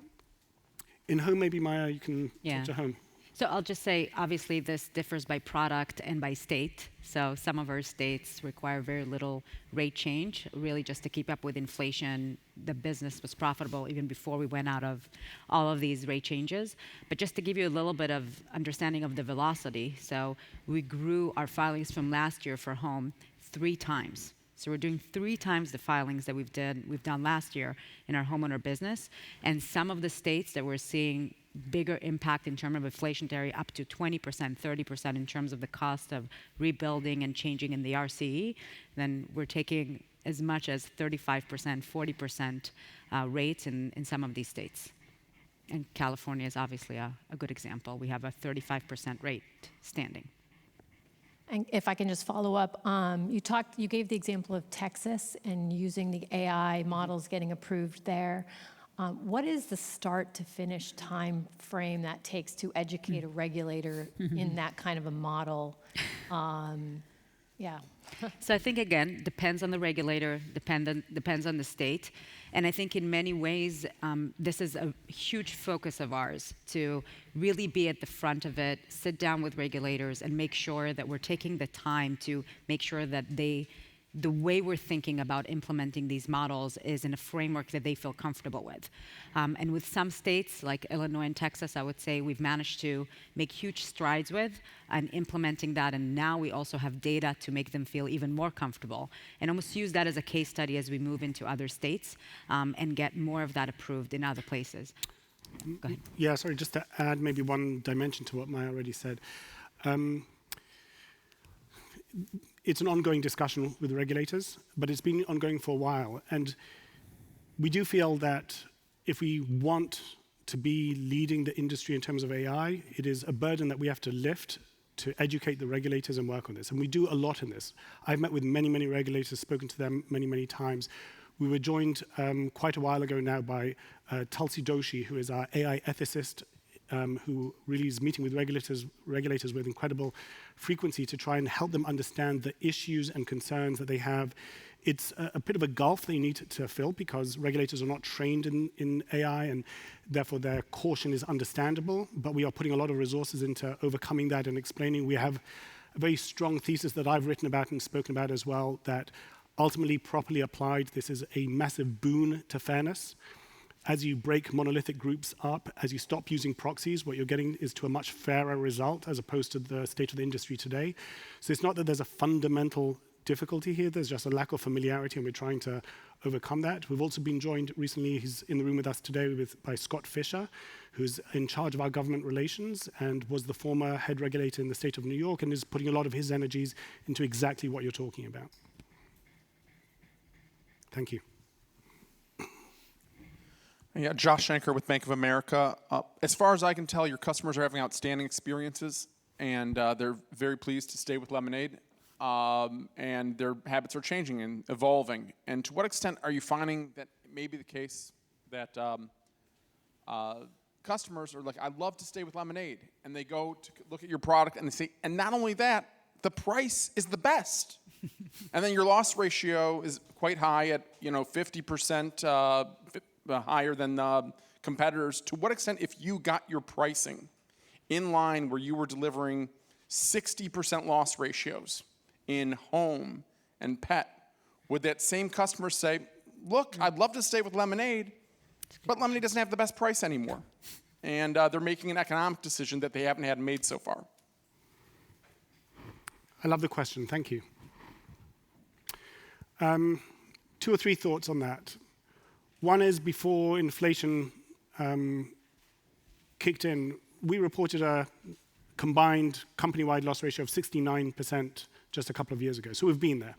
home, maybe Maya, you can talk to home. So I'll just say, obviously, this differs by product and by state. So some of our states require very little rate change, really just to keep up with inflation. The business was profitable even before we went out of all of these rate changes. But just to give you a little bit of understanding of the velocity, so we grew our filings from last year for home 3 times. So we're doing 3 times the filings that we've done last year in our homeowner business. And some of the states that we're seeing bigger impact in terms of inflationary, up to 20%, 30% in terms of the cost of rebuilding and changing in the RCE, then we're taking as much as 35%, 40% rates in some of these states. And California is obviously a good example. We have a 35% rate standing. And if I can just follow up, you gave the example of Texas and using the AI models getting approved there. What is the start to finish time frame that takes to educate a regulator in that kind of a model? Yeah. So I think, again, depends on the regulator, depends on the state. And I think in many ways, this is a huge focus of ours, to really be at the front of it, sit down with regulators and make sure that we're taking the time to make sure that the way we're thinking about implementing these models is in a framework that they feel comfortable with. And with some states, like Illinois and Texas, I would say we've managed to make huge strides with and implementing that. And now we also have data to make them feel even more comfortable and almost use that as a case study as we move into other states and get more of that approved in other places. Go ahead. Yeah, sorry, just to add maybe one dimension to what Maya already said. It's an ongoing discussion with regulators, but it's been ongoing for a while. And we do feel that if we want to be leading the industry in terms of AI, it is a burden that we have to lift to educate the regulators and work on this. And we do a lot in this. I've met with many, many regulators, spoken to them many, many times. We were joined quite a while ago now by Tulsi Doshi, who is our AI ethicist, who really is meeting with regulators with incredible frequency to try and help them understand the issues and concerns that they have It's a bit of a gulf that you need to fill because regulators are not trained in AI, and therefore their caution is understandable. But we are putting a lot of resources into overcoming that and explaining. We have a very strong thesis that I've written about and spoken about as well, that ultimately, properly applied, this is a massive boon to fairness. As you break monolithic groups up, as you stop using proxies, what you're getting is to a much fairer result as opposed to the state of the industry today. So it's not that there's a fundamental difficulty here, there's just a lack of familiarity, and we're trying to overcome that. We've also been joined recently, he's in the room with us today, by Scott Fisher, who's in charge of our government relations and was the former head regulator in the state of New York and is putting a lot of his energies into exactly what you're talking about. Thank you. Yeah, Josh Shanker with Bank of America. As far as I can tell, your customers are having outstanding experiences, and they're very pleased to stay with Lemonade, and their habits are changing and evolving. And to what extent are you finding that it may be the case that customers are like, I'd love to stay with Lemonade, and they go to look at your product and they say, and not only that, the price is the best. And then your loss ratio is quite high at 50% higher than competitors. To what extent, if you got your pricing in line where you were delivering 60% loss ratios in home and pet, would that same customer say, look, I'd love to stay with Lemonade, but Lemonade doesn't have the best price anymore. And they're making an economic decision that they haven't had made so far. I love the question. Thank you. 2 or 3 thoughts on that. One is before inflation kicked in, we reported a combined company-wide loss ratio of 69% just a couple of years ago. So we've been there.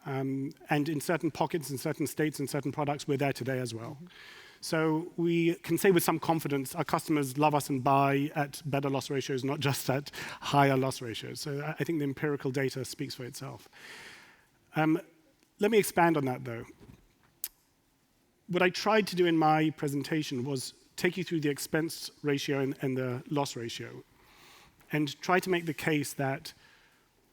And in certain pockets, in certain states, in certain products, we're there today as well. So we can say with some confidence, our customers love us and buy at better loss ratios, not just at higher loss ratios. So I think the empirical data speaks for itself. Let me expand on that, though. What I tried to do in my presentation was take you through the expense ratio and the loss ratio, and try to make the case that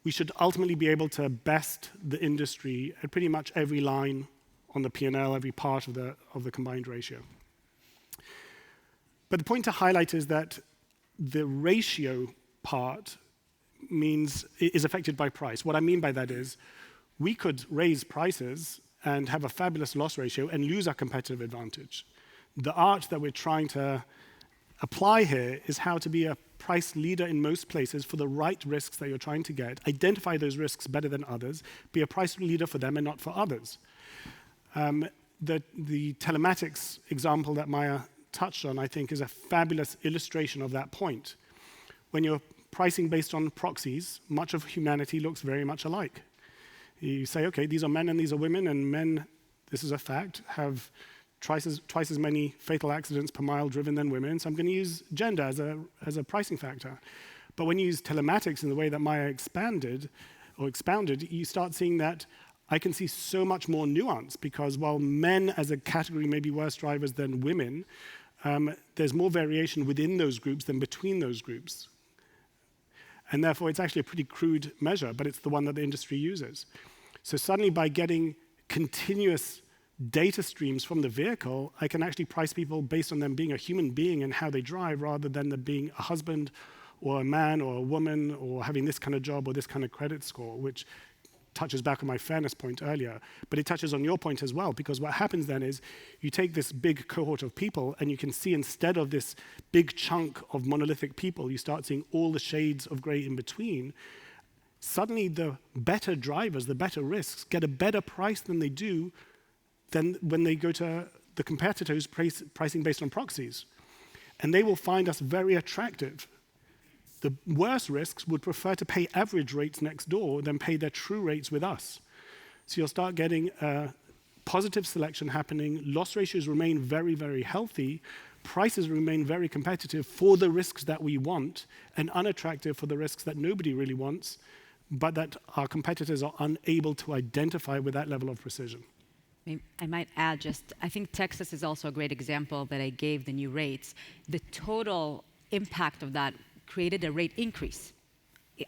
we should ultimately be able to best the industry at pretty much every line on the P&L, every part of the combined ratio. But the point to highlight is that the ratio part is affected by price. What I mean by that is we could raise prices and have a fabulous loss ratio and lose our competitive advantage. The art that we're trying to apply here is how to be a price leader in most places for the right risks that you're trying to get, identify those risks better than others, be a price leader for them and not for others. The telematics example that Maya touched on, I think, is a fabulous illustration of that point. When you're pricing based on proxies, much of humanity looks very much alike. You say, okay, these are men and these are women, and men, this is a fact, have twice as many fatal accidents per mile driven than women, so I'm going to use gender as a pricing factor. But when you use telematics in the way that Maya expounded, you start seeing that I can see so much more nuance, because while men as a category may be worse drivers than women, there's more variation within those groups than between those groups. And therefore, it's actually a pretty crude measure, but it's the one that the industry uses. So suddenly, by getting continuous data streams from the vehicle, I can actually price people based on them being a human being and how they drive, rather than them being a husband or a man or a woman or having this kind of job or this kind of credit score, which touches back on my fairness point earlier. But it touches on your point as well, because what happens then is you take this big cohort of people and you can see, instead of this big chunk of monolithic people, you start seeing all the shades of gray in between. Suddenly the better drivers, the better risks, get a better price than they do than when they go to the competitors pricing based on proxies. And they will find us very attractive. The worse risks would prefer to pay average rates next door than pay their true rates with us. So you'll start getting positive selection happening. Loss ratios remain very, very healthy. Prices remain very competitive for the risks that we want and unattractive for the risks that nobody really wants, but that our competitors are unable to identify with that level of precision. I might add I think Texas is also a great example that I gave the new rates. The total impact of that created a rate increase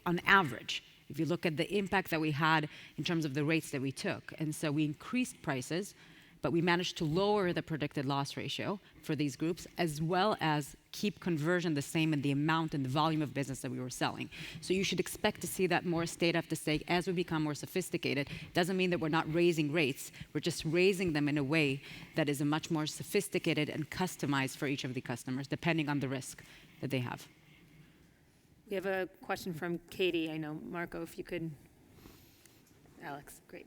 on average. If you look at the impact that we had in terms of the rates that we took, and so we increased prices, but we managed to lower the predicted loss ratio for these groups, as well as keep conversion the same in the amount and the volume of business that we were selling. So you should expect to see that more state after state as we become more sophisticated. Doesn't mean that we're not raising rates, we're just raising them in a way that is a much more sophisticated and customized for each of the customers, depending on the risk that they have. We have a question from Katie. I know, Marco, if you could. Alex, great.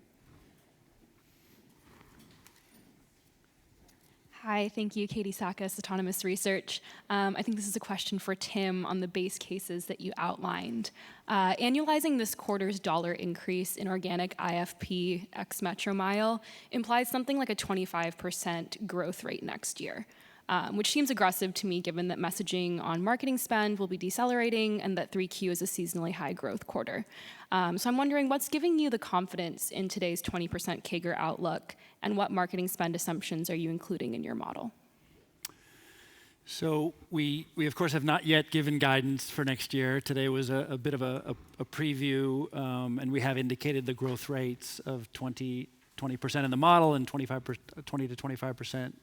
Hi, thank you. Katie Sakis, Autonomous Research. I think this is a question for Tim on the base cases that you outlined. Annualizing this quarter's dollar increase in organic IFP ex Metro Mile implies something like a 25% growth rate next year, which seems aggressive to me given that messaging on marketing spend will be decelerating and that 3Q is a seasonally high growth quarter. So I'm wondering what's giving you the confidence in today's 20% CAGR outlook, and what marketing spend assumptions are you including in your model? So we of course have not yet given guidance for next year. Today was a bit of a preview, and we have indicated the growth rates of 20% in the model and 20 to 25%.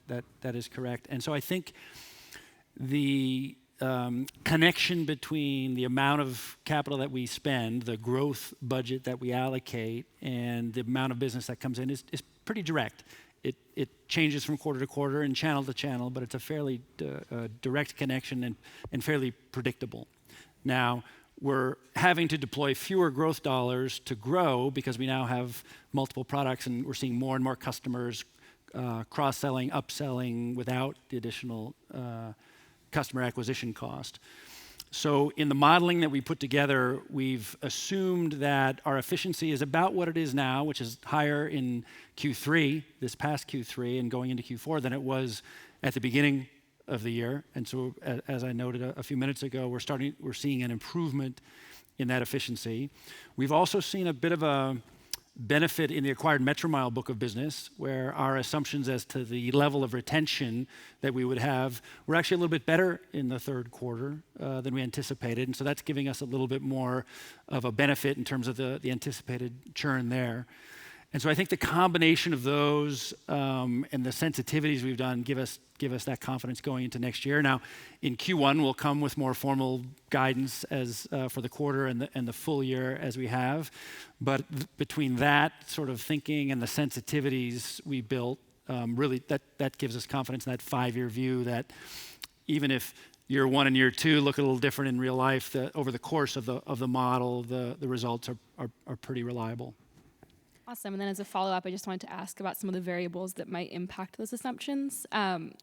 That is correct. And so I think the connection between the amount of capital that we spend, the growth budget that we allocate, and the amount of business that comes in is pretty direct. It changes from quarter to quarter and channel to channel, but it's a fairly direct connection and fairly predictable. Now, we're having to deploy fewer growth dollars to grow because we now have multiple products and we're seeing more and more customers cross-selling, upselling without the additional customer acquisition cost. So in the modeling that we put together, we've assumed that our efficiency is about what it is now, which is higher in Q3, this past Q3, and going into Q4 than it was at the beginning of the year. And so as I noted a few minutes ago, we're seeing an improvement in that efficiency. We've also seen a bit of a benefit in the acquired Metro Mile book of business, where our assumptions as to the level of retention that we would have were actually a little bit better in the third quarter than we anticipated. And so that's giving us a little bit more of a benefit in terms of the anticipated churn there. And so I think the combination of those and the sensitivities we've done give us that confidence going into next year. Now, in Q1, we'll come with more formal guidance as for the quarter and the full year as we have. But between that sort of thinking and the sensitivities we built, really that gives us confidence in that 5-year view that even if year 1 and year 2 look a little different in real life, over the course of the model, the results are pretty reliable. Awesome. And then as a follow-up, I just wanted to ask about some of the variables that might impact those assumptions.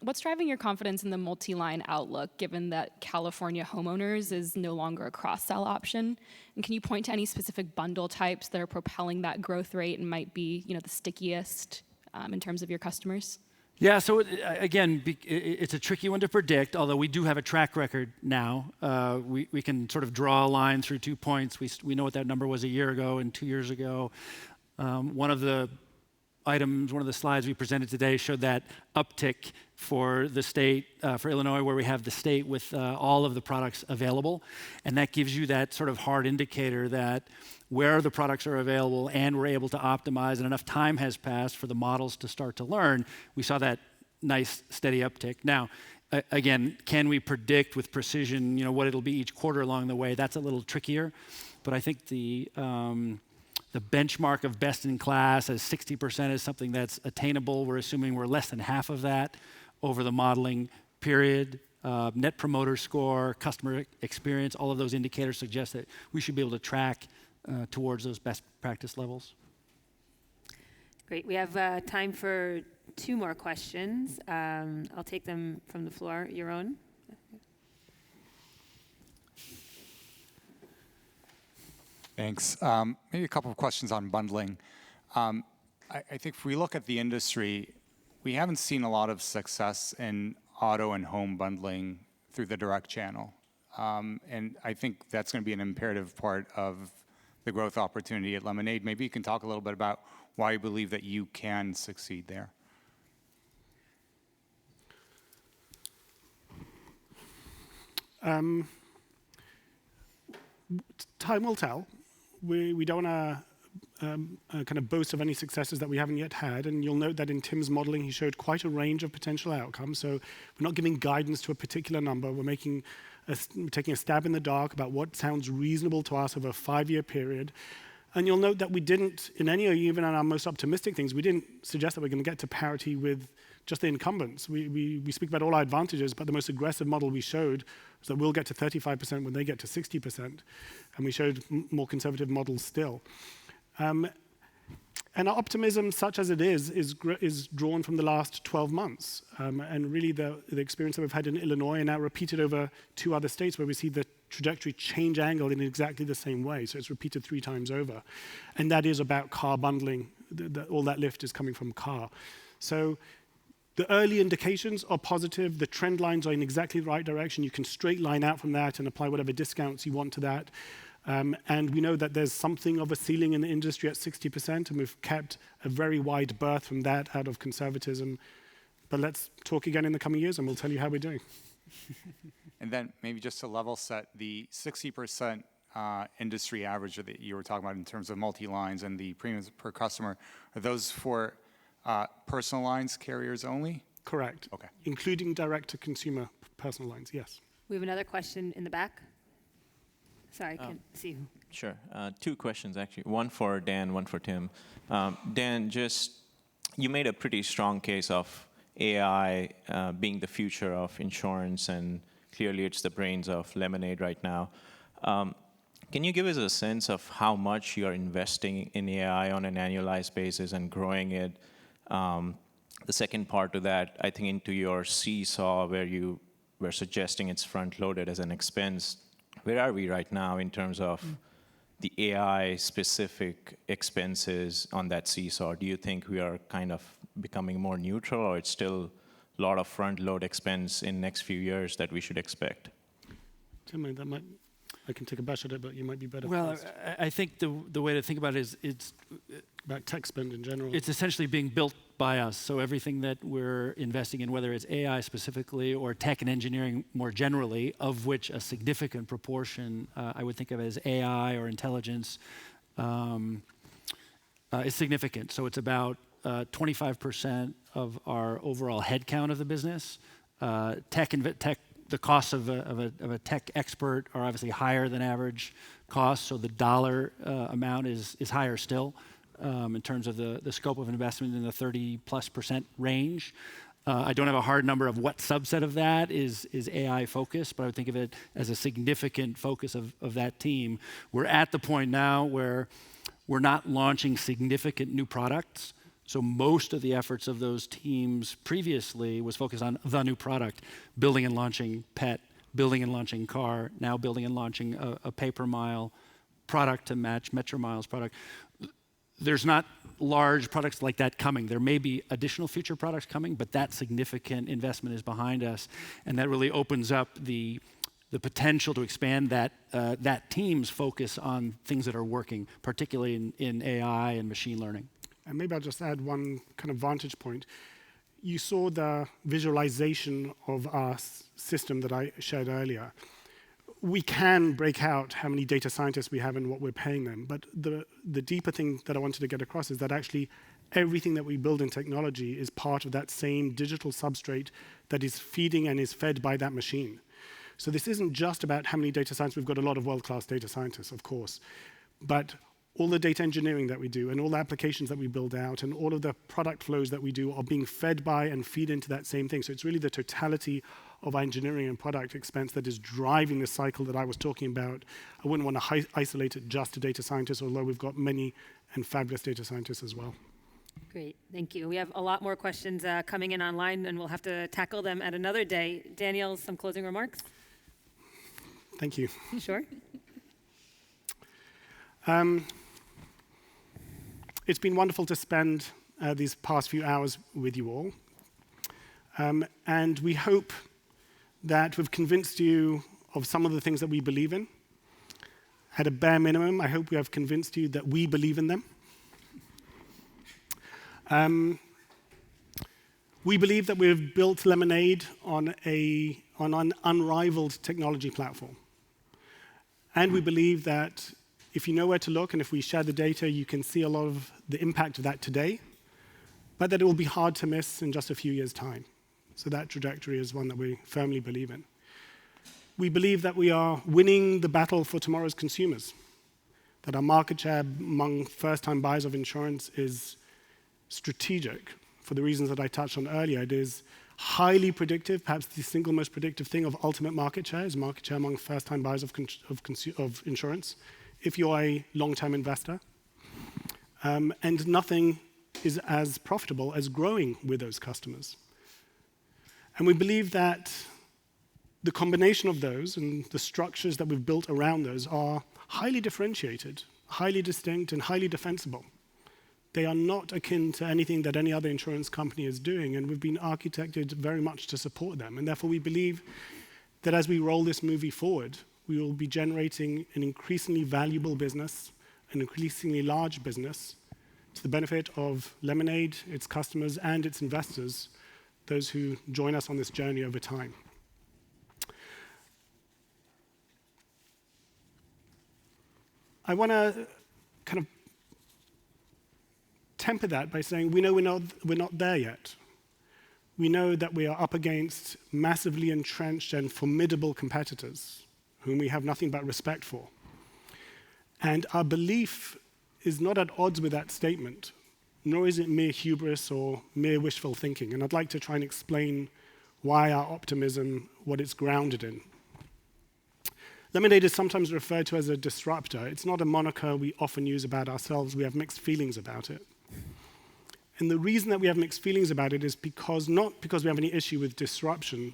What's driving your confidence in the multi-line outlook, given that California homeowners is no longer a cross-sell option? And can you point to any specific bundle types that are propelling that growth rate and might be, the stickiest in terms of your customers? Yeah, so again, it's a tricky one to predict, although we do have a track record now. We can sort of draw a line through 2 points. We know what that number was a year ago and 2 years ago. One of the slides we presented today showed that uptick for the state, for Illinois, where we have the state with all of the products available. And that gives you that sort of hard indicator that where the products are available and we're able to optimize and enough time has passed for the models to start to learn, we saw that nice steady uptick. Now, again, can we predict with precision, what it'll be each quarter along the way? That's a little trickier. But I think the benchmark of best in class as 60% is something that's attainable. We're assuming we're less than half of that over the modeling period. Net promoter score, customer experience, all of those indicators suggest that we should be able to track towards those best practice levels. Great. We have time for 2 more questions. I'll take them from the floor. Your own. Thanks. Maybe a couple of questions on bundling. I think if we look at the industry, we haven't seen a lot of success in auto and home bundling through the direct channel. And I think that's going to be an imperative part of the growth opportunity at Lemonade. Maybe you can talk a little bit about why you believe that you can succeed there. Time will tell. we don't want to kind of boast of any successes that we haven't yet had. And you'll note that in Tim's modeling, he showed quite a range of potential outcomes. So we're not giving guidance to a particular number. We're taking a stab in the dark about what sounds reasonable to us over a 5-year period. And you'll note that we didn't, in any, even on our most optimistic things, we didn't suggest that we're going to get to parity with just the incumbents. We speak about all our advantages, but the most aggressive model we showed was that we'll get to 35% when they get to 60%. And we showed more conservative models still. And our optimism, such as it is drawn from the last 12 months. And really the experience that we've had in Illinois and now repeated over 2 other states where we see the trajectory change angle in exactly the same way. So it's repeated 3 times over. And that is about car bundling. All that lift is coming from car. So the early indications are positive. The trend lines are in exactly the right direction. You can straight line out from that and apply whatever discounts you want to that. And we know that there's something of a ceiling in the industry at 60%, and we've kept a very wide berth from that out of conservatism. But let's talk again in the coming years, and we'll tell you how we're doing. And then maybe just to level set, the 60% industry average that you were talking about in terms of multi-lines and the premiums per customer, are those for personal lines carriers only? Correct. Okay. Including direct-to-consumer personal lines, yes. We have another question in the back. Sorry, I can't see who. Sure. 2 questions, actually. One for Dan, one for Tim. Dan, you made a pretty strong case of AI being the future of insurance, and clearly it's the brains of Lemonade right now. Can you give us a sense of how much you're investing in AI on an annualized basis and growing it? The second part to that, I think into your seesaw where you were suggesting it's front-loaded as an expense, where are we right now in terms of the AI-specific expenses on that seesaw? Do you think we are kind of becoming more neutral, or it's still a lot of front-load expense in next few years that we should expect? Tim, I can take a bash at it, but you might be better. Well, I think the way to think about it is it's about tech spend in general. It's essentially being built by us. So everything that we're investing in, whether it's AI specifically or tech and engineering more generally, of which a significant proportion I would think of as AI or intelligence, is significant. So it's about 25% of our overall headcount of the business. The costs of a tech expert are obviously higher than average costs, so the dollar amount is higher still in terms of the scope of investment in the 30+% range. I don't have a hard number of what subset of that is AI focused, but I would think of it as a significant focus of that team. We're at the point now where we're not launching significant new products. So most of the efforts of those teams previously was focused on the new product, building and launching pet, building and launching car, now building and launching a pay-per-mile product to match Metromile's product. There's not large products like that coming. There may be additional future products coming, but that significant investment is behind us, and that really opens up the potential to expand that team's focus on things that are working, particularly in AI and machine learning. And maybe I'll just add one kind of vantage point. You saw the visualization of our system that I shared earlier. We can break out how many data scientists we have and what we're paying them, but the deeper thing that I wanted to get across is that actually everything that we build in technology is part of that same digital substrate that is feeding and is fed by that machine. So this isn't just about how many data scientists. We've got a lot of world-class data scientists, of course, but all the data engineering that we do and all the applications that we build out and all of the product flows that we do are being fed by and feed into that same thing. So it's really the totality of our engineering and product expense that is driving the cycle that I was talking about. I wouldn't want to isolate it just to data scientists, although we've got many and fabulous data scientists as well. Great, thank you. We have a lot more questions coming in online, and we'll have to tackle them at another day. Daniel, some closing remarks? Thank you. Sure. It's been wonderful to spend these past few hours with you all. And we hope that we've convinced you of some of the things that we believe in. At a bare minimum, I hope we have convinced you that we believe in them. We believe that we've built Lemonade on an unrivaled technology platform. And we believe that If you know where to look, and if we share the data, you can see a lot of the impact of that today, but that it will be hard to miss in just a few years' time. So that trajectory is one that we firmly believe in. We believe that we are winning the battle for tomorrow's consumers, that our market share among first-time buyers of insurance is strategic for the reasons that I touched on earlier. It is highly predictive, perhaps the single most predictive thing of ultimate market share is market share among first-time buyers of insurance, if you're a long-term investor. And nothing is as profitable as growing with those customers. And we believe that the combination of those and the structures that we've built around those are highly differentiated, highly distinct, and highly defensible. They are not akin to anything that any other insurance company is doing, and we've been architected very much to support them. And therefore, we believe that as we roll this movie forward, we will be generating an increasingly valuable business, an increasingly large business, to the benefit of Lemonade, its customers, and its investors, those who join us on this journey over time. I want to kind of temper that by saying we know we're not there yet. We know that we are up against massively entrenched and formidable competitors whom we have nothing but respect for. And our belief is not at odds with that statement, nor is it mere hubris or mere wishful thinking. And I'd like to try and explain why our optimism, what it's grounded in. Lemonade is sometimes referred to as a disruptor. It's not a moniker we often use about ourselves. We have mixed feelings about it. And the reason that we have mixed feelings about it is not because we have any issue with disruption,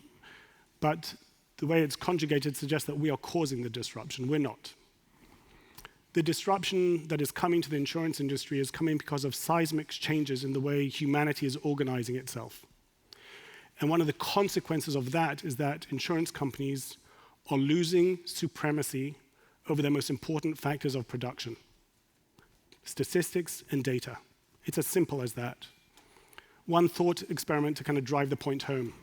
but the way it's conjugated suggests that we are causing the disruption. We're not. The disruption that is coming to the insurance industry is coming because of seismic changes in the way humanity is organizing itself. And one of the consequences of that is that insurance companies are losing supremacy over their most important factors of production: statistics and data. It's as simple as that. One thought experiment to kind of drive the point home.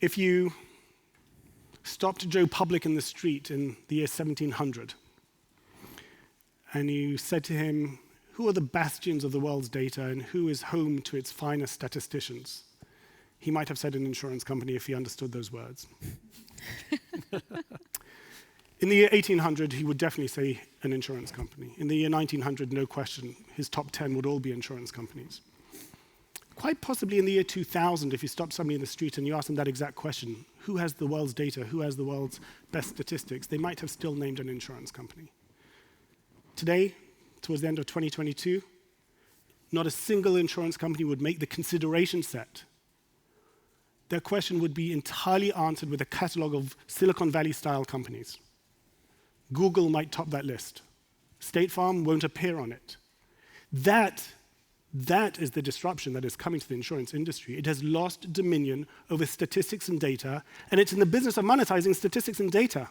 If you stopped Joe Public in the street in the year 1700, and you said to him, who are the bastions of the world's data and who is home to its finest statisticians? He might have said an insurance company if he understood those words. In the year 1800, he would definitely say an insurance company. In the year 1900, no question, his top 10 would all be insurance companies. Quite possibly in the year 2000, if you stopped somebody in the street and you asked them that exact question, who has the world's data, who has the world's best statistics, they might have still named an insurance company. Today, towards the end of 2022, not a single insurance company would make the consideration set. Their question would be entirely answered with a catalog of Silicon Valley-style companies. Google might top that list. State Farm won't appear on it. That is the disruption that is coming to the insurance industry. It has lost dominion over statistics and data, and it's in the business of monetizing statistics and data.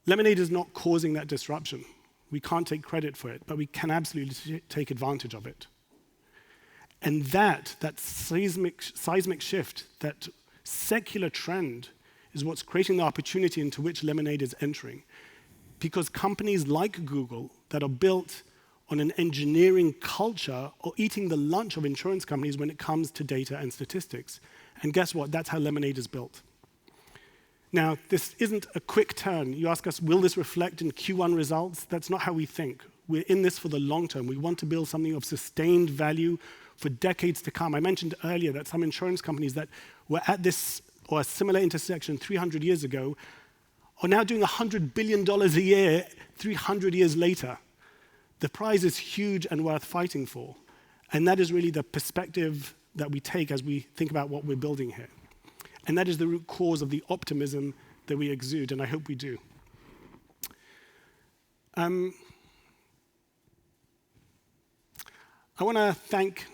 Lemonade is not causing that disruption. We can't take credit for it, but we can absolutely take advantage of it. And that seismic shift, that secular trend, is what's creating the opportunity into which Lemonade is entering. Because companies like Google that are built on an engineering culture are eating the lunch of insurance companies when it comes to data and statistics. And guess what? That's how Lemonade is built. Now, this isn't a quick turn. You ask us, will this reflect in Q1 results? That's not how we think. We're in this for the long term. We want to build something of sustained value for decades to come. I mentioned earlier that some insurance companies that were at this or a similar intersection 300 years ago are now doing $100 billion a year 300 years later. The prize is huge and worth fighting for. And that is really the perspective that we take as we think about what we're building here. And that is the root cause of the optimism that we exude, and I hope we do. I want to thank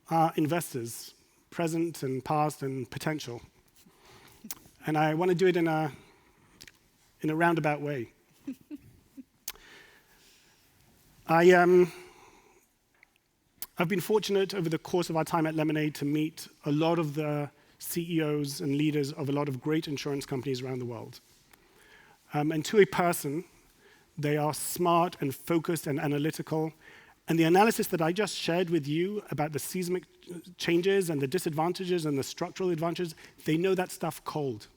our investors, present and past and potential. And I want to do it in a roundabout way. I've been fortunate over the course of our time at Lemonade to meet a lot of the CEOs and leaders of a lot of great insurance companies around the world. And to a person, they are smart and focused and analytical. And the analysis that I just shared with you about the seismic changes and the disadvantages and the structural advantages, they know that stuff cold.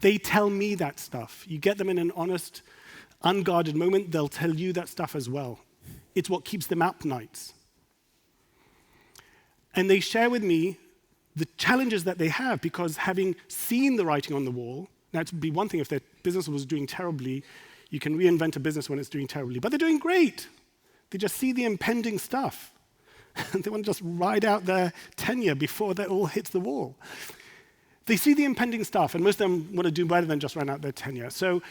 They tell me that stuff. You get them in an honest, unguarded moment, they'll tell you that stuff as well. It's what keeps them up nights. And they share with me the challenges that they have, because having seen the writing on the wall, now it would be one thing if their business was doing terribly, you can reinvent a business when it's doing terribly, but they're doing great. They just see the impending stuff. And they want to just ride out their tenure before that all hits the wall. They see the impending stuff, and most of them want to do better than just run out their tenure. So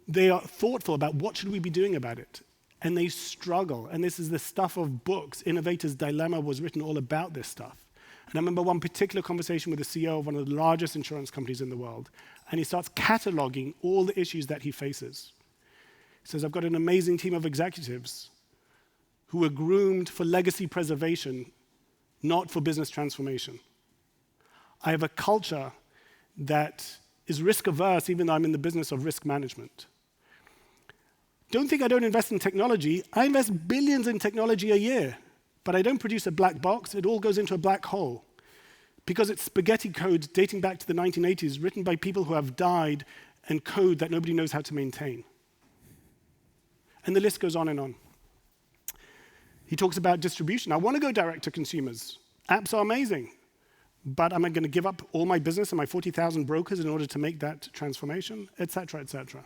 they are thoughtful about what should we be doing about it. And they struggle. And this is the stuff of books. Innovator's Dilemma was written all about this stuff. And I remember one particular conversation with the CEO of one of the largest insurance companies in the world. And he starts cataloging all the issues that he faces. He says, I've got an amazing team of executives who were groomed for legacy preservation, not for business transformation. I have a culture that is risk averse, even though I'm in the business of risk management. Don't think I don't invest in technology. I invest billions in technology a year, but I don't produce a black box. It all goes into a black hole because it's spaghetti code dating back to the 1980s, written by people who have died, and code that nobody knows how to maintain. And the list goes on and on. He talks about distribution. I want to go direct to consumers. Apps are amazing. But am I going to give up all my business and my 40,000 brokers in order to make that transformation, et cetera, et cetera?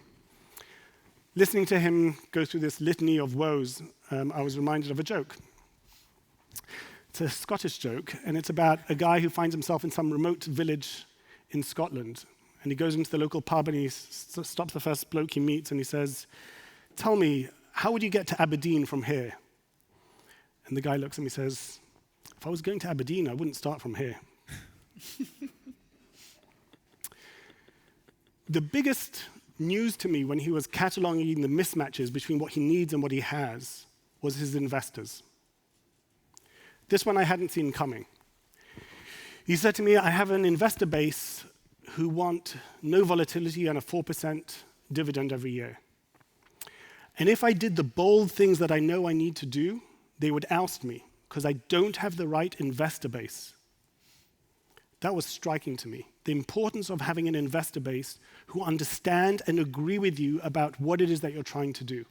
Listening to him go through this litany of woes, I was reminded of a joke. It's a Scottish joke, and it's about a guy who finds himself in some remote village in Scotland. And he goes into the local pub and he stops the first bloke he meets and he says, tell me, how would you get to Aberdeen from here? And the guy looks at me and says, if I was going to Aberdeen, I wouldn't start from here. The biggest news to me when he was cataloging the mismatches between what he needs and what he has was his investors. This one I hadn't seen coming. He said to me, I have an investor base who want no volatility and a 4% dividend every year. And if I did the bold things that I know I need to do, they would oust me because I don't have the right investor base. That was striking to me, the importance of having an investor base who understand and agree with you about what it is that you're trying to do.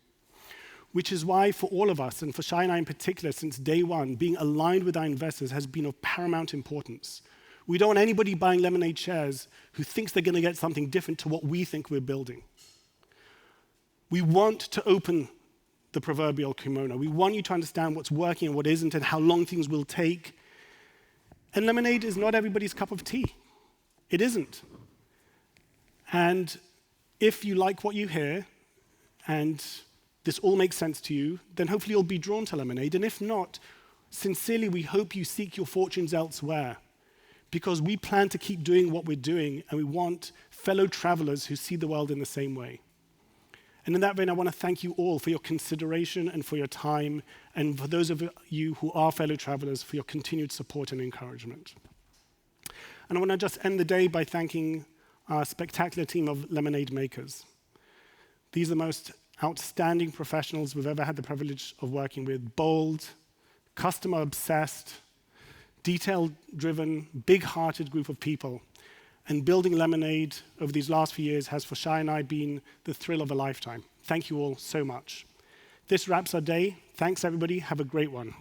Which is why for all of us, and for Shai and I in particular, since day one, being aligned with our investors has been of paramount importance. We don't want anybody buying Lemonade shares who thinks they're going to get something different to what we think we're building. We want to open the proverbial kimono. We want you to understand what's working and what isn't and how long things will take. And Lemonade is not everybody's cup of tea. It isn't. And if you like what you hear and this all makes sense to you, then hopefully you'll be drawn to Lemonade. And if not, sincerely, we hope you seek your fortunes elsewhere because we plan to keep doing what we're doing and we want fellow travelers who see the world in the same way. And in that vein, I want to thank you all for your consideration and for your time, and for those of you who are fellow travelers for your continued support and encouragement. And I want to just end the day by thanking our spectacular team of Lemonade makers. These are the most outstanding professionals we've ever had the privilege of working with. Bold, customer-obsessed, detail-driven, big-hearted group of people. And building Lemonade over these last few years has for Shai and I been the thrill of a lifetime. Thank you all so much. This wraps our day. Thanks, everybody. Have a great one.